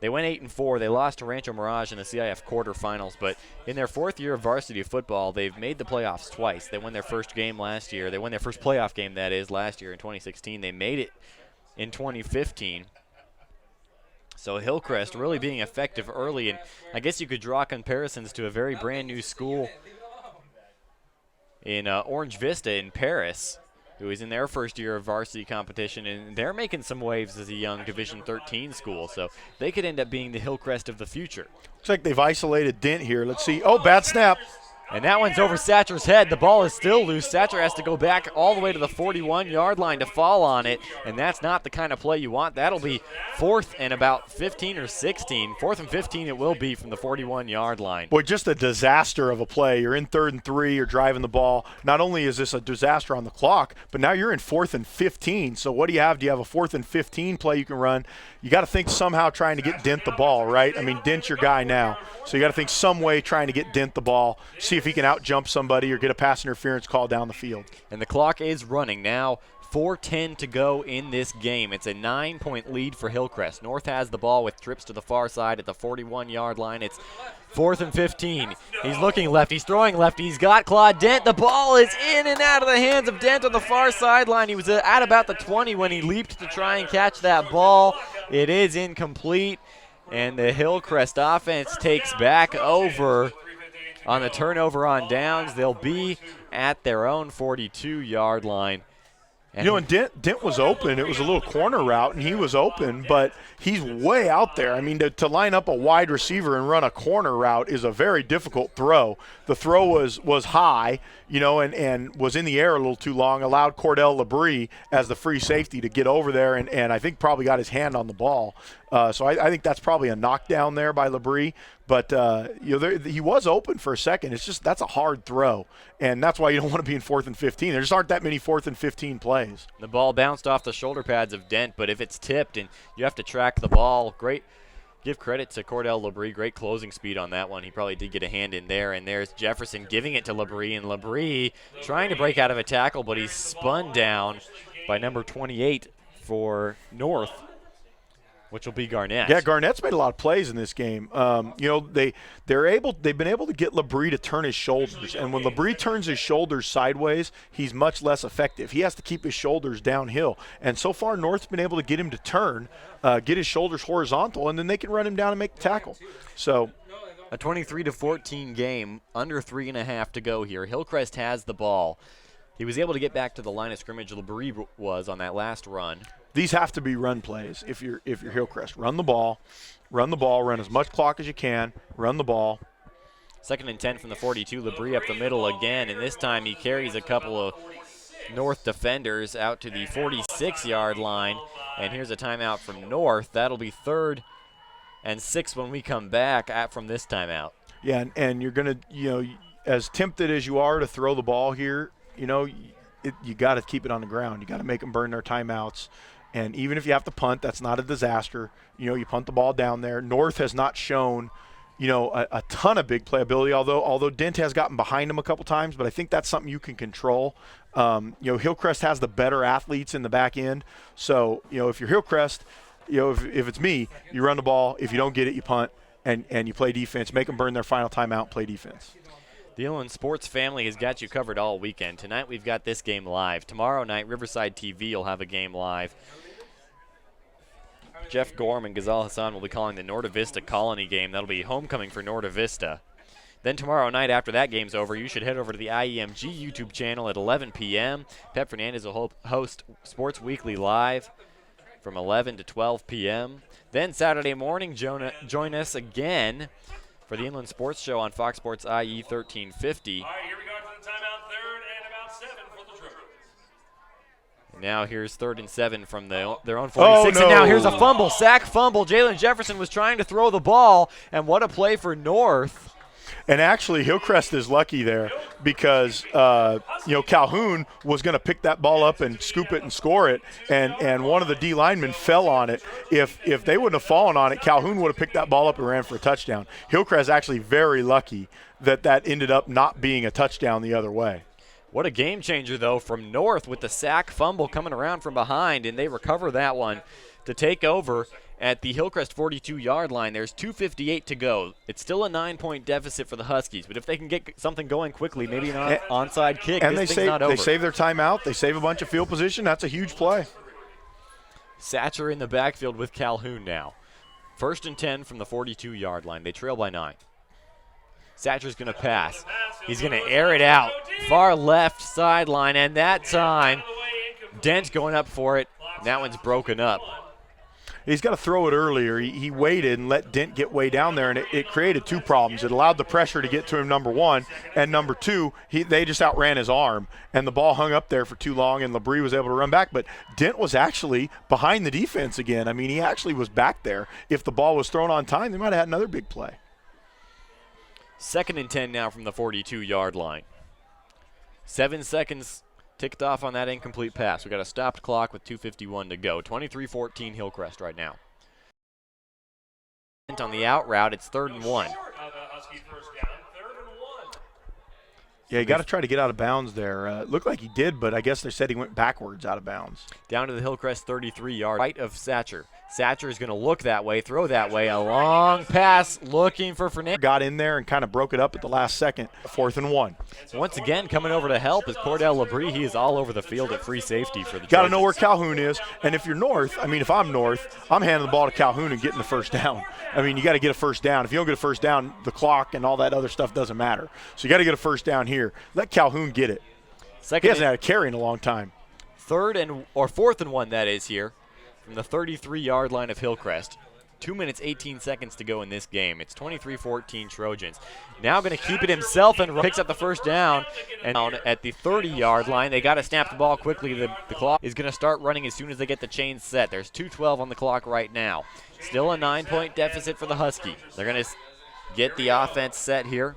They went 8-4. They lost to Rancho Mirage in the CIF quarterfinals, but in their 4th year of varsity football, they've made the playoffs twice. They won their first game last year. They won their first playoff game, that is, last year in 2016. They made it in 2015. So Hillcrest really being effective early, and I guess you could draw comparisons to a very brand new school in Orange Vista in Paris, who is in their first year of varsity competition, and they're making some waves as a young Division 13 school, so they could end up being the Hillcrest of the future. Looks like they've isolated Dent here. Let's see. Oh, bad snap. And that one's over Satcher's head. The ball is still loose. Satcher has to go back all the way to the 41-yard line to fall on it, and that's not the kind of play you want. That'll be 4th and about 15 or 16. 4th and 15 it will be from the 41-yard line. Boy, just a disaster of a play. You're in 3rd and 3. You're driving the ball. Not only is this a disaster on the clock, but now you're in 4th and 15. So what do you have? Do you have a 4th and 15 play you can run? You got to think somehow trying to get Dent the ball, right? I mean, Dent's your guy now. So you got to think some way trying to get Dent the ball, see if he can out-jump somebody or get a pass interference call down the field. And the clock is running now. 4:10 to go in this game. It's a 9-point lead for Hillcrest. North has the ball with trips to the far side at the 41-yard line. It's 4th and 15. He's looking left. He's throwing left. He's got Claude Dent. The ball is in and out of the hands of Dent on the far sideline. He was at about the 20 when he leaped to try and catch that ball. It is incomplete, and the Hillcrest offense takes back over on the turnover on downs. They'll be at their own 42-yard line. And Dent was open. It was a little corner route, and he was open, but he's way out there. I mean, to line up a wide receiver and run a corner route is a very difficult throw. The throw was high, and was in the air a little too long, allowed Cordell Labrie as the free safety to get over there, and I think probably got his hand on the ball. So I think that's probably a knockdown there by Labrie. But he was open for a second. It's just that's a hard throw, and that's why you don't want to be in 4th and 15. There just aren't that many 4th and 15 plays. The ball bounced off the shoulder pads of Dent, but if it's tipped and you have to track the ball, great. Give credit to Cordell Labrie. Great closing speed on that one. He probably did get a hand in there, and there's Jefferson giving it to Labrie, and Labrie trying to break out of a tackle, but he's spun down by number 28 for North, which will be Garnett. Yeah, Garnett's made a lot of plays in this game. They've been able to get Labrie to turn his shoulders, and when Labrie turns his shoulders sideways, he's much less effective. He has to keep his shoulders downhill, and so far North's been able to get him to turn, get his shoulders horizontal, and then they can run him down and make the tackle. So a 23-14 game, under 3.5 to go here. Hillcrest has the ball. He was able to get back to the line of scrimmage. Labrie was on that last run. These have to be run plays if you're Hillcrest. Run the ball, run as much clock as you can, run the ball. 2nd and 10 from the 42. Labrie up the middle again, and this time he carries a couple of North defenders out to the 46-yard line. And here's a timeout from North. That'll be 3rd and 6 when we come back from this timeout. Yeah, and you're going to, as tempted as you are to throw the ball here, you got to keep it on the ground. You got to make them burn their timeouts. And even if you have to punt, that's not a disaster. You punt the ball down there. North has not shown, a ton of big playability, although Dent has gotten behind him a couple times, but I think that's something you can control. Hillcrest has the better athletes in the back end. So, if you're Hillcrest, if it's me, you run the ball. If you don't get it, you punt, and you play defense. Make them burn their final timeout, play defense. The Inland Sports family has got you covered all weekend. Tonight we've got this game live. Tomorrow night, Riverside TV will have a game live. Jeff Gorm and Ghazal Hassan will be calling the Norta Vista Colony game. That'll be homecoming for Norta Vista. Then tomorrow night, after that game's over, you should head over to the IEMG YouTube channel at 11 p.m. Pep Fernandez will host Sports Weekly Live from 11 to 12 p.m. Then Saturday morning, join us again for the Inland Sports Show on Fox Sports IE 1350. All right, here we go to the timeout, 3rd and about 7 for the Trojans. Now here's 3rd and 7 from their own 46. And now here's a fumble, sack fumble. Jalen Jefferson was trying to throw the ball, and what a play for North. And actually, Hillcrest is lucky there because, Calhoun was going to pick that ball up and scoop it and score it, and one of the D linemen fell on it. If they wouldn't have fallen on it, Calhoun would have picked that ball up and ran for a touchdown. Hillcrest actually very lucky that ended up not being a touchdown the other way. What a game changer, though, from North with the sack fumble coming around from behind, and they recover that one to take over at the Hillcrest 42-yard line. There's 2:58 to go. It's still a 9-point deficit for the Huskies, but if they can get something going quickly, maybe an onside kick, and this thing's not over. They save their timeout. They save a bunch of field position. That's a huge play. Satcher in the backfield with Calhoun now. 1st and 10 from the 42-yard line. They trail by 9. Satcher's going to pass. He's going to air it out. Far left sideline, and that time, Dent's going up for it. And that one's broken up. He's got to throw it earlier. He waited and let Dent get way down there, and it created 2 problems. It allowed the pressure to get to him, number 1, and number 2, they just outran his arm, and the ball hung up there for too long, and Labrie was able to run back. But Dent was actually behind the defense again. I mean, he actually was back there. If the ball was thrown on time, they might have had another big play. 2nd and 10 now from the 42-yard line. 7 seconds ticked off on that incomplete pass. We got a stopped clock with 2:51 to go. 23-14 Hillcrest right now. On the out route, it's 3rd and 1. Yeah, you got to try to get out of bounds there. Looked like he did, but I guess they said he went backwards out of bounds. Down to the Hillcrest 33-yard right of Satcher. Satcher is going to look that way, throw that way. A long pass looking for Fernandez. Got in there and kind of broke it up at the last second. 4th and 1. Once again, coming over to help is Cordell Labrie. He is all over the field at free safety for the Got to know where Calhoun is. And if you're North, I mean, if I'm North, I'm handing the ball to Calhoun and getting the first down. I mean, you got to get a first down. If you don't get a first down, the clock and all that other stuff doesn't matter. So you got to get a first down here. Let Calhoun get it. He hasn't had a carry in a long time. 4th and 1, that is, here from the 33-yard line of Hillcrest. 2 minutes, 18 seconds to go in this game. It's 23-14 Trojans. Now going to keep it himself and picks up the first down. And down at the 30-yard line, they got to snap the ball quickly. The clock is going to start running as soon as they get the chains set. There's 2:12 on the clock right now. Still a 9-point deficit for the Husky. They're going to get the offense set here.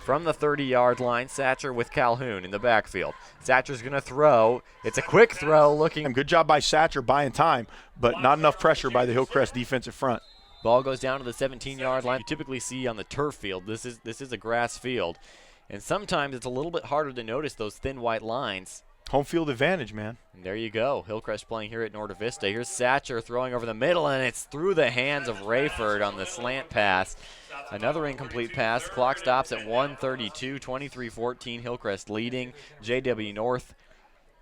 From the 30-yard line, Satcher with Calhoun in the backfield. Satcher's going to throw. It's a quick throw looking. Good job by Satcher buying time, but not enough pressure by the Hillcrest defensive front. Ball goes down to the 17-yard line. You typically see on the turf field. This is a grass field. And sometimes it's a little bit harder to notice those thin white lines. Home field advantage, man. And there you go. Hillcrest playing here at Norte Vista. Here's Satcher throwing over the middle, and it's through the hands of Rayford on the slant pass. Another incomplete pass. Clock stops at 1:32, 23-14. Hillcrest leading. JW North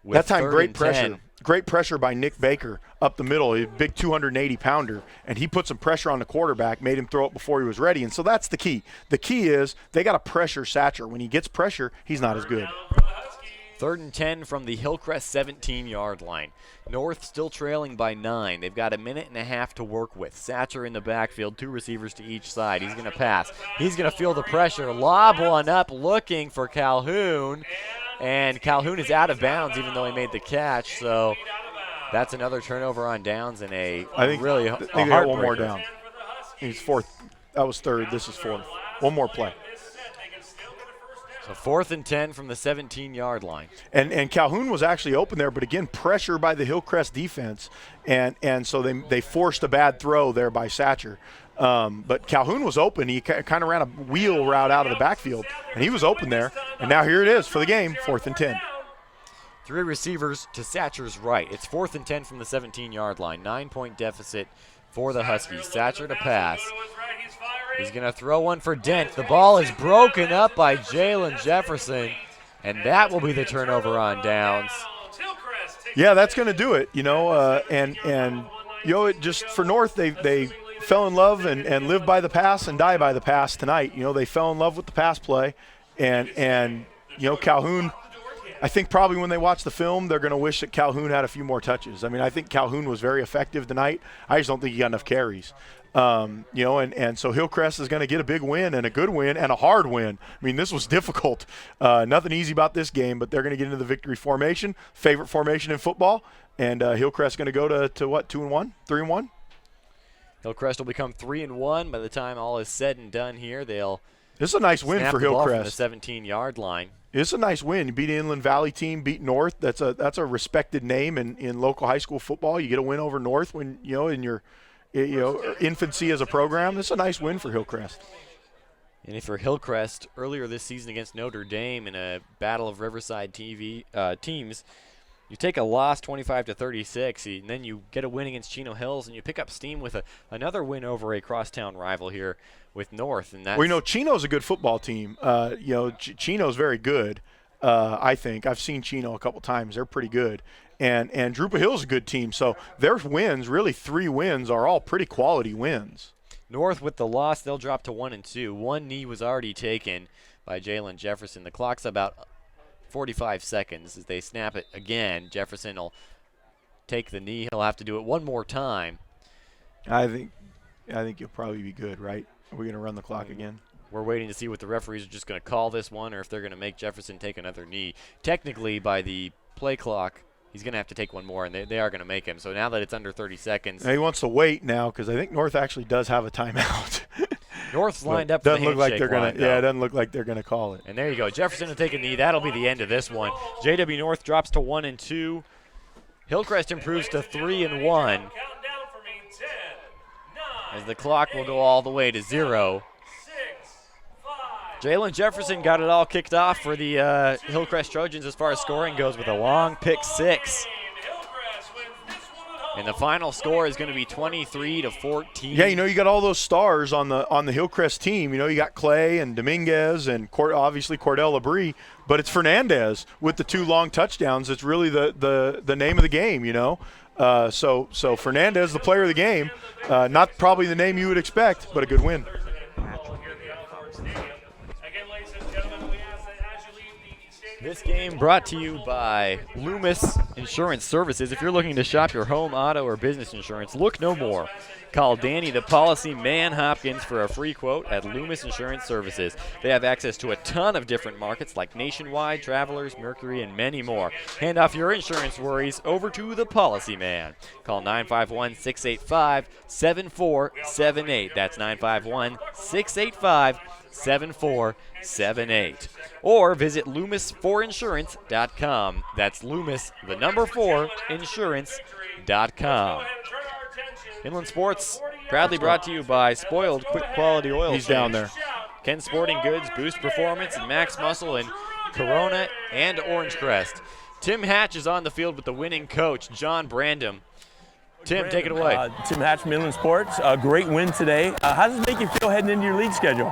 with that time, 3rd great and pressure. 10. Great pressure by Nick Baker up the middle. He's a big 280-pounder, and he put some pressure on the quarterback, made him throw it before he was ready. And so that's the key. The key is they got to pressure Satcher. When he gets pressure, he's not as good. 3rd and 10 from the Hillcrest 17-yard line. North still trailing by 9. They've got a minute and a half to work with. Satcher in the backfield, 2 receivers to each side. He's going to pass. He's going to feel the pressure. Lob one up, looking for Calhoun. And Calhoun is out of bounds even though he made the catch. So that's another turnover on downs and I think they got one more down. He's 4th. That was 3rd. This is 4th. One more play. So 4th and 10 from the 17-yard line. And Calhoun was actually open there, but again, pressure by the Hillcrest defense. And so they forced a bad throw there by Satcher. But Calhoun was open. He kind of ran a wheel route out of the backfield, and he was open there. And now here it is for the game, 4th and 10. 3 receivers to Satcher's right. It's 4th and 10 from the 17-yard line. 9-point deficit for the Huskies. Satcher to pass. He's going to throw one for Dent. The ball is broken up by Jalen Jefferson, and that will be the turnover on downs. Yeah, that's going to do it, and it just for North, they fell in love and live by the pass and die by the pass tonight. They fell in love with the pass play, and Calhoun, I think probably when they watch the film, they're going to wish that Calhoun had a few more touches. I mean, I think Calhoun was very effective tonight. I just don't think he got enough carries. And so Hillcrest is going to get a big win and a good win and a hard win. I mean, this was difficult. Nothing easy about this game, but they're going to get into the victory formation, favorite formation in football, and Hillcrest is going to go to what, 2-1, 3-1? Hillcrest will become 3-1 by the time all is said and done here. They'll This is a nice win for Hillcrest. From the 17-yard line. It's a nice win. You beat an Inland Valley team, beat North. That's a respected name in local high school football. You get a win over North when in your infancy as a program. It's a nice win for Hillcrest. And for Hillcrest, earlier this season against Notre Dame in a battle of Riverside teams, You take a loss 25-36, and then you get a win against Chino Hills, and you pick up steam with another win over a crosstown rival here with North. And that's, well, Chino's a good football team. Chino's very good. I think I've seen Chino a couple times. They're pretty good. And Drupa Hill's a good team. So their wins, really 3 wins, are all pretty quality wins. North with the loss, they'll drop to 1-2. One knee was already taken by Jalen Jefferson. The clock's about 45 seconds as they snap it again. Jefferson will take the knee. He'll have to do it one more time. I think you'll probably be good, right? Are we going to run the clock again? We're waiting to see what the referees are just going to call this one or if they're going to make Jefferson take another knee. Technically, by the play clock, he's going to have to take one more, and they are going to make him. So now that it's under 30 seconds. Now he wants to wait now because I think North actually does have a timeout. North's lined up for the handshake line, it doesn't look like they're going to call it. And there you go. Jefferson will take a knee. That'll be the end of this one. JW North drops to 1-2. Hillcrest improves to 3-1. As the clock will go all the way to 0. Jalen Jefferson got it all kicked off for the Hillcrest Trojans as far as scoring goes with a long pick 6. And the final score is going to be 23-14. Yeah, you got all those stars on the Hillcrest team. You got Clay and Dominguez and obviously Cordell Labrie, but it's Fernandez with the 2 long touchdowns. It's really the name of the game, So Fernandez, the player of the game, not probably the name you would expect, but a good win. This game brought to you by Loomis Insurance Services. If you're looking to shop your home, auto, or business insurance, look no more. Call Danny, the policy man Hopkins, for a free quote at Loomis Insurance Services. They have access to a ton of different markets like Nationwide, Travelers, Mercury, and many more. Hand off your insurance worries over to the policy man. Call 951-685-7478. That's 951-685-7478. Or visit Loomis4Insurance.com. That's Loomis, the number 4, Insurance.com. Inland Sports, proudly brought to you by Spoiled Quick Quality Oil He's Change. down there. Ken Sporting Goods, Boost Performance, and Max Muscle, and Corona and Orange Crest. Tim Hatch is on the field with the winning coach, John Brandom. Tim, take it away. Tim Hatch from Inland Sports. A great win today. How does it make you feel heading into your league schedule?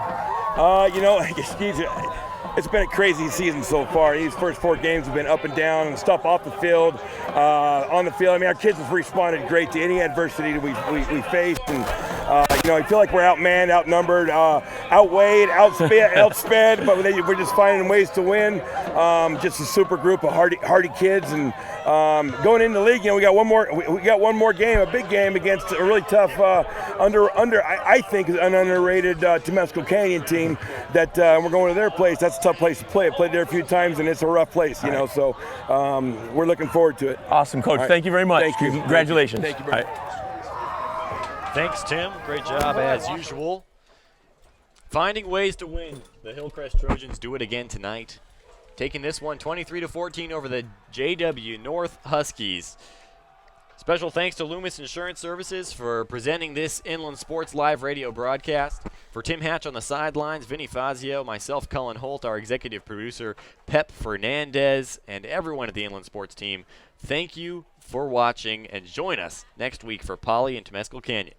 It's been a crazy season so far. These first 4 games have been up and down and stuff off the field, on the field. I mean, our kids have responded great to any adversity that we faced. And, I feel like we're outmanned, outnumbered, outweighed, outsped, but we're just finding ways to win. Just a super group of hardy kids. And going into the league, we got one more game, a big game against a really tough, I think, an underrated Temescal Canyon team that we're going to their place. That's a tough place to play. I played there a few times, and it's a rough place, so we're looking forward to it. Awesome, Coach. Right. Thank you very much. Thank you. Congratulations. Thank you very much. Thanks, Tim. Great job as usual. Finding ways to win. The Hillcrest Trojans do it again tonight. Taking this one 23-14 over the JW North Huskies. Special thanks to Loomis Insurance Services for presenting this Inland Sports Live radio broadcast. For Tim Hatch on the sidelines, Vinny Fazio, myself, Cullen Holt, our executive producer, Pep Fernandez, and everyone at the Inland Sports team, thank you for watching, and join us next week for Poly and Temescal Canyon.